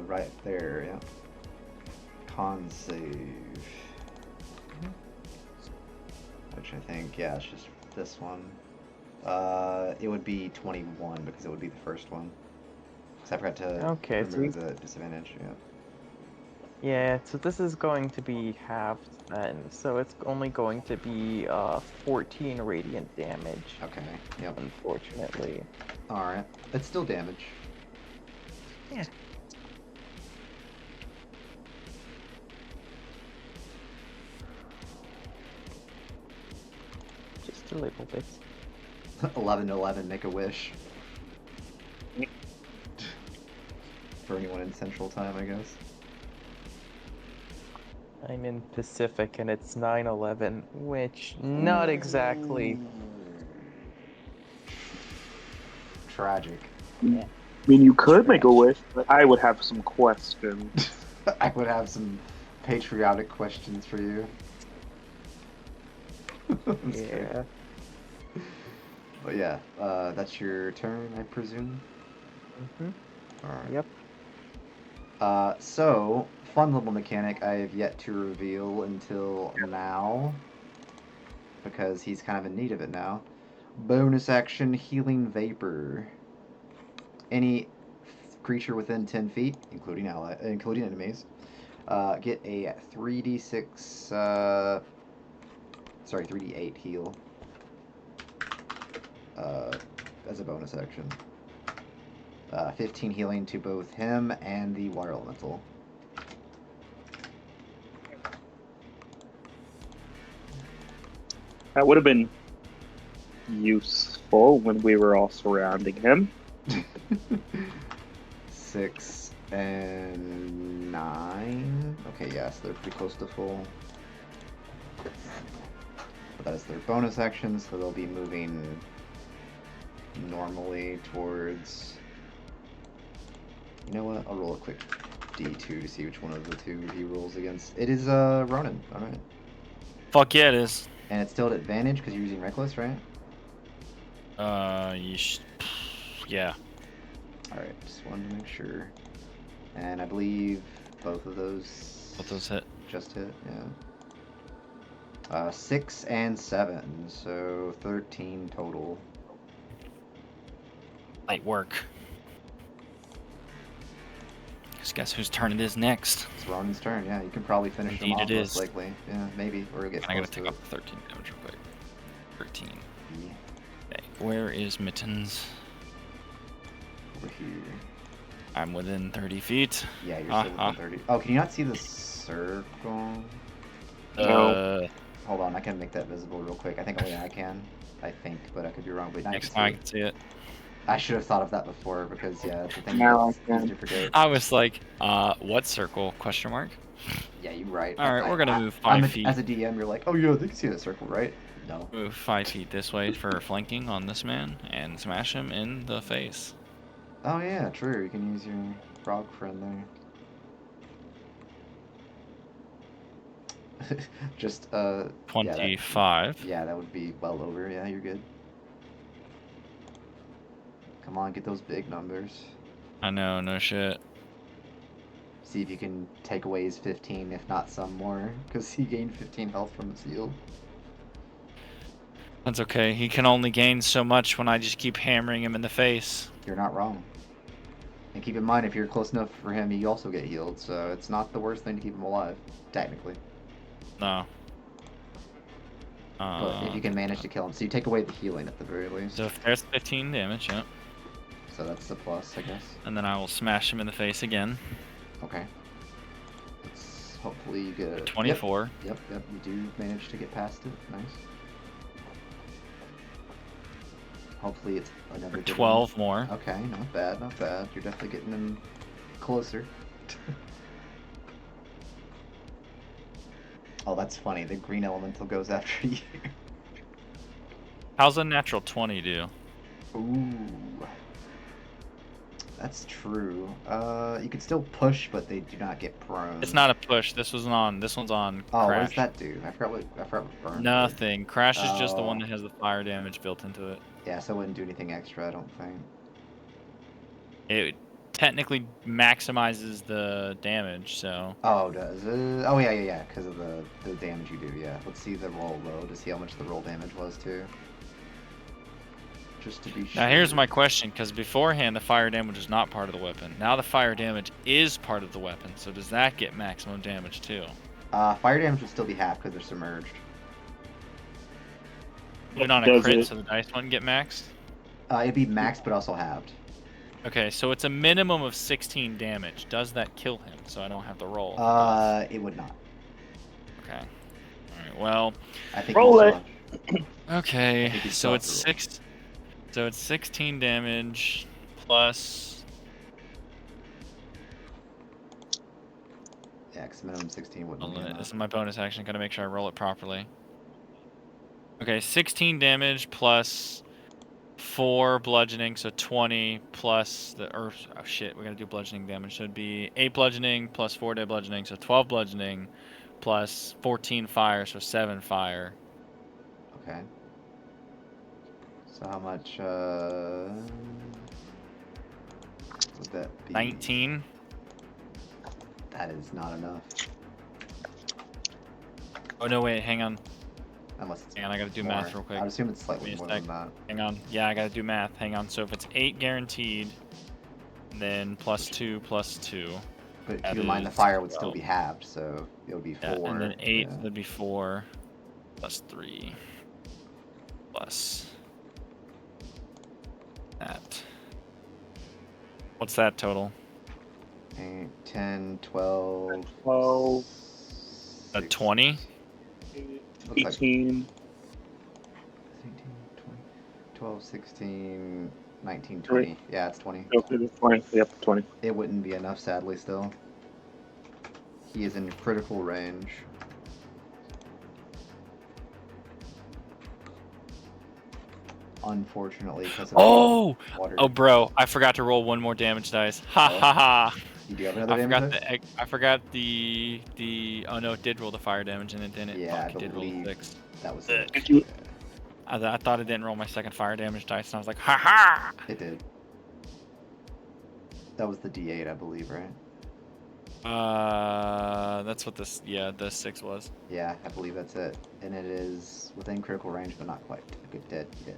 right there, yeah. Con save. Which I think, yeah, it's just this one. It would be 21 because it would be the first one. Because I forgot to Okay, so remove the disadvantage, yeah. Yeah, so this is going to be halved then, so it's only going to be 14 radiant damage, Okay, yep. unfortunately. Alright. It's still damage. Yeah. Just a little bit. 11 to 11, make a wish. For anyone in Central Time, I guess. I'm in Pacific and it's 9/11, which not exactly. Tragic. I mean, you could make a wish, but I would have some questions. I would have some patriotic questions for you. I'm just kidding. Yeah. But yeah, that's your turn, I presume? Mhm. Alright. Yep. So, fun little mechanic I have yet to reveal until now. Because he's kind of in need of it now. Bonus action, Healing Vapor. Any creature within 10 feet, including enemies, get a 3d6, 3d8 heal. As a bonus action. 15 healing to both him and the water elemental. That would have been useful when we were all surrounding him. 6 and 9. Okay, yeah, so they're pretty close to full. But that is their bonus action, so they'll be moving normally towards... You know what? I'll roll a quick D2 to see which one of the two he rolls against. It is Ronan. All right. Fuck yeah, it is. And it's still at advantage because you're using reckless, right? Yeah. All right. Just wanted to make sure. And I believe both of those. Both those hit. Just hit. Yeah. 6 and 7, so 13 total. Light work. Guess whose turn it is next? It's Ronan's turn. Yeah, you can probably finish Indeed them off it most is. likely. Yeah, maybe, or get I close gotta to take it. off the 13 damage real quick. 13. Yeah, Okay, where is Mittens? over here. I'm within 30 feet. Yeah, you're still within 30. Oh, can you not see the circle? No. Hold on, I can make that visible real quick. I think only I can. I think, but I could be wrong. But now you Next can time I see it. can see it. I should have thought of that before because yeah, it's a thing Now that's I can. easy to forget. I was like, what circle? Question mark. Yeah, you're right. All right, we're gonna move 5 feet. As a DM, you're like, oh yeah, they can see that circle, right? No. Move 5 feet this way for flanking on this man and smash him in the face. Oh yeah, true. You can use your frog friend there. Just Yeah, 25. yeah, that would be well over. Yeah, you're good. Come on, get those big numbers. I know, no shit. See if you can take away his 15, if not some more, because he gained 15 health from his heal. That's okay. He can only gain so much when I just keep hammering him in the face. You're not wrong. And keep in mind, if you're close enough for him, you also get healed, so it's not the worst thing to keep him alive, technically. No. But if you can manage to kill him. So you take away the healing at the very least. So if there's 15 damage, yeah. So that's the plus, I guess. And then I will smash him in the face again. Okay. Let's hopefully you get a... 24. Yep, you do manage to get past it. Nice. Hopefully it's another For good 12 one. more. Okay, not bad, not bad. You're definitely getting them closer. Oh, that's funny. The green elemental goes after you. How's a natural 20 do? Ooh. That's true. You can still push, but they do not get prone. It's not a push. This one's on Oh, crash. what does that do? I forgot what burn did. Nothing. Crash is just the one Oh. that has the fire damage built into it. Yeah, so it wouldn't do anything extra, I don't think. It technically maximizes the damage, so Oh, does it? Oh, yeah, because of the damage you do, yeah. Let's see the roll, though, to see how much the roll damage was, too. Just to be sure. now here's my question, because beforehand the fire damage was not part of the weapon. Now the fire damage is part of the weapon, so does that get maximum damage too? Fire damage would still be half because they're submerged. Even on a Does crit, it- so the dice one get maxed? It'd be maxed, but also halved. Okay, so it's a minimum of 16 damage. Does that kill him, so I don't have to roll? It would not. Okay. Alright, well, I think Roll you it. still- okay, I think you so still have it's to roll. 6... So it's 16 damage plus... Yeah, because minimum 16 wouldn't Hold be on, enough. this is my bonus action. Gotta make sure I roll it properly. Okay, 16 damage plus 4 bludgeoning, so 20 plus the... Or, oh shit, we gotta do bludgeoning damage. So it'd be 8 bludgeoning plus 4 dead bludgeoning, so 12 bludgeoning plus 14 fire, so 7 fire. Okay. So how much, would that be? 19. That is not enough. Oh no, wait, hang on. Unless it's Hang on, I gotta do more. math real quick. I'd assume it's slightly Give me more a than that. Hang on. Yeah, I gotta do math. Hang on. So if it's 8 guaranteed, then plus 2 plus 2. But That keep in mind the is fire would still 12. be halved, so it would be 4. Yeah, and then 8 Yeah. would be 4 plus 3 plus that. What's that total? 8, 10, 12... 12. A 20? Looks like 18. 12, 16, 19, 20. Yeah, it's 20. Okay, 20. Yep, 20. It wouldn't be enough, sadly, still. He is in critical range. Unfortunately, because of Oh! water. Oh, bro, I forgot to roll one more damage dice. Ha Oh. ha ha! You do have another I damage forgot dice? I forgot the. Oh no, it did roll the fire damage and it didn't. Yeah, Fuck, it I did roll believe 6. that was Ugh. it. Did you- I thought it didn't roll my second fire damage dice, and I was like, ha ha! It did. That was the D8, I believe, right? That's what this. Yeah, the 6 was. Yeah, I believe that's it. And it is within critical range, but not quite. Good, dead yet.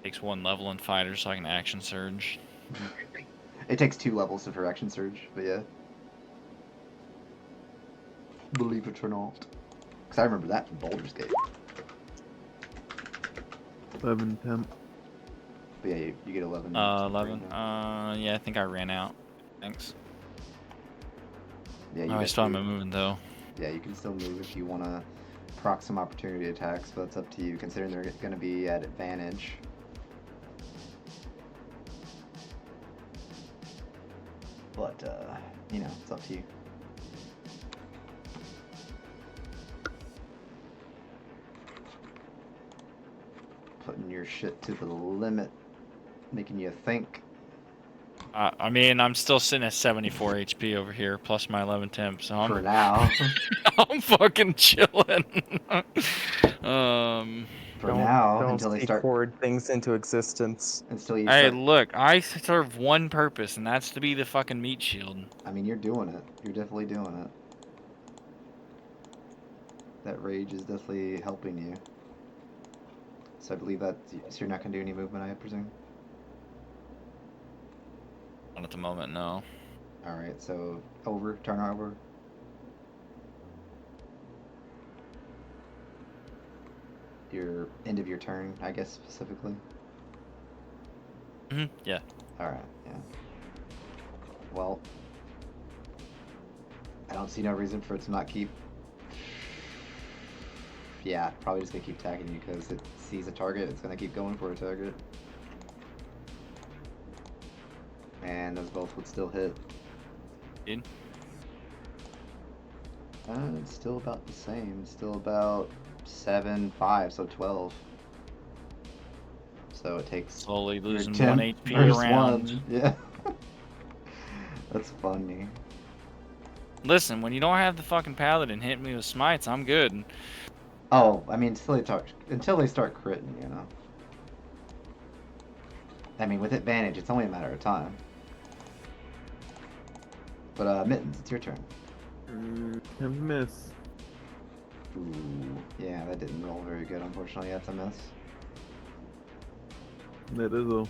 Takes 1 level in fighter, so I can action surge. It takes 2 levels for action surge, but yeah. Believe it or not. Because I remember that from Baldur's Gate. 11 temp. But yeah, you get 11. 11. Yeah, I think I ran out. Thanks. Yeah, Oh, you I get still have 2. my movement though. Yeah, you can still move if you want to proc some opportunity attacks, but it's up to you, considering they're going to be at advantage. But, you know, it's up to you. Putting your shit to the limit, making you think. I mean, I'm still sitting at 74 HP over here, plus my 11 temp, so For now. I'm fucking chilling. For now, don't until they speak start. word things into existence. Until you Hey, start. look, I serve one purpose, and that's to be the fucking meat shield. I mean, you're doing it. You're definitely doing it. That rage is definitely helping you. So I believe that. So you're not gonna do any movement, I presume. Not at the moment, no. All right. So turn over. Your end of your turn, I guess specifically. Yeah. All right. Yeah. Well, I don't see no reason for it to not keep. Yeah, probably just gonna keep tagging you because it sees a target. It's gonna keep going for a target. And those both would still hit. In. It's still about the same. Still about 7, 5, so 12. So it takes Slowly your losing 10 1 HP versus around. 1. Yeah. That's funny. Listen, when you don't have the fucking paladin hit me with smites, I'm good. Oh, I mean, until they start critting, you know. I mean, with advantage, it's only a matter of time. But, Mittens, it's your turn. Temp miss. Ooh, yeah, that didn't roll very good, unfortunately. That's a miss. That is all.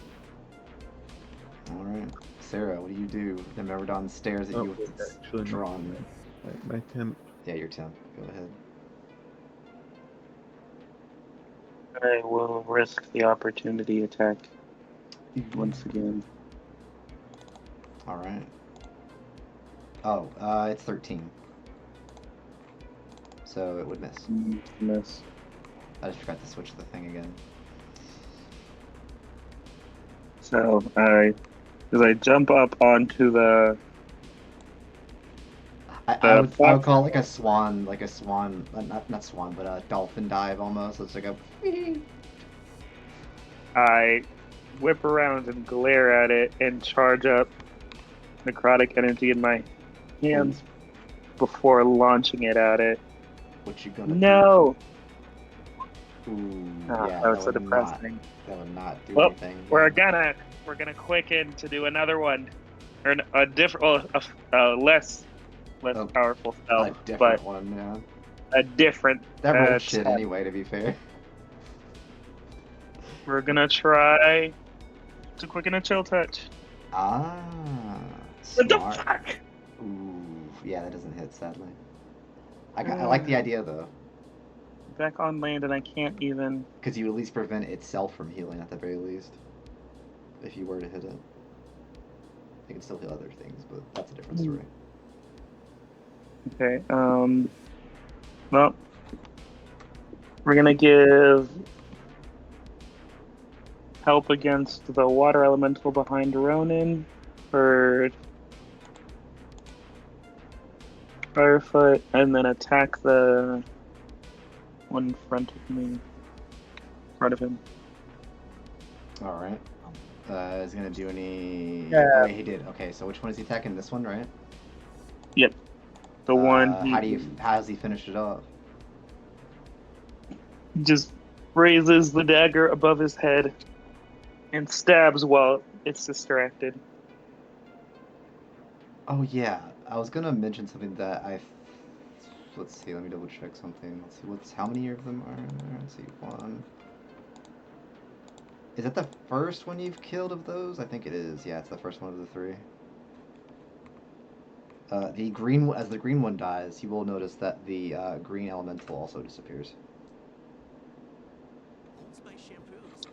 Alright. Sarah, what do you do? The Merodon stares at you with its actually, drawn. My temp. Yeah, your temp. Go ahead. I will risk the opportunity attack once again. Alright. Oh, it's 13. So it would miss. Miss. I just forgot to switch the thing again. So as I jump up onto the I would call it like a swan, not swan, but a dolphin dive almost. It's like a. I whip around and glare at it and charge up necrotic energy in my hands before launching it at it. What you gonna No! do? Ooh, Oh, yeah, that was so would not. depressing. That would not do Well, anything. We're Yeah. gonna quicken to do another one, or a different, less Oh, powerful A spell, different but one, yeah. a different. That rolled shit attack. anyway, to be fair. We're gonna try to quicken a chill touch. Ah, What the smart. fuck? Ooh, yeah, that doesn't hit, sadly. I like the idea, though. Back on land, and I can't even. Because you at least prevent itself from healing, at the very least. If you were to hit it. You can still heal other things, but that's a different story. Okay. Well, We're gonna give help against the water elemental behind Ronin for Firefoot, and then attack the one in front of me. In front of him. All right. Is he gonna do any? Yeah. Oh wait, he did. Okay, so which one is he attacking? This one, right? Yep. The one How does he finish it off? just raises the dagger above his head and stabs while it's distracted. Oh yeah, I was gonna mention something that let's see. Let me double check something. Let's see how many of them are there. Let's see, one. Is that the first one you've killed of those? I think it is. Yeah, it's the first one of the three. As the green one dies, you will notice that the green elemental also disappears.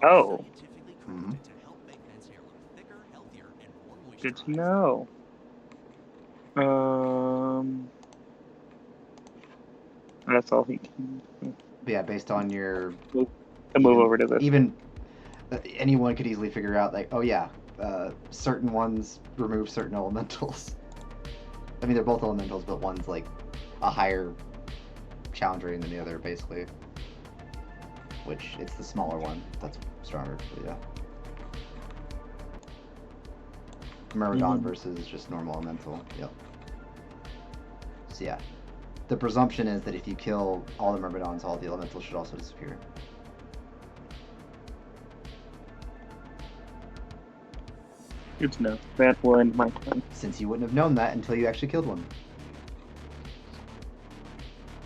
Oh. Mm-hmm. Good to know. That's all he can. But yeah, based on your I move over to this. even anyone could easily figure out like, oh yeah, certain ones remove certain elementals. I mean, they're both elementals, but one's like a higher challenge rating than the other, basically. Which it's the smaller one that's stronger. But yeah. Myrmidon versus just normal elemental. Yep. So yeah, the presumption is that if you kill all the Myrmidons, all the elementals should also disappear. Good to know. That will end my turn. Since you wouldn't have known that until you actually killed one.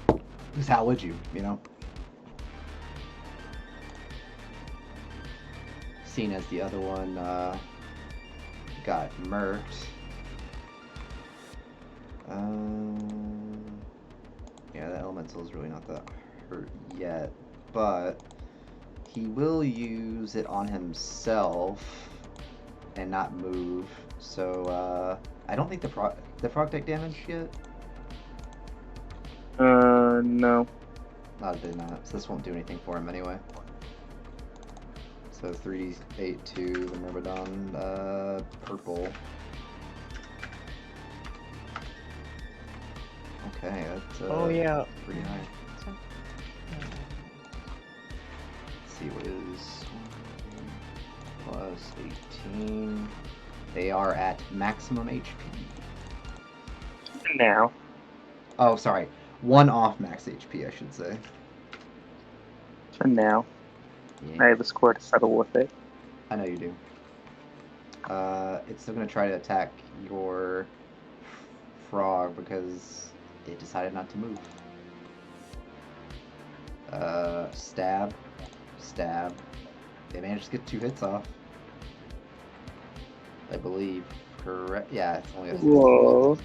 Because how would you, you know? Seeing as the other one got murked. Yeah, the elemental is really not that hurt yet, but he will use it on himself and not move. So I don't think the frog deck damage yet. No. Not did not. So this won't do anything for him anyway. So 3d8 to the Myrmidon, purple. Okay, that's Oh yeah. pretty high. Let's see what is plus 18. They are at maximum HP. Now. Oh, sorry. One off max HP, I should say. For now. Yeah. I have a score to settle with it. I know you do. It's still going to try to attack your frog because it decided not to move. Stab. Stab. They managed to get 2 hits off. I believe. Correct? Yeah, it's only a... Whoa.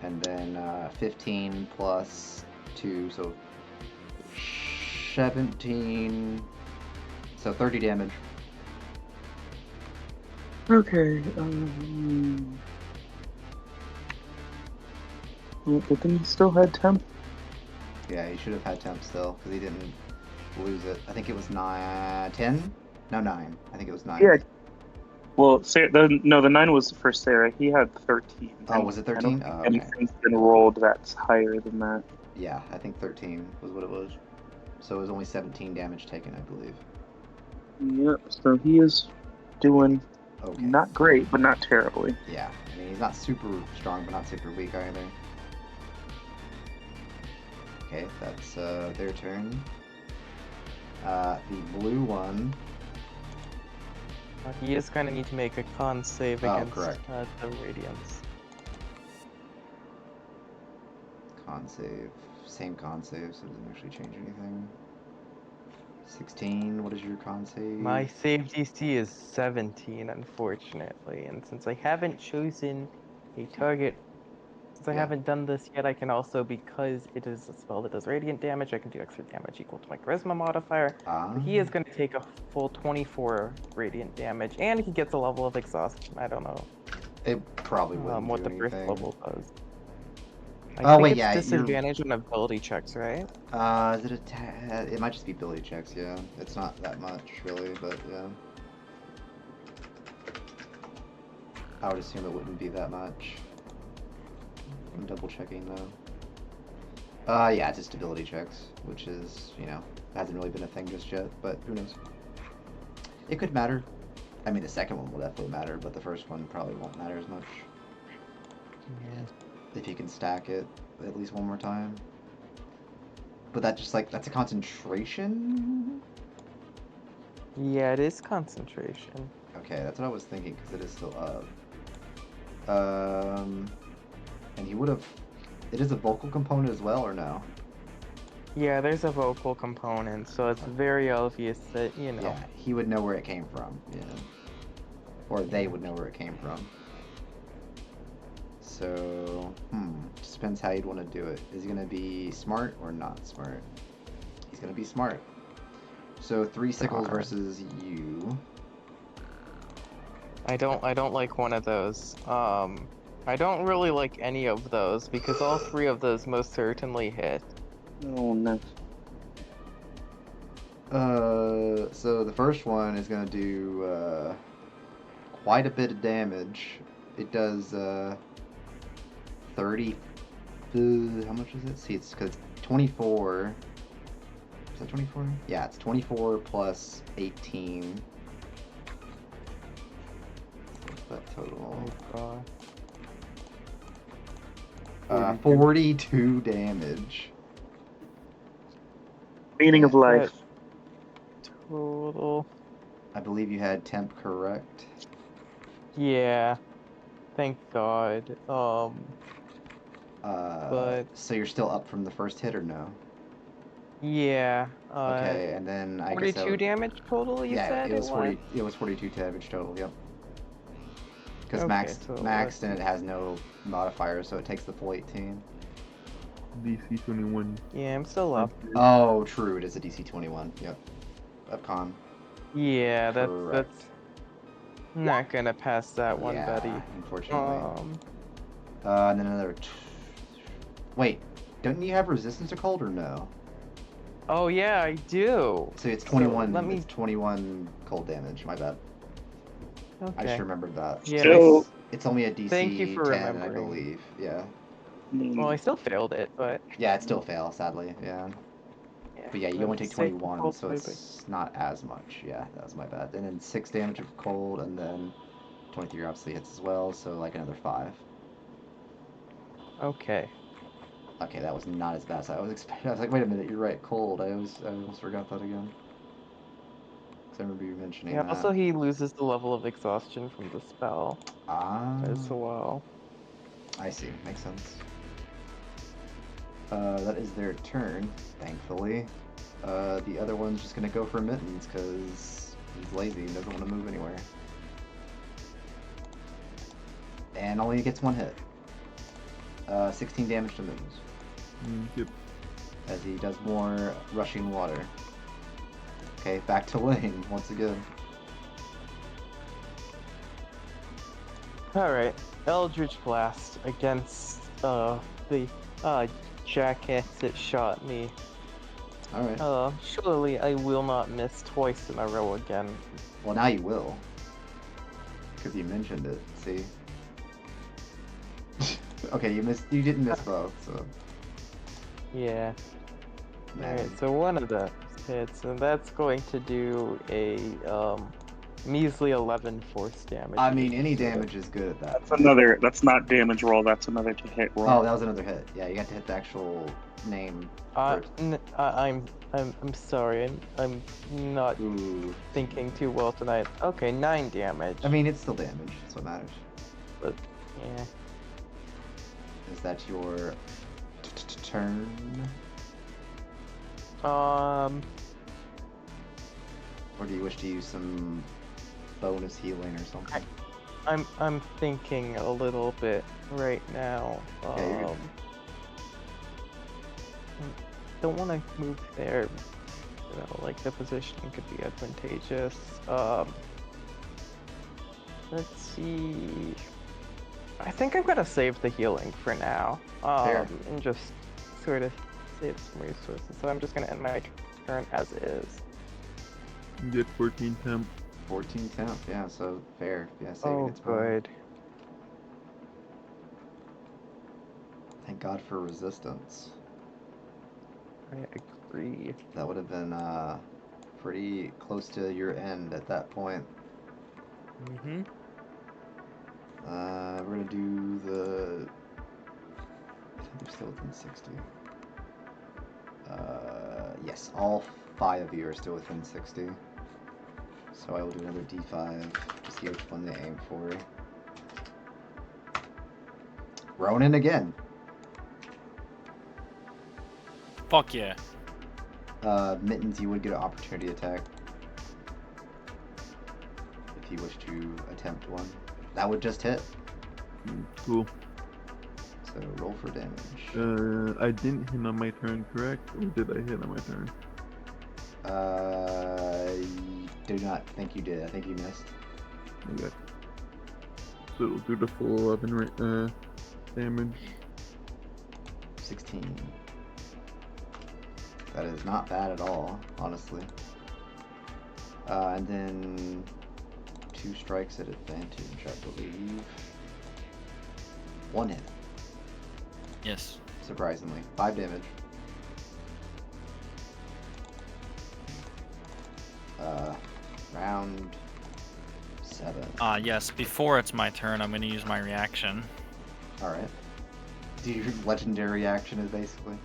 And then 15 plus 2, so 17. So 30 damage. Okay. But then he still had temp. Yeah, he should have had temp still, because he didn't lose it. I think it was 10? No, 9. I think it was 9. Yeah. Well, the 9 was for Sarah. He had 13. Oh, was it 13? Oh, okay. Anything's been rolled that's higher than that. Yeah, I think 13 was what it was. So it was only 17 damage taken, I believe. Yep, so he is doing Okay. not great, but not terribly. Yeah, I mean, he's not super strong, but not super weak either. Okay, that's their turn. The blue one. He is going to need to make a con save Oh, against correct. the Radiance. Con save. Same con save, so it doesn't actually change anything. 16, what is your con save? My save DC is 17, unfortunately, and since I haven't chosen a target, since I haven't done this yet, I can also, because it is a spell that does radiant damage, I can do extra damage equal to my charisma modifier. Ah. So he is going to take a full 24 radiant damage, and he gets a level of exhaustion. I don't know It probably wouldn't what do the first anything. level does. I Oh, think wait, it's yeah, you're- disadvantage on ability checks, right? Is it it might just be ability checks, yeah. It's not that much, really, but yeah. I would assume it wouldn't be that much. I'm double checking though. Yeah, it's just ability checks, which is, you know, hasn't really been a thing just yet, but who knows. It could matter. I mean, the second one will definitely matter, but the first one probably won't matter as much. Yeah. If you can stack it at least one more time. But that just, like, that's a concentration? Yeah, it is concentration. Okay, that's what I was thinking, because it is still up. And he would have... It is a vocal component as well, or no? Yeah, there's a vocal component, so it's very obvious that, you know. Yeah, he would know where it came from, yeah. Or they would know where it came from. So, just depends how you'd want to do it. Is he going to be smart or not smart? He's going to be smart. So 3 sickles versus you. I don't like one of those. I don't really like any of those because all 3 of those most certainly hit. Oh no. So the first one is going to do quite a bit of damage. It does 30. How much is it? See, it's because 24. Is that 24? Yeah, it's 24 plus 18. What's that total? Oh god. 42 damage. Meaning of life. Total. I believe you had temp correct. Yeah. Thank God. But So you're still up from the first hit or no? yeah. Okay, and then I guess 42 damage total. You said it was 40. was? It was 42 damage total. Yep. Because Okay, so maxed and it has no modifier, so it takes the full 18. DC 21. Yeah, I'm still up. Oh, true. It is a DC 21. Yep. Of con. Yeah, that's Correct. not gonna pass that one, yeah, buddy. Unfortunately. And then another. Wait, don't you have resistance to cold or no? Oh yeah, I do. So it's 21. let me- It's 21 cold damage. My bad. I Okay. just remembered that. Yeah. So- It's only a DC Thank you for 10, I remembering. believe. Yeah. Well, I still failed it, but Yeah, it still fails, sadly. Yeah. But yeah, you only take Save 21, cold so sleeping. it's not as much. Yeah, that was my bad. And then 6 damage of cold, and then 23 obviously hits as well, so like another 5. Okay. Okay, that was not as bad as I was expecting. I was like, wait a minute, you're right, cold. I almost forgot that again. Because I remember you mentioning Yeah. that. Also, he loses the level of exhaustion from the spell Ah, as well. I see. Makes sense. That is their turn, thankfully. The other one's just gonna go for mittens because he's lazy and doesn't want to move anywhere. And only gets 1 hit. 16 damage to mittens. Yep. As he does more rushing water. Okay, back to Lane once again. All right. Eldritch Blast against the jackass that shot me. Alright. Surely I will not miss twice in a row again. Well, now you will. Because you mentioned it, see? Okay, you didn't miss both, so... Yeah. Man. Alright, so one of the hits, and that's going to do a measly 11 force damage. I mean, any damage is good at that. That's another. That's not damage roll. That's another to hit roll. Oh, that was another hit. Yeah, you got to hit the actual name first. I'm sorry. I'm not Ooh. thinking too well tonight. Okay, 9 damage. I mean, it's still damage. That's what matters. But yeah. Is that your turn? Or do you wish to use some bonus healing or something? I'm thinking a little bit right now. Okay, you're good. Don't want to move there. You know, like the positioning could be advantageous. Let's see. I think I'm gonna save the healing for now. Fair. And just sort of save some resources. So I'm just gonna end my turn as is. You get 14 temp. 14 temp, yeah, so fair. Yeah, saving Oh, its fine. good. Thank God for resistance. I agree. That would have been pretty close to your end at that point. Mm-hmm. We're gonna do the. I think they're still within 60. Yes, all 5 of you are still within 60. So I will do another D5 to see which one they aim for. Ronin again. Fuck yeah. Mittens, you would get an opportunity attack if you wish to attempt one. That would just hit. Cool. So roll for damage. I didn't hit on my turn, correct? Or did I hit on my turn? I do not think you did. I think you missed. Okay. So it'll do the full 11 damage. 16. That is not bad at all, honestly. And then 2 strikes at advantage, I believe. 1 hit, Yes. surprisingly. 5 damage. Round 7. Yes, before it's my turn, I'm going to use my reaction. Alright. Do your legendary action is basically?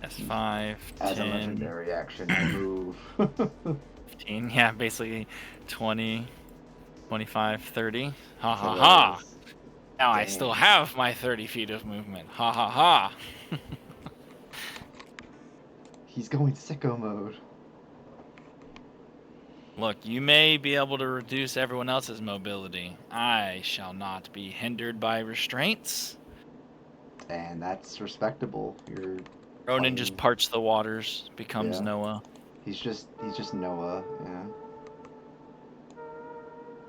That's 5, As a 10, legendary action, I move. 15. Yeah, basically 20, 25, 30. Ha So ha that ha. is- Now I Dang. still have my 30 feet of movement. Ha ha ha. He's going sicko mode. Look, you may be able to reduce everyone else's mobility. I shall not be hindered by restraints. And that's respectable. You're Ronan just playing- parts the waters, becomes Yeah. Noah. He's just Noah, yeah.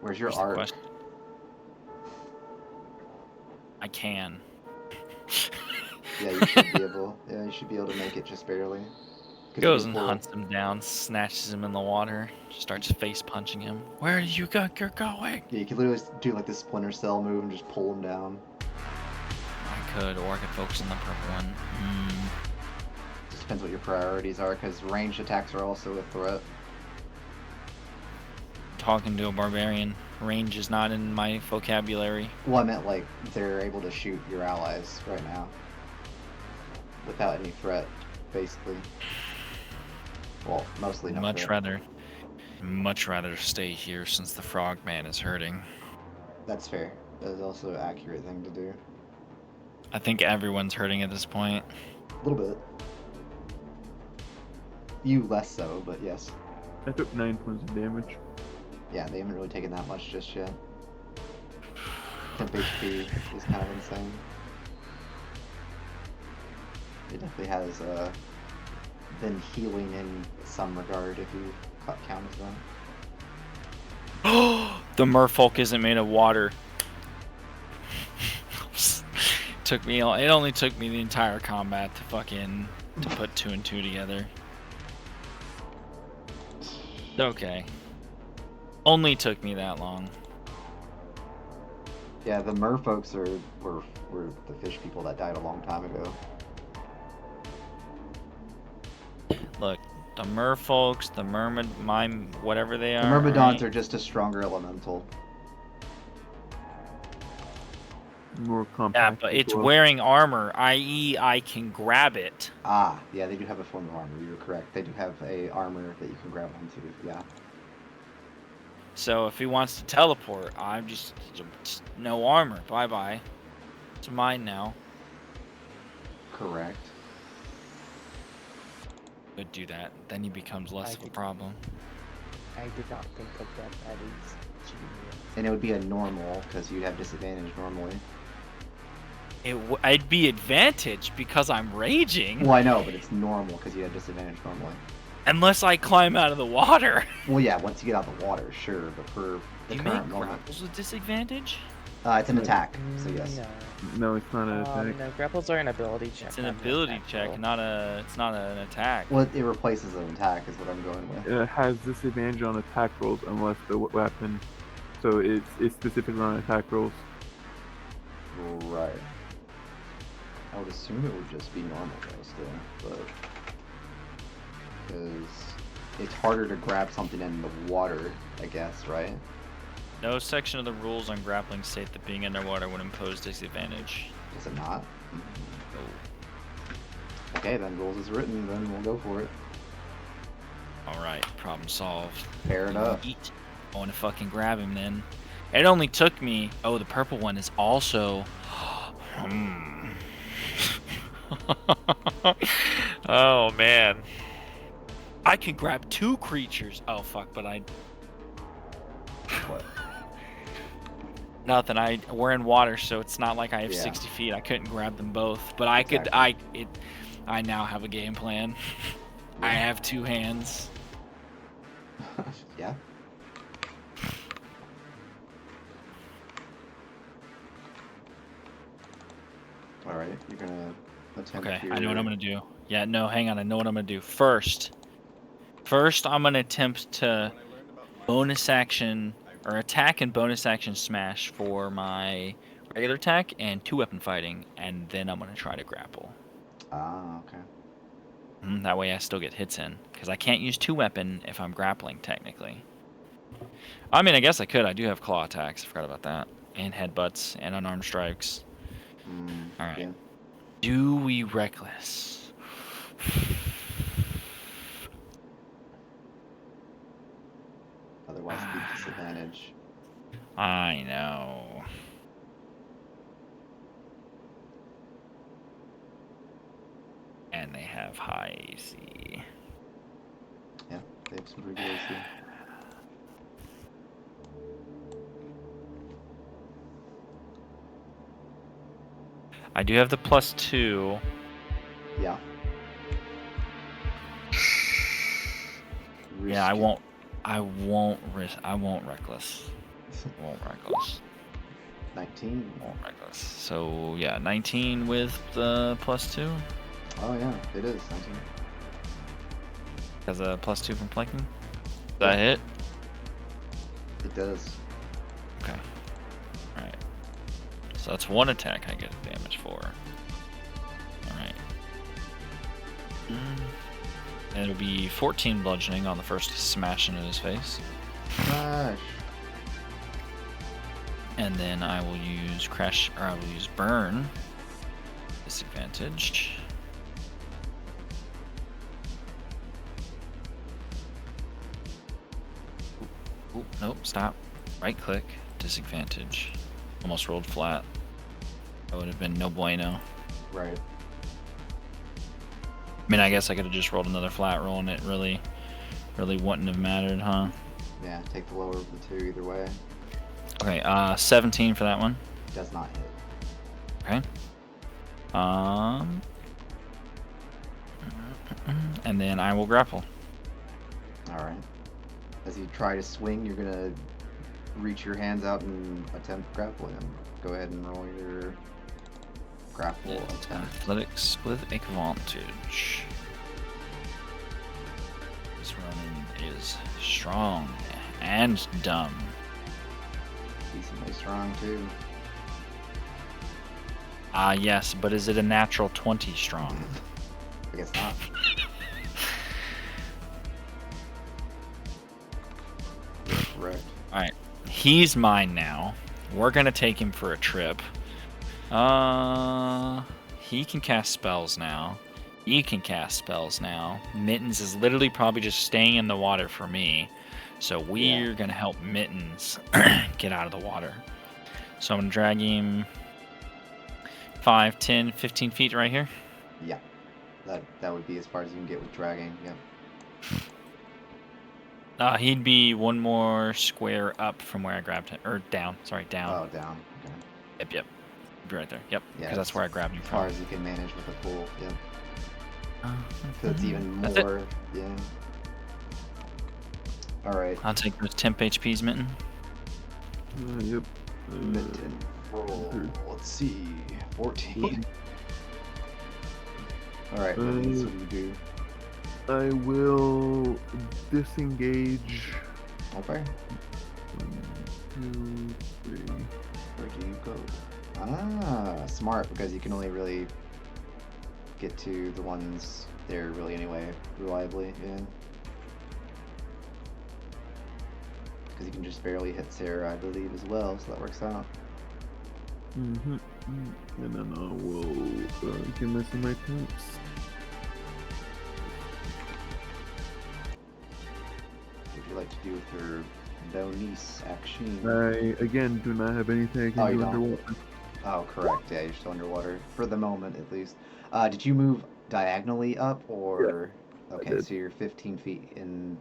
Where's your Here's the arc? question. I can. Yeah, you should be able. Yeah, you should be able to make it just barely. 'Cause Goes you and can pull- hunts him down, snatches him in the water, starts face punching him. Where do you think you're going? Yeah, you could literally do like the Splinter Cell move and just pull him down. I could, or I could focus on the purple one. Just depends what your priorities are, because ranged attacks are also a threat. Talking to a barbarian. Range is not in my vocabulary. Well, I meant like they're able to shoot your allies right now without any threat, basically. Well, mostly no Much threat. rather stay here since the frogman is hurting. That's fair. That is also an accurate thing to do. I think everyone's hurting at this point. A little bit. You less so, but yes. I took 9 points of damage. Yeah, they haven't really taken that much just yet. Temp HP is kind of insane. It definitely has been healing in some regard if you count as that. The merfolk isn't made of water. It only took me the entire combat to put 2 and 2 together. Okay. Only took me that long. Yeah, the merfolks were the fish people that died a long time ago. Look, the merfolks, the whatever they are. The myrmidons right? are just a stronger elemental. More Yeah, compact. but as it's well. wearing armor, i.e. I can grab it. Ah, yeah, they do have a form of armor. You're correct. They do have a armor that you can grab onto. Yeah. So if he wants to teleport, I'm just no armor. Bye-bye. It's mine now. Correct. Could do that. Then he becomes less of a problem. I did not think of that. That is genius. And it would be a normal, because you'd have disadvantage normally. I'd be advantaged because I'm raging. Well, I know, but it's normal because you have disadvantage normally. Unless I climb out of the water. Well, yeah, once you get out of the water, sure, but for the You make current moment. grapples with disadvantage? It's an attack, so yes. No, it's not an attack. No, grapples are an ability check. It's an not an ability attack check, roll. it's not an attack. Well, it replaces an attack, is what I'm going with. It has disadvantage on attack rolls unless the weapon. So it's specifically on attack rolls. Right. I would assume it would just be normal though, still, but because it's harder to grab something in the water, I guess, right? No section of the rules on grappling state that being underwater would impose disadvantage. Is it not? No. Okay, then rules is written. Then we'll go for it. All right, problem solved. Fair enough. Eat. I want to fucking grab him then. It only took me. Oh, the purple one is also. Oh man. I can grab 2 creatures. Oh fuck, but I. What? Nothing. We're in water, so it's not like I have Yeah. 60 feet. I couldn't grab them both, but I could. I now have a game plan. I have 2 hands. Yeah. All right, you're gonna attempt. Okay, your... I know what I'm gonna do. Yeah, no, hang on. I know what I'm gonna do. First, I'm gonna attempt to bonus action or attack and bonus action smash for my regular attack and 2 weapon fighting, and then I'm gonna try to grapple. Ah, okay. That way I still get hits in, because I can't use 2 weapon if I'm grappling technically. I mean, I guess I could. I do have claw attacks. I forgot about that, and headbutts and unarmed strikes. All right. Yeah. Do we reckless? Otherwise, it'd be disadvantage. I know. And they have high AC. Yeah, they have some pretty good AC. I do have the +2. Yeah. Yeah, I Risk- won't reckless. I won't reckless. 19. Won't reckless. So yeah, 19 with the +2. Oh yeah, it is 19. Has a +2 from flanking. Does that hit? It does. Okay. Alright. So that's 1 attack I get damage for. Alright. And it'll be 14 bludgeoning on the first smash into his face. Smash. And then I will use burn. Disadvantage. Oop, nope, stop. Right click, disadvantage. Almost rolled flat. That would have been no bueno. Right. I mean, I guess I could have just rolled another flat roll and it really wouldn't have mattered, huh? Yeah, take the lower of the 2 either way. Okay, 17 for that one. Does not hit. Okay. And then I will grapple. Alright. As you try to swing, you're gonna reach your hands out and attempt grappling him. Go ahead and roll your grapple attempt. Athletics with advantage. This Ronin is strong and dumb. Decently strong too. Yes, but is it a natural 20 strong? I guess not. You're correct. Alright, he's mine now. We're gonna take him for a trip. He can cast spells now. He can cast spells now. Mittens is literally probably just staying in the water for me. So we're gonna help Mittens get out of the water. So I'm gonna drag him 5, 10, 15 feet right here. Yeah. That would be as far as you can get with dragging, yep. He'd be 1 more square up from where I grabbed him. Or down. Sorry, down. Oh, down. Okay. Yep. Be right there. Yep. Yeah, Because that's where I grabbed him As far from. as you can manage with a pull, yep. So it's even That's it. more, yeah. Alright. I'll take those temp HPs, Mitten. Yep. Mitten roll. Let's see. 14. Alright, Mittens, what do you do? I will disengage. Okay. 1, 2, 3. Where do you go? Ah, smart, because you can only really get to the ones there really anyway, reliably, yeah. Because you can just barely hit Sarah, I believe, as well, so that works out. Mm-hmm. And then I will give myself my temps. What would you like to do with your bonus action? I, again, do not have anything I can you do don't? underwater. Oh, correct. Yeah, you're still underwater. For the moment, at least. Did you move diagonally up, or... Okay, did. so you're 15 feet in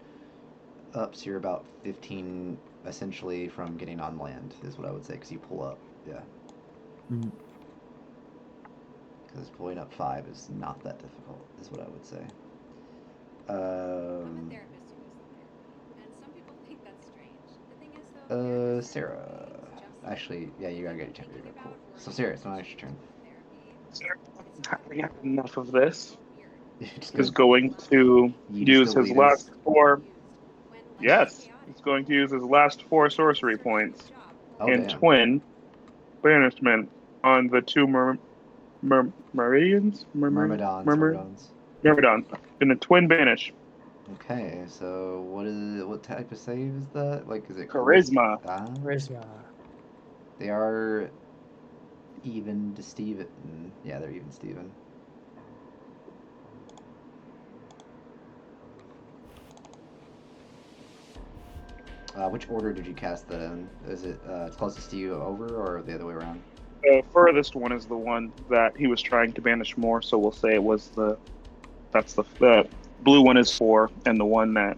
up, so you're about 15, essentially, from getting on land, is what I would say, because you pull up. Yeah. Mm. Because pulling up 5 is not that difficult, is what I would say. I'm a therapist who goes to therapy, and some people think that's strange. The thing is, though, therapists and Sarah. therapies just Actually, yeah, you gotta get your thinking temperature. Cool. about So, or Sarah, it's not your turn. therapy. We have enough of this. Just Is gonna going to use the his last leaders. 4. Yes, he's going to use his last 4 sorcery points Oh, in damn. twin banishment on the 2 meridians? Myrmidons. Myrmidons. Gonna twin banish. Okay, so what type of save is that? Like, is it Charisma. Ah, Charisma. they are even to Steven. Yeah, they're even Steven. Which order did you cast that in? Is it closest to you over, or the other way around? The furthest one is the one that he was trying to banish more, so we'll say it was the blue one is 4, and the one that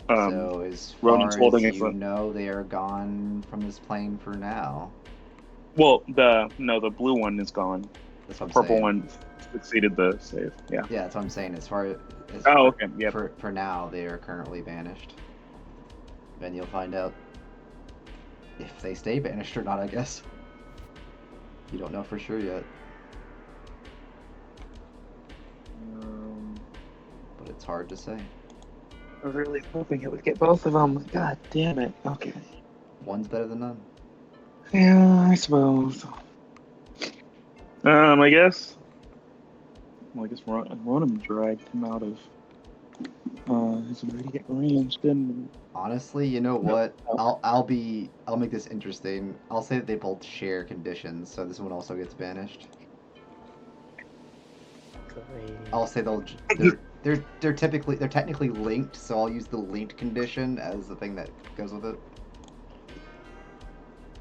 So as Ronan's far holding as is you know, they are gone from this plane for now. well, the blue one is gone. That's The what I'm purple saying. one succeeded the save. Yeah. Yeah, that's what I'm saying. As far as Oh, okay. Yep. for now, they are currently banished. And you'll find out if they stay banished or not, I guess. You don't know for sure yet. But it's hard to say. I was really hoping it would get both of them. God damn it. Okay. One's better than none. Yeah, I suppose. I guess. Well, I guess Ronan dragged him out of his immediate range, didn't he? Honestly, you know what? I'll make this interesting. I'll say that they both share conditions, so this one also gets banished. Great. I'll say they're technically linked, so I'll use the linked condition as the thing that goes with it.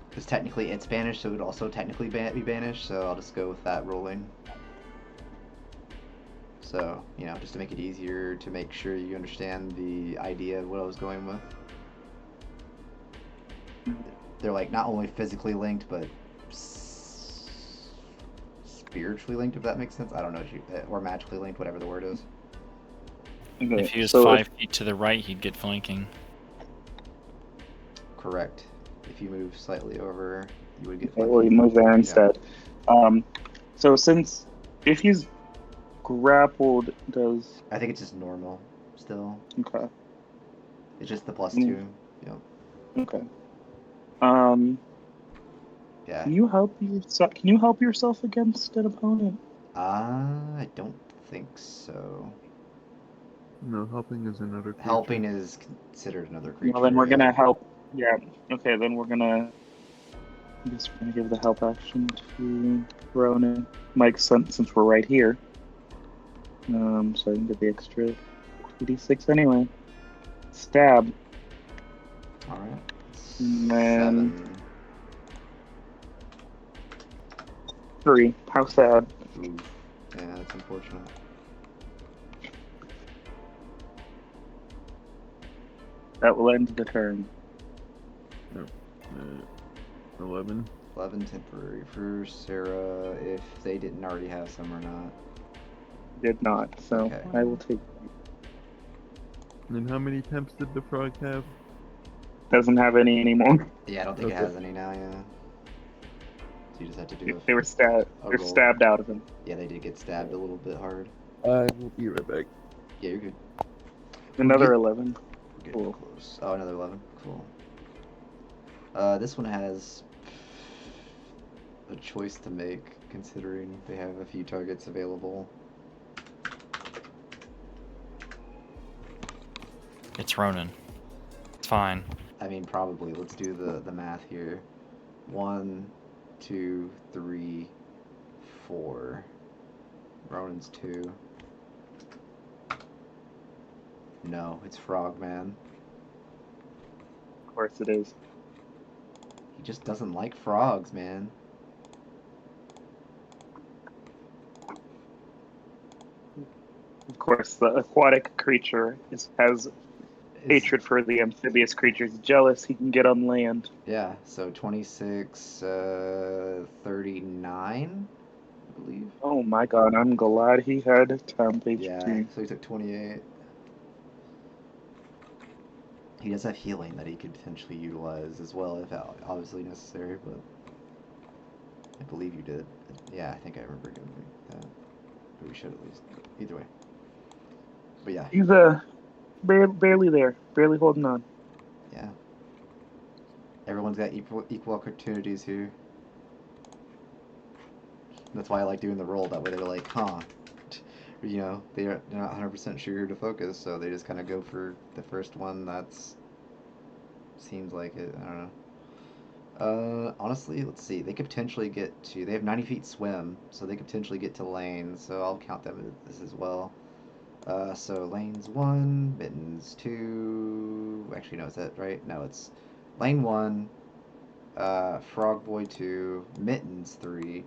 Because technically it's banished, so it would also technically be banished, so I'll just go with that ruling. So, just to make it easier to make sure you understand the idea of what I was going with. They're like not only physically linked, but spiritually linked, if that makes sense. I don't know, or magically linked, whatever the word is. Okay, If he was so 5 feet to the right, he'd get flanking. Correct. If you move slightly over, you would get Okay, well, you move there instead. So if he's grappled, does... I think it's just normal still. Okay. It's just the +2. Yep. Okay. Yeah. Can you help yourself against an opponent? I don't think so. No, helping is another creature. Helping is considered another creature. Well, then we're gonna help. Yeah. Okay, then we're gonna. I guess we're gonna give the help action to Ronan. Mike, since we're right here. So I can get the extra 2d6 anyway. Stab. All right. And then 7. 3. How sad. Ooh. Yeah, that's unfortunate. That will end the turn. 11. 11 temporary for Sarah, if they didn't already have some or not. Did not, so Okay. I will take. And how many temps did the frog have? Doesn't have any anymore. Yeah, I don't think it Okay. has any now, yeah. So you just have to do They were stabbed. a They're roll. stabbed out of him. Yeah, they did get stabbed a little bit hard. I will be right back. Yeah, you're good. Another Get- 11. We're getting Cool. close. Oh, another 11. Cool. This one has a choice to make, considering they have a few targets available. It's Ronan. It's fine. I mean, probably. Let's do the math here. 1, 2, 3, 4. Ronan's 2. No, it's Frogman. Of course it is. He just doesn't like frogs, man. Of course, the aquatic creature has hatred for the amphibious creatures. Jealous he can get on land. Yeah, so 26, 39, I believe. Oh my god, I'm glad he had temp HP. Yeah, so he took 28. He does have healing that he could potentially utilize as well if obviously necessary, but I believe you did. Yeah, I think I remember giving that. But we should at least. Either way. But yeah. He's barely there, barely holding on. Yeah. Everyone's got equal opportunities here. That's why I like doing the roll. That way they're like, huh. You know, they're not 100% sure to focus, so they just kind of go for the first one that's seems like it. I don't know. Honestly, let's see. They could potentially get to. They have 90 feet swim, so they could potentially get to lane. So I'll count them as well. So lanes 1, mittens 2. Actually, no, is that right? No, it's lane 1, Frog Boy 2, mittens 3,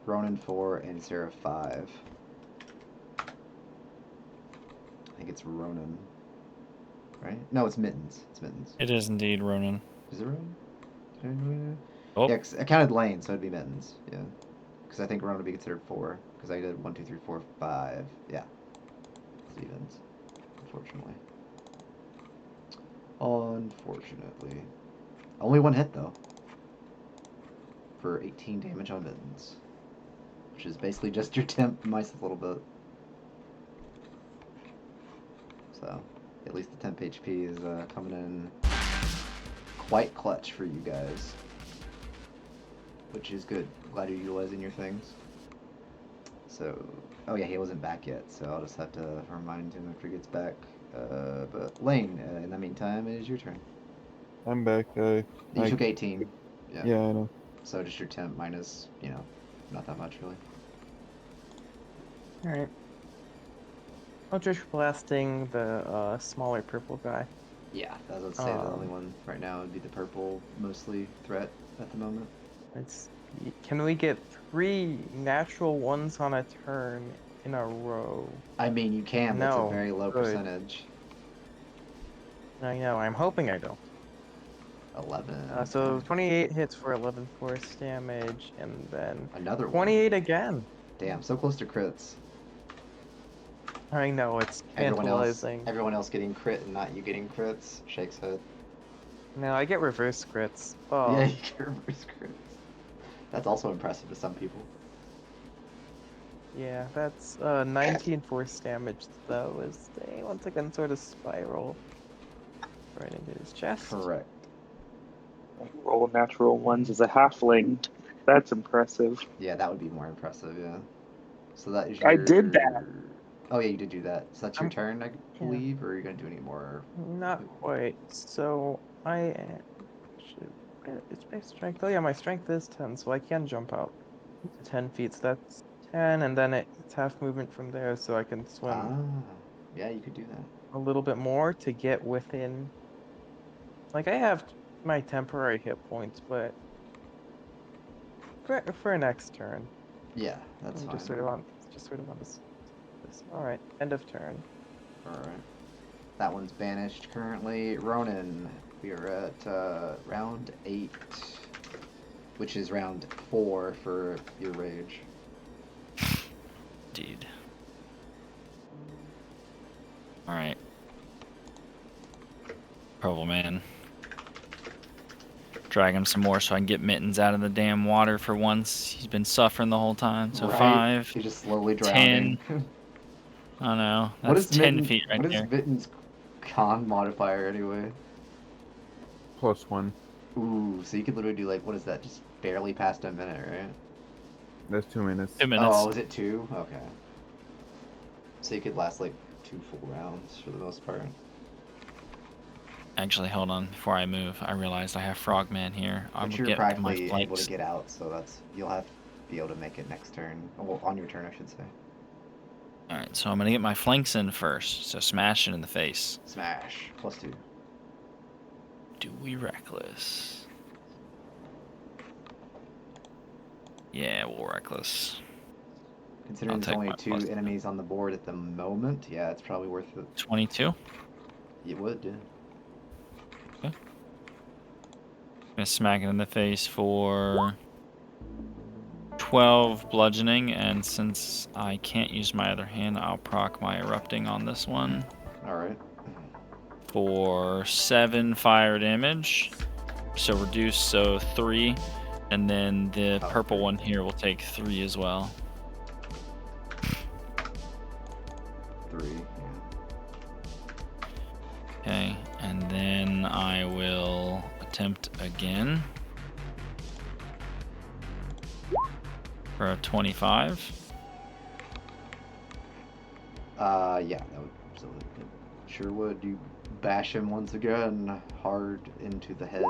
Ronan 4, and Sarah 5. I think it's Ronan. Right? No, it's mittens. It's mittens. It is indeed Ronan. Is it Ronan? Did I do it? Oh, Yeah, 'cause I counted lane, so it'd be mittens. Yeah. Because I think Ronan would be considered 4. Because I did 1, 2, 3, 4, 5. Yeah. Stevens. Unfortunately. Unfortunately. Only one hit, though. For 18 damage on mittens. Which is basically just your temp minus a little bit. So, at least the temp HP is coming in quite clutch for you guys. Which is good. Glad you're utilizing your things. So, oh yeah, he wasn't back yet, so I'll just have to remind him after he gets back. But Lane, in the meantime, it is your turn. I'm back. You took 18. Yeah. Yeah, I know. So just your temp minus, not that much really. Alright. Eldritch blasting the smaller purple guy. Yeah, I was say the only one right now would be the purple, mostly threat at the moment. Can we get 3 natural ones on a turn in a row? I mean, you can, but it's No, a very low good. percentage. I know, I'm hoping I don't. 11. So 28 hits for 11 force damage, and then Another one. 28 again. Damn, so close to crits. I know, it's tantalizing. Everyone else getting crit and not you getting crits. Shakes head. No, I get reverse crits. Oh. Yeah, you get reverse crits. That's also impressive to some people. Yeah, that's 19 force damage though, as they once again sort of spiral right into his chest. Correct. Roll natural ones as a halfling. That's impressive. Yeah, that would be more impressive, yeah. So that is your... I did that. Oh yeah, you did do that. So that's your turn, I yeah. believe, or are you going to do any more? Not quite. So it's my strength. Oh yeah, my strength is 10, so I can jump out to 10 feet. So that's 10, and then it's half movement from there, so I can swim Yeah, you could do that. a little bit more to get within. Like I have my temporary hit points, but for next turn. Yeah, that's I'm fine. just sort of on this. All right, end of turn. All right. That one's banished currently. Ronan, we are at round 8, which is round 4 for your rage. indeed. Alright. Purple man. Drag him some more so I can get Mittens out of the damn water for once. He's been suffering the whole time. So Right. 5, He's just slowly drowning. 10. I don't know. What That's is 10 Mitten, feet right what is there. Mitten's con modifier anyway? +1. Ooh, so you could literally do like, what is that? Just barely past a minute, right? That's 2 minutes. 2 minutes. Oh, is it 2? Okay. So you could last like 2 full rounds for the most part. Actually, hold on. Before I move, I realized I have Frogman here. I But will you're get to my practically able to flanks. get out, so that's you'll have to be able to make it next turn. Well, on your turn, I should say. Alright, so I'm going to get my flanks in first. So smash it in the face. Smash. +2. Do we reckless? Yeah, we'll reckless. Considering I'll there's take only my 2 +2. enemies on the board at the moment, yeah, it's probably worth it. 22. You would, yeah. I'm going to smack it in the face for 12 bludgeoning, and since I can't use my other hand, I'll proc my erupting on this one Alright. for 7 fire damage. So reduce, so 3. And then the Oh, purple 3. one here will take 3 as well. 3, yeah. Okay, and then I will attempt again for a 25. Yeah, that would absolutely. Sure would. You bash him once again, hard into the head.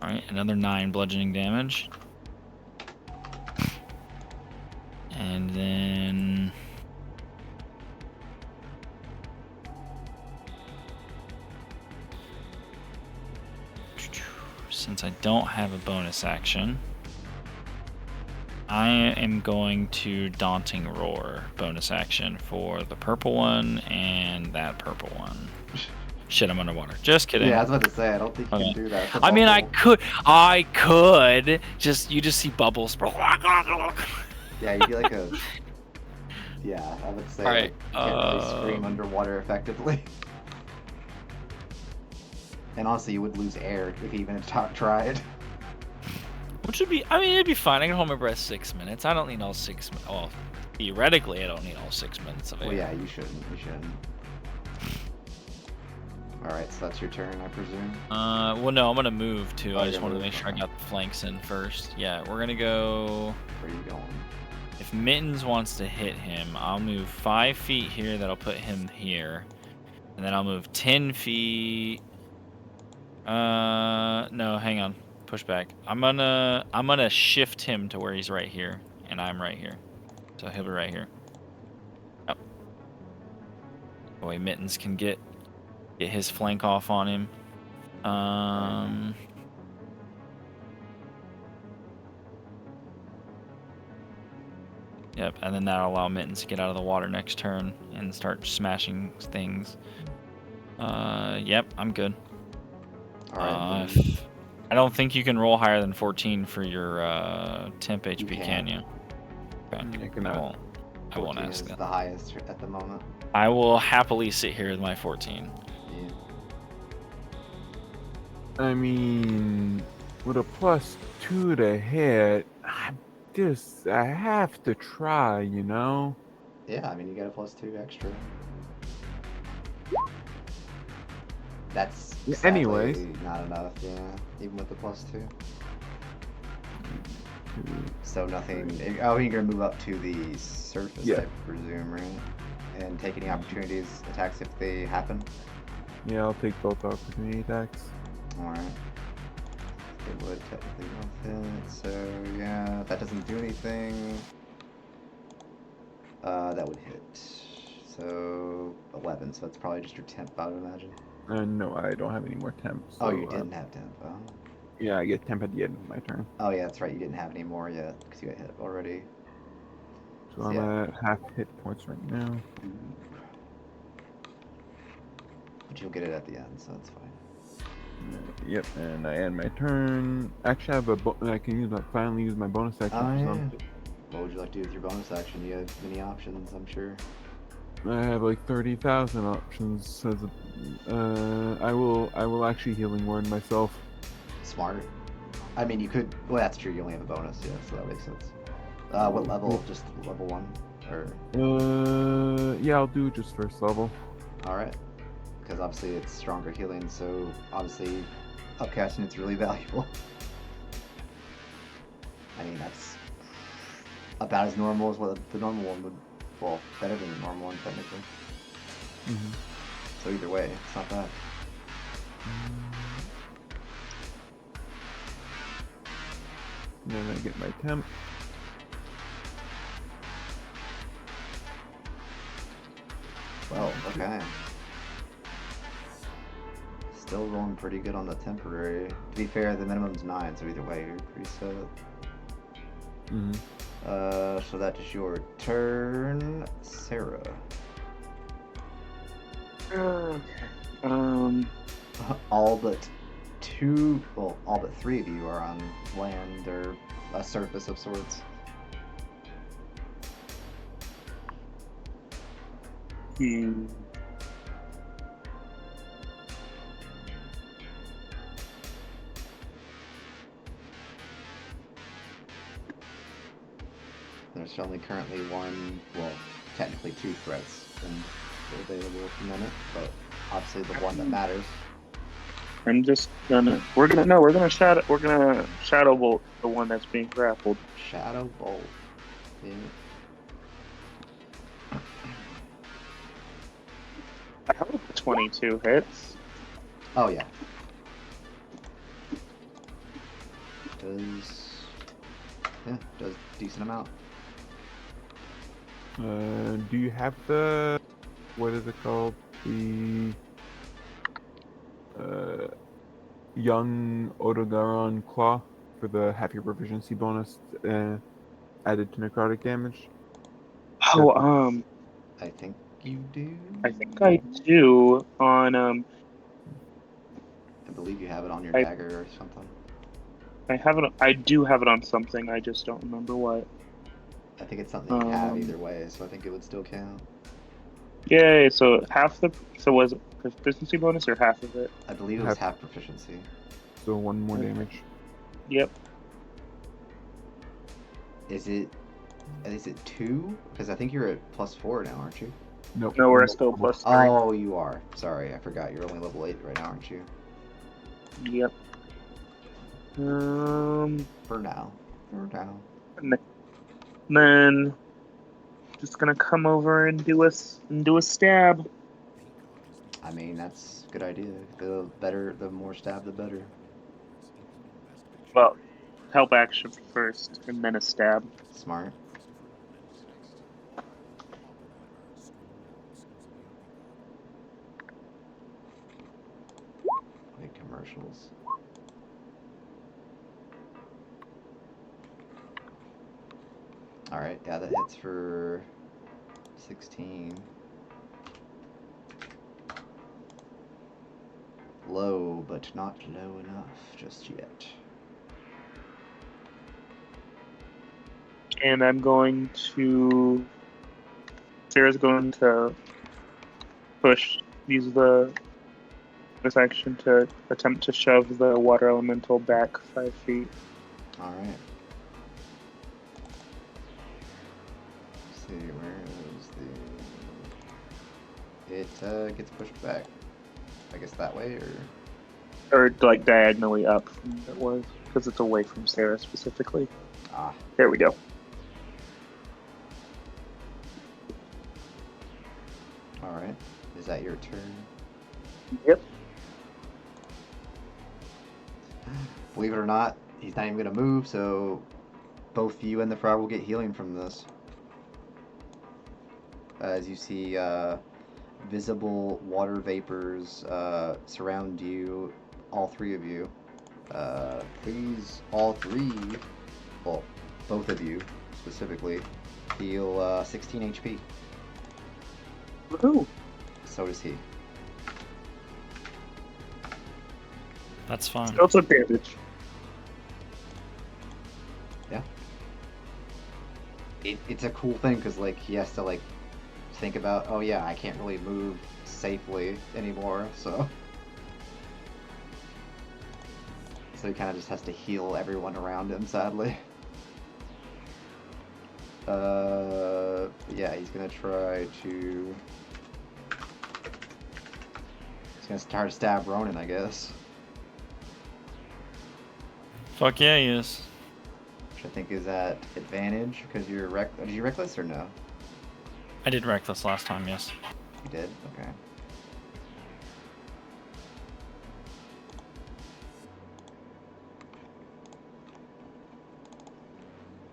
Alright, another 9 bludgeoning damage. And then... since I don't have a bonus action, I am going to Daunting Roar bonus action for the purple one and that purple one. Shit, I'm underwater. Just kidding. Yeah, I was about to say, I don't think you Okay. can do that. That's I mean, I awful. could. You just see bubbles. Yeah, you'd be like a. Yeah, I would say. Alright, Like, can't really scream underwater effectively. And honestly, you would lose air if you even tried. Which would be, I mean, it'd be fine. I can hold my breath 6 minutes. I don't need all 6 minutes. Well, theoretically, I don't need all 6 minutes of air. Well, yeah, you shouldn't. You shouldn't. Alright, so that's your turn, I presume. Well, no, I'm gonna move too. Oh, I you're just wanted to gonna make move, sure I okay. got the flanks in first. Yeah, we're gonna go. Where are you going? If Mittens wants to hit him, I'll move 5 feet here. That'll put him here, and then I'll move 10 feet. No, hang on. Push back. I'm gonna shift him to where he's right here, and I'm right here, so he'll be right here. Oh. That way Mittens can get his flank off on him. Yep, and then that'll allow Mittens to get out of the water next turn and start smashing things. Yep, I'm good. Alright, I don't think you can roll higher than 14 for your temp HP, can. can you? Okay. You cannot. I won't 14 ask is that. the highest at the moment. I will happily sit here with my 14. Yeah. I mean, with a +2 to hit, I have to try, you know? Yeah, I mean, you get a +2 extra. That's sadly Anyways. not enough, yeah, even with the +2. So nothing. Oh, you're gonna move up to the surface, Yeah. I presume, right? And take any opportunities, attacks if they happen. Yeah, I'll take both opportunity attacks. Alright. It would technically with it, so yeah, that doesn't do anything. That would hit. So 11, so it's probably just your temp, I would imagine. No, I don't have any more temps. Oh, so, you didn't have temp. Oh. Yeah, I get temp at the end of my turn. Oh yeah, that's right. You didn't have any more yet because you got hit already. So I'm Yeah. at half hit points right now. But you'll get it at the end, so that's fine. Yep, and I end my turn. Actually, I have I can finally use my bonus action. Oh for yeah. something. What would you like to do with your bonus action? You have many options, I'm sure. I have like 30,000 options. As I will actually healing word myself. Smart. I mean, you could. Well, that's true. You only have a bonus, yeah, so that makes sense. What level? Just level 1, or? Yeah, I'll do just first level. All right. Because obviously it's stronger healing, so obviously upcasting it's really valuable. I mean, that's about as normal as what the normal one would. Well, better than the normal one technically. Mm-hmm. So either way, it's not bad. Then I get my temp. Well, okay. Still rolling pretty good on the temporary. To be fair, the minimum's 9, so either way, you're pretty set. Mm-hmm. So that is your turn, Sarah. Okay. All but 2, well, all but 3 of you are on land or a surface of sorts. There's only currently one, well, technically 2 threats available at the minute, but obviously the one that matters. I'm just gonna. We're gonna shadow bolt the one that's being grappled. Shadow Bolt. Yeah. I hope 22 hits. Oh yeah. Does decent amount. Do you have the, what is it called? The young Odogaron Claw for the happy proficiency bonus added to necrotic damage? Oh, I think you do. I think I do on I believe you have it on your I- dagger or something. I do have it on something. I just don't remember what. I think it's something you have either way, so I think it would still count. Yay! So was it proficiency bonus or half of it? I believe it was half proficiency. So 1 more damage. Yep. Is it 2? Because I think you're at +4 now, aren't you? Nope. No, we're still +3. Oh, you are. Sorry, I forgot. You're only level 8 right now, aren't you? Yep. For now. And then just gonna come over and do a stab. I mean, that's a good idea. The more stab, the better. Well, help action first, and then a stab. Smart. Big commercials. Alright, yeah, that hits for 16. Low, but not low enough just yet. And I'm going to. Sarah's going to use this action to attempt to shove the water elemental back 5 feet. Alright. Let's see, where is the... It gets pushed back. I guess that way, Or like diagonally up from where it was, because it's away from Sarah specifically. Ah. There we go. Alright. Is that your turn? Yep. Believe it or not, he's not even going to move, so both you and the frog will get healing from this. As you see, visible water vapors surround you, all 3 of you. Please, all 3, well, both of you specifically, heal 16 HP. Woohoo! So does he. That's fine. Still took damage. Yeah. It's a cool thing because like he has to like think about, oh yeah, I can't really move safely anymore, so So he kind of just has to heal everyone around him, sadly. Yeah, he's gonna try to... He's gonna try to stab Ronan, I guess. Fuck yeah, he is. Which I think is at advantage, because you're Did you reckless or no? I did reckless last time, yes. You did? Okay.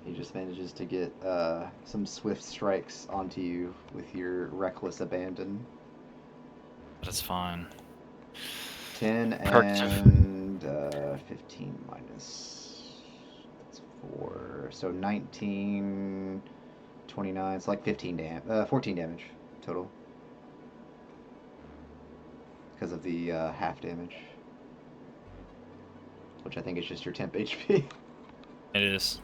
He just manages to get some swift strikes onto you with your reckless abandon. But it's fine. 10 Perks of- and 15 minus. That's 4. So 19, 29. It's like 14 damage total. Because of the half damage. Which I think is just your temp HP. It is.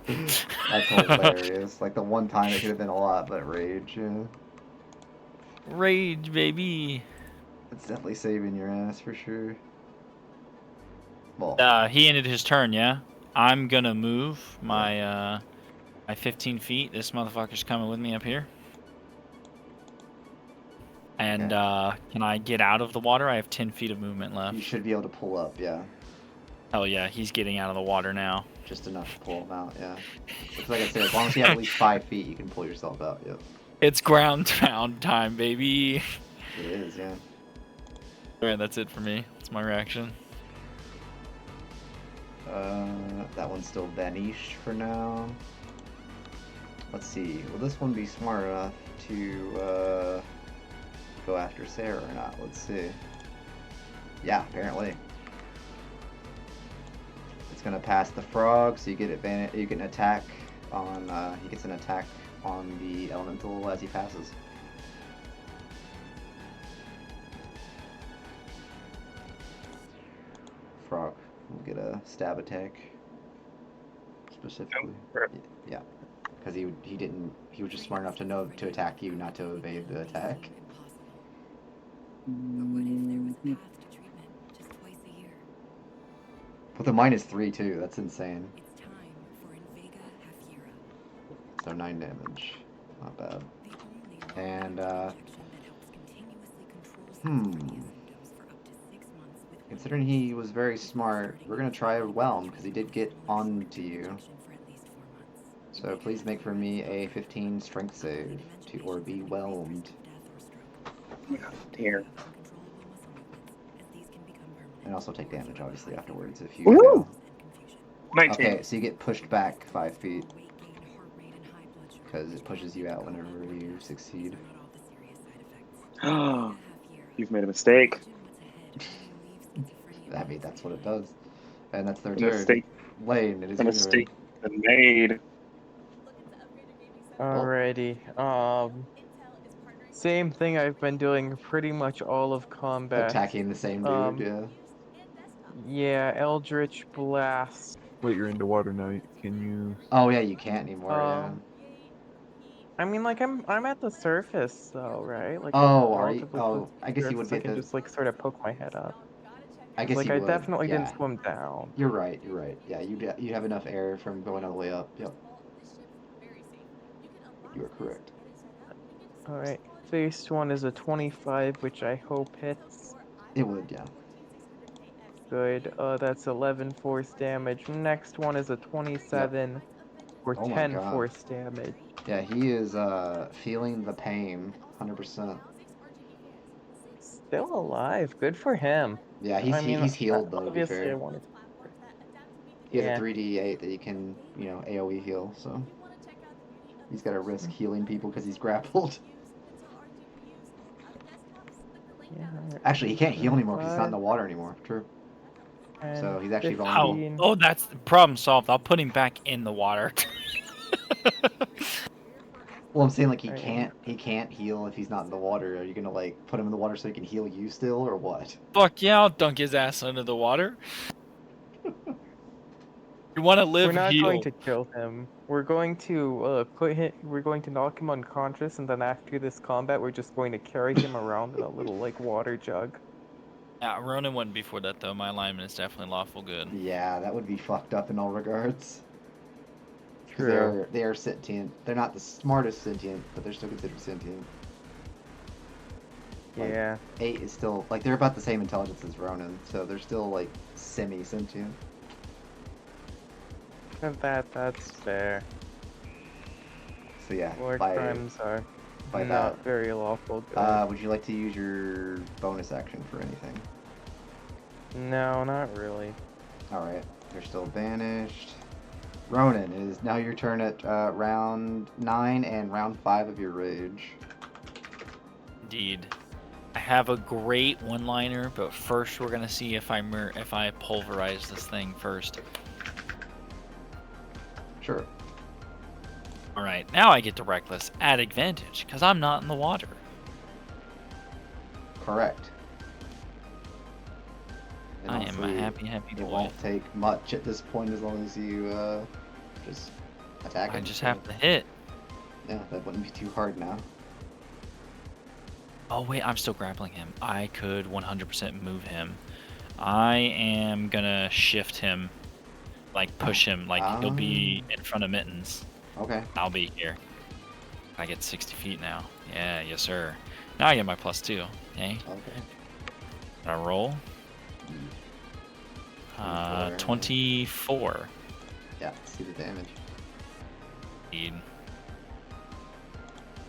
That's hilarious. Like the one time it could have been a lot, but rage, yeah. Rage, baby. It's definitely saving your ass for sure. Well, He ended his turn, yeah? I'm gonna move my 15 feet. This motherfucker's coming with me up here. And can I get out of the water? I have 10 feet of movement left. you should be able to pull up, yeah. Hell yeah, he's getting out of the water now. Just enough to pull him out, yeah. It's like I said, as long as you have at least 5 feet, you can pull yourself out, yep. It's ground pound time, baby. It is, yeah. Alright, that's it for me. That's my reaction. That one's still vanished for now. Let's see, will this one be smart enough to go after Sarah or not? Let's see. Yeah, apparently. It's gonna pass the frog, so you get advantage. You get an attack on. He gets an attack on the elemental as he passes. Frog will get a stab attack. Specifically, yeah, because he didn't. He was just smart enough to know to attack you, not to evade the attack. But what if there was a path to treatment just twice a year? With a -3 too, that's insane. It's time for Invega Hafira. So 9 damage, not bad. The only And injection that helps continuously control schizophrenia symptoms for up to 6 months with considering he was very smart, we're gonna try Whelm because he did get onto you. for at least 4 months. So please make for me a 15 strength save to or be whelmed. Here. And also take damage, obviously, afterwards if you Woo! fail. 19. Okay, so you get pushed back 5 feet because it pushes you out whenever you succeed. You've made a mistake. I mean, that's what it does. And that's their A turn. mistake. Lane, it is A your mistake been made. Alrighty. Same thing I've been doing pretty much all of turn. combat. Attacking the same dude, yeah. Yeah, Eldritch Blast. Wait, you're into water now. Can you? Oh yeah, you can't anymore, yeah. I mean, like I'm at the surface though, right? Like Oh, I'm are you? relatively Oh, close to I guess the you would surface, I get can the... just like sort of poke my head up. I guess Like you I would. definitely Yeah. didn't swim down. You're right, you're right. Yeah, you have enough air from going all the way up. Yep, you are correct. Alright, first one is a 25, which I hope hits. It would, yeah. Good. That's 11 force damage. Next one is a 27 for Oh my 10 God. force damage. Yeah, he is feeling the pain, 100%. Still alive. Good for him. Yeah, he's healed though, to be obviously I fair. wanted. He has Yeah. a 3d8 that he can, AoE heal, so he's got to risk healing people because he's grappled. Yeah. Actually, he can't heal anymore because he's not in the water anymore. True. And So he's actually 15. vulnerable. Oh, that's the problem solved. I'll put him back in the water. Well, I'm saying like he Alright. can't heal if he's not in the water. Are you gonna like put him in the water so he can heal you still, or what? Fuck yeah, I'll dunk his ass under the water. You want to live, We're not heal. going to kill him. We're going to we're going to knock him unconscious, and then after this combat, we're just going to carry him around in a little like water jug. Yeah, Ronan went before that though. My alignment is definitely lawful good. Yeah, that would be fucked up in all regards. Because True. they are sentient. They're not the smartest sentient, but they're still considered sentient. Like, Yeah. 8 is still like they're about the same intelligence as Ronan, so they're still like semi-sentient. That's fair. So yeah, War by crimes are by not that. very lawful good. Would you like to use your bonus action for anything? No, not really. All right, they're still banished. Ronan, it is now your turn at round 9 and round 5 of your rage. Indeed. I have a great one-liner, but first we're gonna see if I pulverize this thing first. Sure. All right, now I get to reckless at advantage because I'm not in the water. Correct. And I am a honestly, happy it boy. won't take much at this point as long as you just attack I him. just so, have to hit. Yeah, that wouldn't be too hard now. Oh wait, I'm still grappling him. I could 100% move him. I am gonna shift him, like push him, like he'll be in front of Mittens. Okay. I'll be here. I get 60 feet now. Yeah, yes sir. Now I get my +2. Okay. Okay. I roll. 24. Yeah, see the damage. Indeed.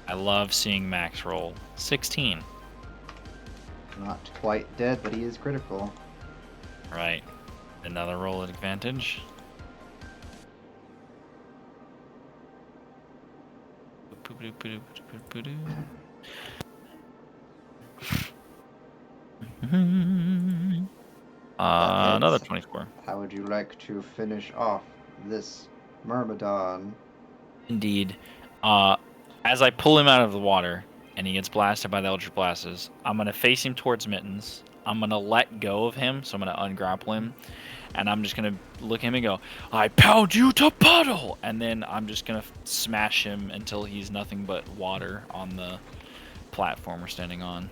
I love seeing Max roll. 16. Not quite dead, but he is critical. Right. Another roll at advantage. That Another hits. 24. How would you like to finish off this Myrmidon? Indeed. As I pull him out of the water and he gets blasted by the Eldritch Blasts, I'm going to face him towards Mittens. I'm going to let go of him, so I'm going to ungrapple him. And I'm just going to look at him and go, I pound you to puddle! And then I'm just going to smash him until he's nothing but water on the platform we're standing on.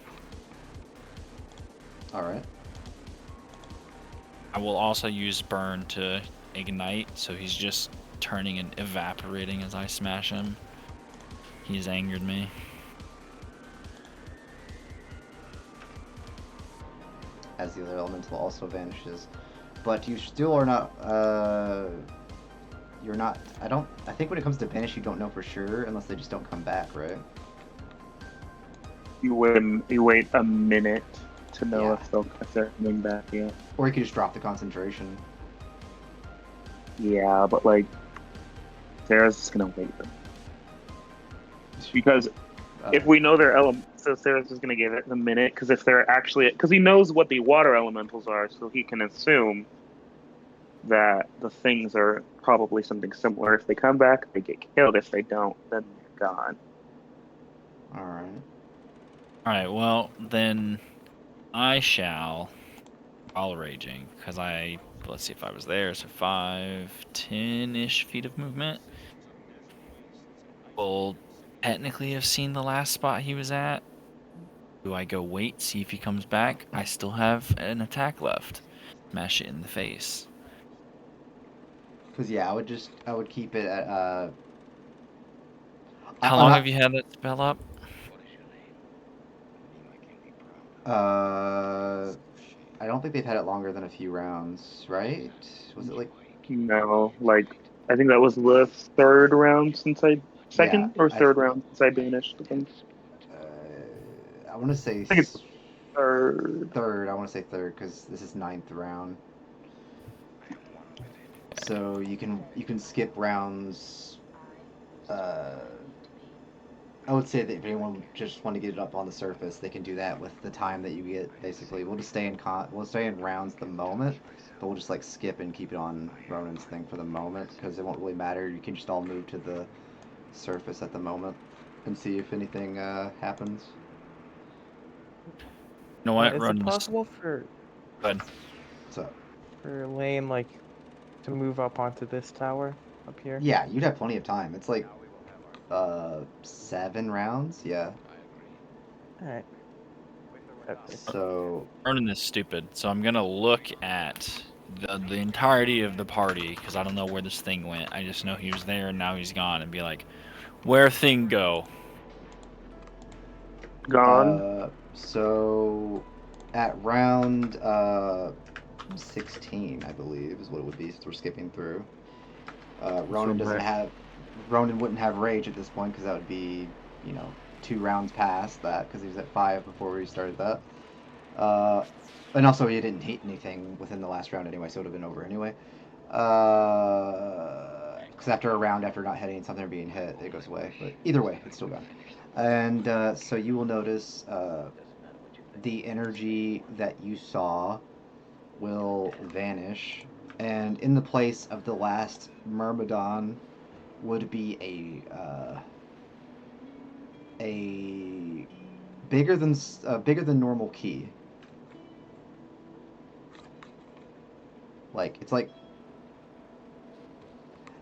Alright. I will also use Burn to ignite, so he's just turning and evaporating as I smash him. He's angered me. As the other elemental also vanishes. But you still are not, you're not, I think when it comes to banish, you don't know for sure, unless they just don't come back, right? You wait a minute to know Yeah. if they're coming back. Yeah. Or you could just drop the concentration. Yeah, but like, Sarah's just gonna wait. Because if we know their element, so Sarah's just gonna give it a minute. Because if they're actually, because he knows what the water elementals are, so he can assume that the things are probably something similar. If they come back, they get killed. If they don't, then they're gone. Alright. Alright, well, then I shall, while raging, because let's see if I was there, so 5, 10-ish feet of movement. Will technically have seen the last spot he was at. Do I go wait, see if he comes back? I still have an attack left. Smash it in the face. Because, yeah, I would keep it at, How I'm long not- have you had that spell up? I don't think they've had it longer than a few rounds, right? Was it like... No, like I think that was the third round since second or third round since I banished them. I want to say I think it's third. third. I want to say third because this is 9th round. So you can skip rounds. I would say that if anyone just want to get it up on the surface, they can do that with the time that you get. Basically, we'll just stay in rounds the moment, but we'll just like skip and keep it on Ronan's thing for the moment because it won't really matter. You can just all move to the surface at the moment and see if anything happens. You know what? Is Ronan, it possible for Go ahead. So Lane like to move up onto this tower up here? yeah, you'd have plenty of time. It's like 7 rounds. Yeah. All right. Okay. So Ronan is stupid, so I'm gonna look at the entirety of the party because I don't know where this thing went. I just know he was there and now he's gone, and be like, "Where thing go?" Gone. So at round 16, I believe, is what it would be. So we're skipping through. Ronan So doesn't Matt- have. Ronan wouldn't have rage at this point because that would be, 2 rounds past that because he was at 5 before we started that. And also he didn't hit anything within the last round anyway, so it would have been over anyway. Because after a round, after not hitting something or being hit, it goes away. But either way, it's still gone. And so you will notice the energy that you saw will vanish, and in the place of the last Myrmidon would be a bigger than normal key. Like it's like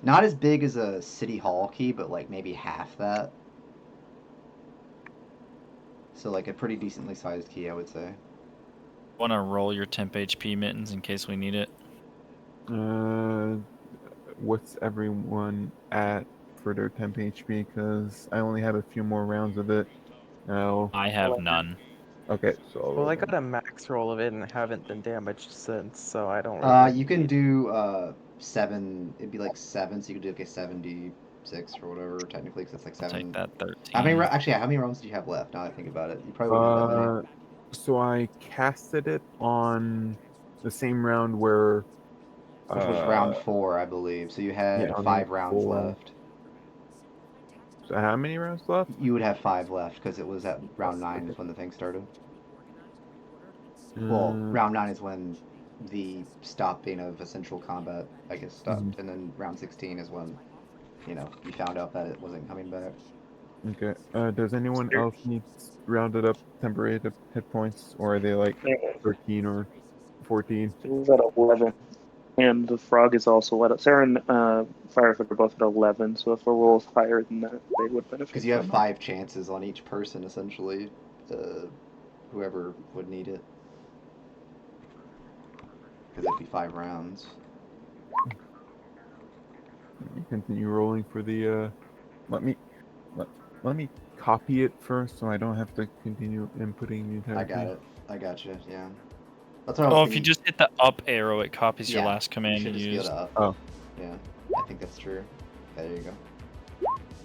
not as big as a city hall key, but like maybe half that. So like a pretty decently sized key, I would say. Want to roll your temp HP mittens in case we need it? What's everyone at for their temp HP? Because I only have a few more rounds of it. Now, I have none. okay, so I'll Well, roll I them. got a max roll of it and haven't been damaged since, so I don't really. You can need- do 7. It'd be like 7, so you could do like a 76 or whatever technically, because it's like I'll 7. take that 13. Actually, how many rounds do you have left? Now that I think about it, you probably wouldn't have that many. So I casted it on the same round where. Which was round 4, I believe. So you had Yeah, on 5 round rounds 4. left. So how many rounds left? You would have 5 left because it was at round 9 is when the thing started. Well, round 9 is when the stopping of essential combat, I guess, stopped, and then round 16 is when, you found out that it wasn't coming back. Okay. Does anyone else need rounded up temporary hit points, or are they like 13 or 14? It was at 11. And the frog is also at Sarah and Firefoot are both at 11, so if a roll is higher than that, they would benefit. Because you have from it. 5 chances on each person, essentially, whoever would need it. Because it'd be 5 rounds. Let me continue rolling for the. Let me copy it first, so I don't have to continue inputting the entire I got thing. it. I got you. Yeah. That's what I was Oh, thinking. if you just hit the up arrow, it copies your Yeah, last command should you just be able used. to up. Oh. Yeah, I think that's true. Okay, there you go.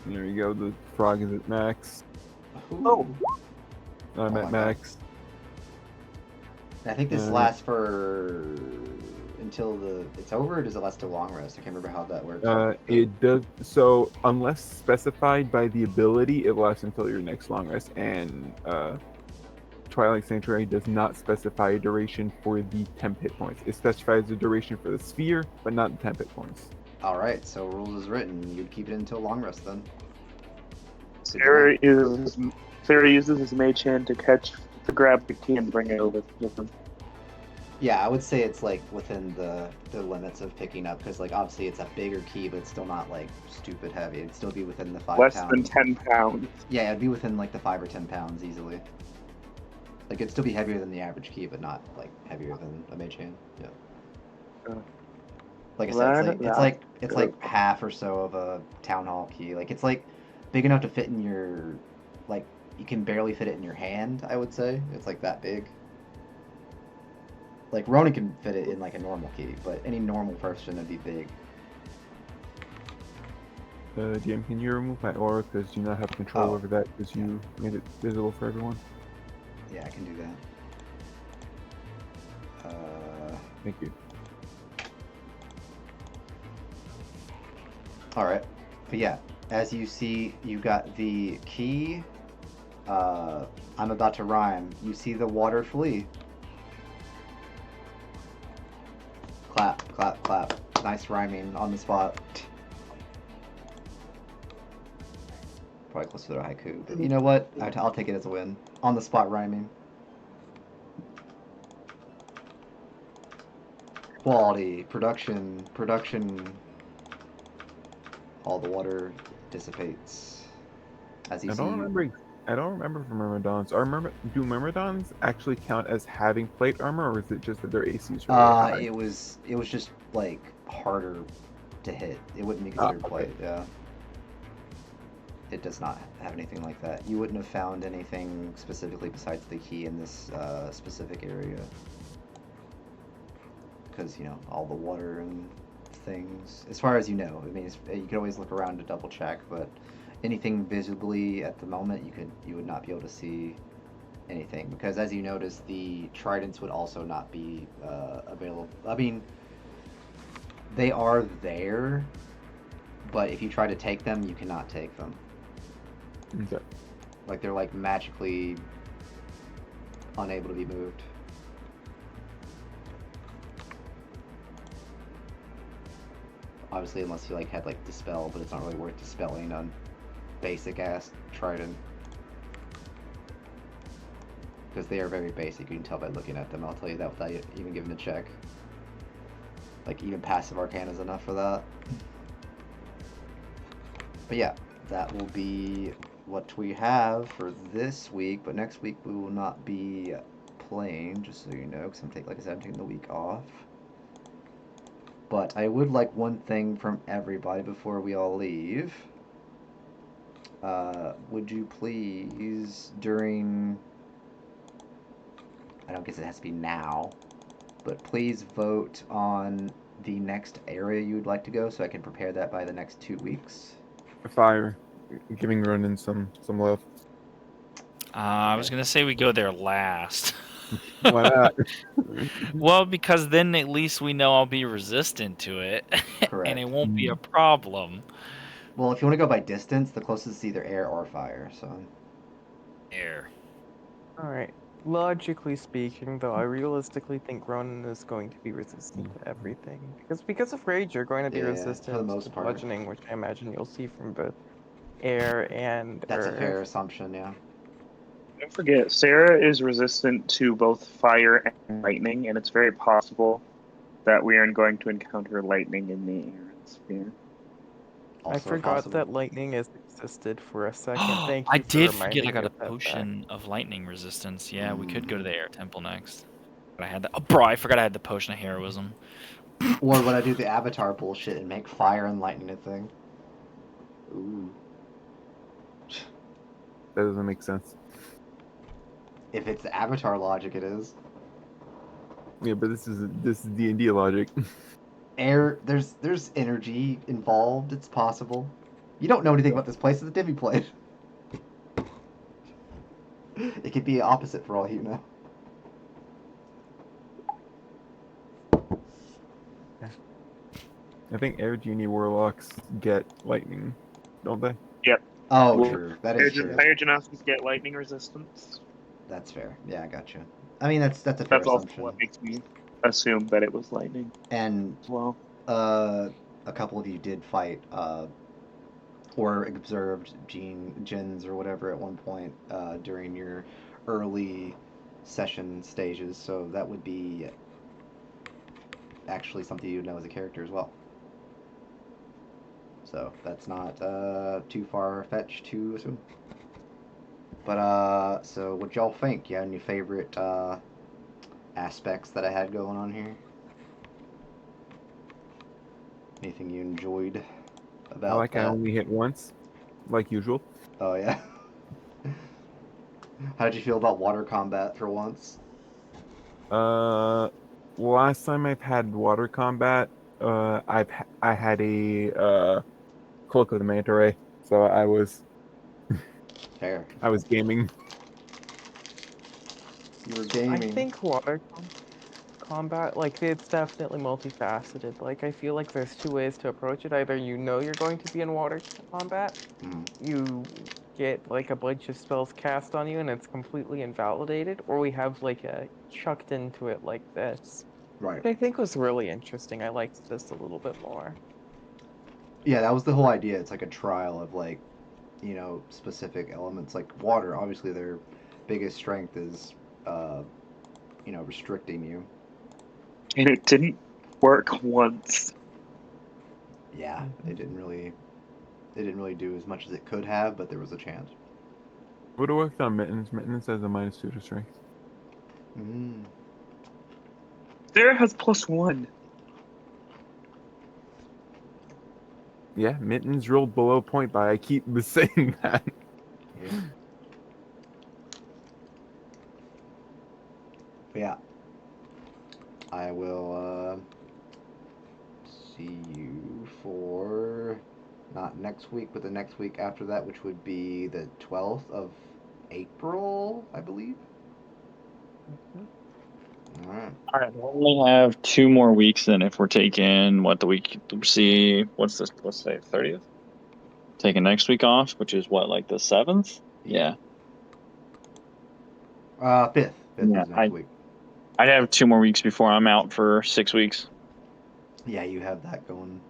There you go. The frog is at max. Ooh. I'm Oh at my God. max. I think this Uh, lasts for until it's over, or does it last till long rest? I can't remember how that works. It does so unless specified by the ability, it lasts until your next long rest. And Twilight Sanctuary does not specify a duration for the temp hit points. It specifies the duration for the sphere, but not the temp hit points. All right, so rules is written. You'd keep it until long rest then. Sarah uses his mage hand to grab the key and bring it over with him. Yeah, I would say it's like within the limits of picking up because like obviously it's a bigger key, but it's still not like stupid heavy. It'd still be within the 5 Less pound. than 10 pounds. Yeah, it'd be within like the 5 or 10 pounds easily. Like it'd still be heavier than the average key, but not like heavier than a mage hand. Yeah. Like I said, it's like half or so of a town hall key. Like it's like big enough to fit in your, like you can barely fit it in your hand. I would say it's like that big. Like Ronan can fit it in like a normal key, but any normal person would be big. GM, can you remove my aura because you not have control over that because you made it visible for everyone? Yeah, I can do that. Thank you. All right, but yeah, as you see, you got the key. I'm about to rhyme. You see the water flee. Clap, clap, clap. Nice rhyming on the spot. Probably close to a haiku, but you know what? I'll take it as a win. On the spot rhyming. Quality, production. All the water dissipates. As you I see. don't remember I don't remember from Myrmidons. Do Myrmidons actually count as having plate armor, or is it just that their AC is really high? It was just like harder to hit. It wouldn't be Ah, considered okay. plate. Yeah. It does not have anything like that. You wouldn't have found anything specifically besides the key in this specific area. Because, you know, all the water and things. As far as you know. I mean, you can always look around to double check, but anything visibly at the moment, you would not be able to see anything. Because as you notice, the tridents would also not be available. I mean, they are there, but if you try to take them, you cannot take them. Okay. Like, they're like magically unable to be moved. Obviously, unless you like had like dispel, but it's not really worth dispelling on basic ass trident. Because they are very basic, you can tell by looking at them. I'll tell you that without even giving a check. Like, even passive arcana is enough for that. But yeah, that will be what we have for this week. But next week we will not be playing, just so you know, because like I said, I'm taking the week off. But I would like one thing from everybody before we all leave. Would you please, during... I don't guess it has to be now, but please vote on the next area you would like to go so I can prepare that by the next 2 weeks. Fire, giving Ronan some love. I was gonna say we go there last. Why not? Well, because then at least we know I'll be resistant to it, Correct. and it won't be a problem. Well, if you want to go by distance, the closest is either air or fire, so... Air. Alright. Logically speaking, though, I realistically think Ronan is going to be resistant to everything. Because of Rage, you're going to be Yeah, for the resistant most to part. bludgeoning, which I imagine you'll see from both air and That's a fair earth. assumption, yeah. Don't forget, Sarah is resistant to both fire and lightning, and it's very possible that we are going to encounter lightning in the air and sphere. Also I forgot possible. that lightning has existed for a second. Thank I you for did forget I reminding got me a of that fact. potion of lightning resistance. Yeah, we could go to Mhm. the air temple next. But I had that. Oh, bro, I forgot I had the potion of heroism. Or would I do the Avatar bullshit and make fire and lightning a thing? Ooh. That doesn't make sense. If it's the Avatar logic, it is. Yeah, but this is D&D logic. Air, there's energy involved. It's possible. You don't know anything about this place. It's a Divi plate. It could be opposite for all you know. I think Air Genie Warlocks get lightning, don't they? Yep. Oh, Well, true. That is true. Fire Genasi get lightning resistance. That's fair. Yeah, I got you. I mean, that's a fair That's also assumption. what makes me assume that it was lightning And as well. a couple of you did fight or observed gens or whatever at one point during your early session stages, so that would be actually something you'd know as a character as well. So that's not too far-fetched to assume. But so what y'all think? You have any favorite aspects that I had going on here? Anything you enjoyed about I like that? I only hit once, like usual. Oh yeah. How did you feel about water combat for once? Last time I've had water combat, I had a Cloak of the Manta Ray, so I was Fair. gaming. You were I gaming. think combat, like, it's definitely multifaceted. Like, I feel like there's two ways to approach it. Either you know you're going to be in water combat, Mm, you get like a bunch of spells cast on you and it's completely invalidated, or we have like a chucked into it like this, right. which I think was really interesting. I liked this a little bit more. Yeah, that was the whole idea. It's like a trial of like, you know, specific elements. Like water, obviously their biggest strength is, you know, restricting you. And it didn't work once. Yeah, Mhm. it didn't really do as much as it could have, but there was a chance. Would have worked on Mittens. Mittens has a -2 to strength. Mm. Sarah has +1. Yeah, Mittens rolled below point by. I keep saying that. Yeah. But yeah. I will see you for not next week, but the next week after that, which would be the 12th of April, I believe. All right. All right, we only have 2 more weeks then if we're taking what the week. See, what's this? Let's say 30th. Taking next week off, which is what, like the 7th? Yeah. 5th. 5th Yeah. is next week. I'd have 2 more weeks before I'm out for 6 weeks. Yeah, you have that going.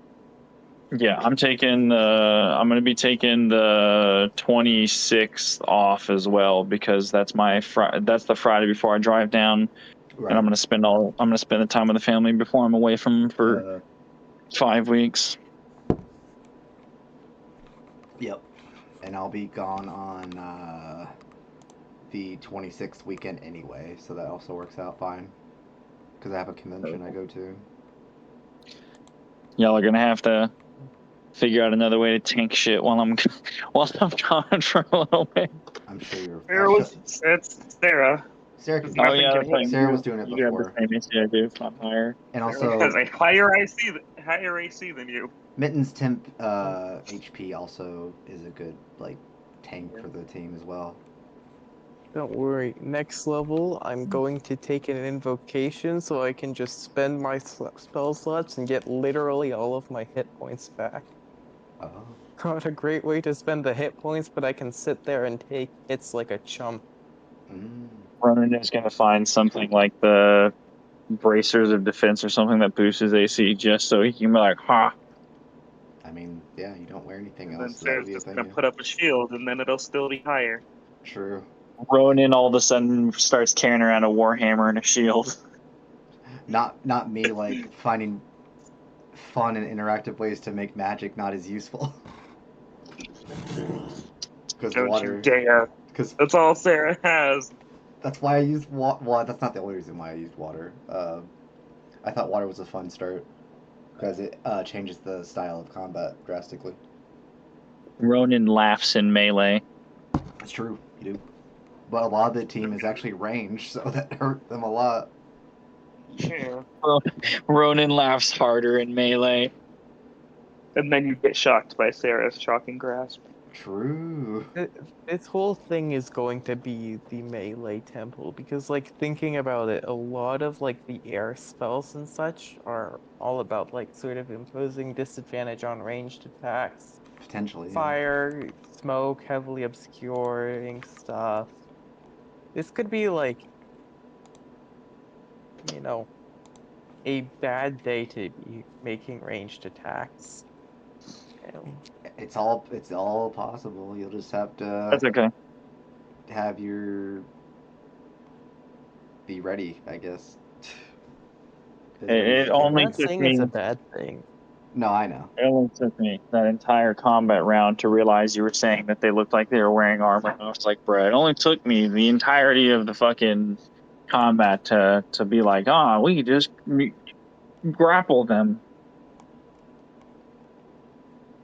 Yeah, I'm going to be taking the 26th off as well because that's that's the Friday before I drive down, Right. and I'm going to spend the time with the family before I'm away from for 5 weeks. Yep. And I'll be gone on the 26th weekend anyway, so that also works out fine. Because I have a convention I go to. Y'all are going to have to figure out another way to tank shit while I'm gone for a little bit. I'm sure you're. It's Sarah. Sarah can do Oh it. yeah, that's right. Sarah was doing it You have the before. same issue I do. If I'm higher. And Sarah also, has a higher AC than you. Mitten's temp HP also is a good tank for the team as well. Don't worry. Next level, I'm going to take an invocation so I can just spend my spell slots and get literally all of my hit points back. Oh. Not a great way to spend the hit points, but I can sit there and take hits like a chump. Mm. Ronan is going to find something like the bracers of defense or something that boosts his AC just so he can be like, ha. I mean, yeah, you don't wear anything And else, then so that would Sarah's be a just thing. gonna Yeah. put up a shield, and then it'll still be higher. True. Ronan all of a sudden starts carrying around a warhammer and a shield. Not me finding fun and interactive ways to make magic not as useful. Because Don't you water. dare. Because That's all Sarah has. that's why I used water. Well, that's not the only reason why I used water. I thought water was a fun start because it changes the style of combat drastically. Ronan laughs in melee. It's true, you do. But a lot of the team is actually ranged, so that hurt them a lot. Yeah. Ronan laughs harder in melee. And then you get shocked by Sarah's shocking grasp. True. This whole thing is going to be the melee temple because, thinking about it, a lot of the air spells and such are all about sort of imposing disadvantage on ranged attacks. Potentially, yeah. Fire, smoke, heavily obscuring stuff. This could be a bad day to be making ranged attacks. It's all possible. You'll just have to That's okay. have your be ready, I guess. It I'm only not took saying me it's a bad thing. No, I know. It only took me that entire combat round to realize you were saying that they looked like they were wearing armor. And I was like, bro, it only took me the entirety of the fucking combat to be like, we could just grapple them.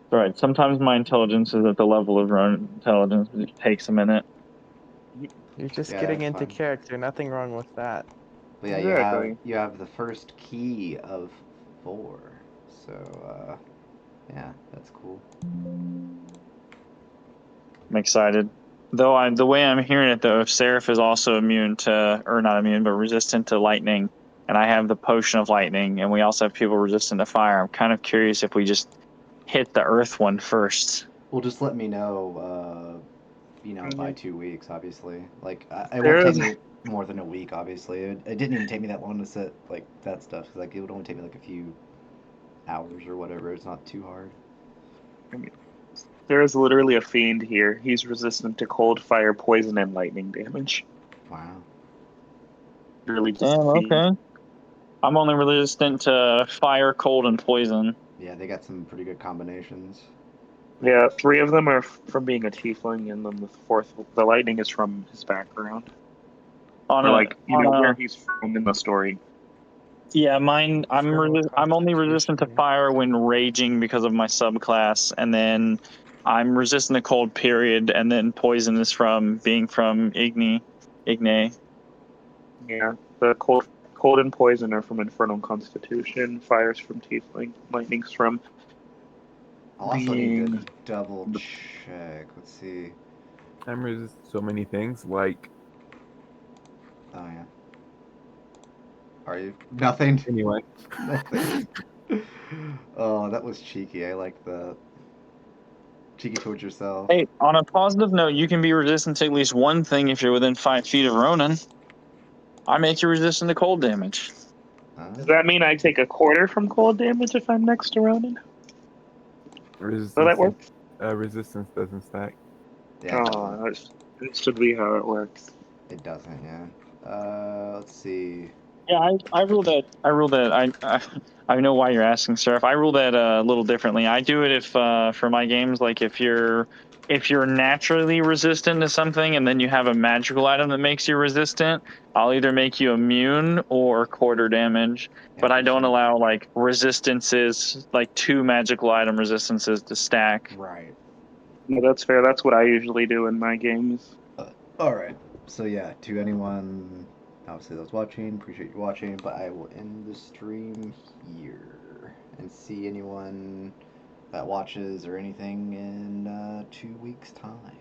All right. Sometimes my intelligence is at the level of Ronan intelligence, but it takes a minute. You're just Yeah, getting that's into fine. character, nothing wrong with that. But yeah, Exactly. you have the first key of 4. So yeah, that's cool. I'm excited. Though the way I'm hearing it though, if Seraph is also immune to, or not immune, but resistant to lightning, and I have the potion of lightning, and we also have people resistant to fire, I'm kind of curious if we just hit the earth one first. Well, just let me know. By 2 weeks, obviously. It won't take Sarah's me more than a week. Obviously, it didn't even take me that long to set that stuff. It would only take me a few hours or whatever. It's not too hard. Sarah's literally a fiend here. He's resistant to cold, fire, poison, and lightning damage. Wow. Really just Damn, a fiend. okay. I'm only resistant to fire, cold, and poison. Yeah, they got some pretty good combinations. Yeah, 3 of them are from being a tiefling, and then the 4th, the lightning is from his background, On or a like where on a he's from in the story. yeah, mine. External I'm only resistant to constitution. fire when raging because of my subclass, and then I'm resistant to cold. Period, and then poison is from being from Igni. Yeah, the cold and poison are from Infernal Constitution. Fire's from tiefling. Lightning's from I also need to being. double check. Let's see. I'm resistant to so many things, like Oh yeah. Are you? Nothing. anyway. Nothing. Oh, that was cheeky. I like that. Cheeky towards yourself. Hey, on a positive note, you can be resistant to at least one thing if you're within 5 feet of Ronan. I make you resistant to cold damage. Does that mean I take a quarter from cold damage if I'm next to Ronan? So that works? Resistance doesn't stack. Yeah, it doesn't. Oh, that should be how it works. It doesn't, yeah. Let's see. Yeah, I rule that. I know why you're asking, Seraph. I rule that a little differently. I do it if for my games, like if you're naturally resistant to something, and then you have a magical item that makes you resistant, I'll either make you immune or quarter damage. Yeah, But I pretty don't sure. allow like resistances, like 2 magical item resistances to stack. Right. No, that's fair. That's what I usually do in my games. Alright. So yeah, to anyone obviously that's watching, appreciate you watching, but I will end the stream here and see anyone that watches or anything in 2 weeks' time.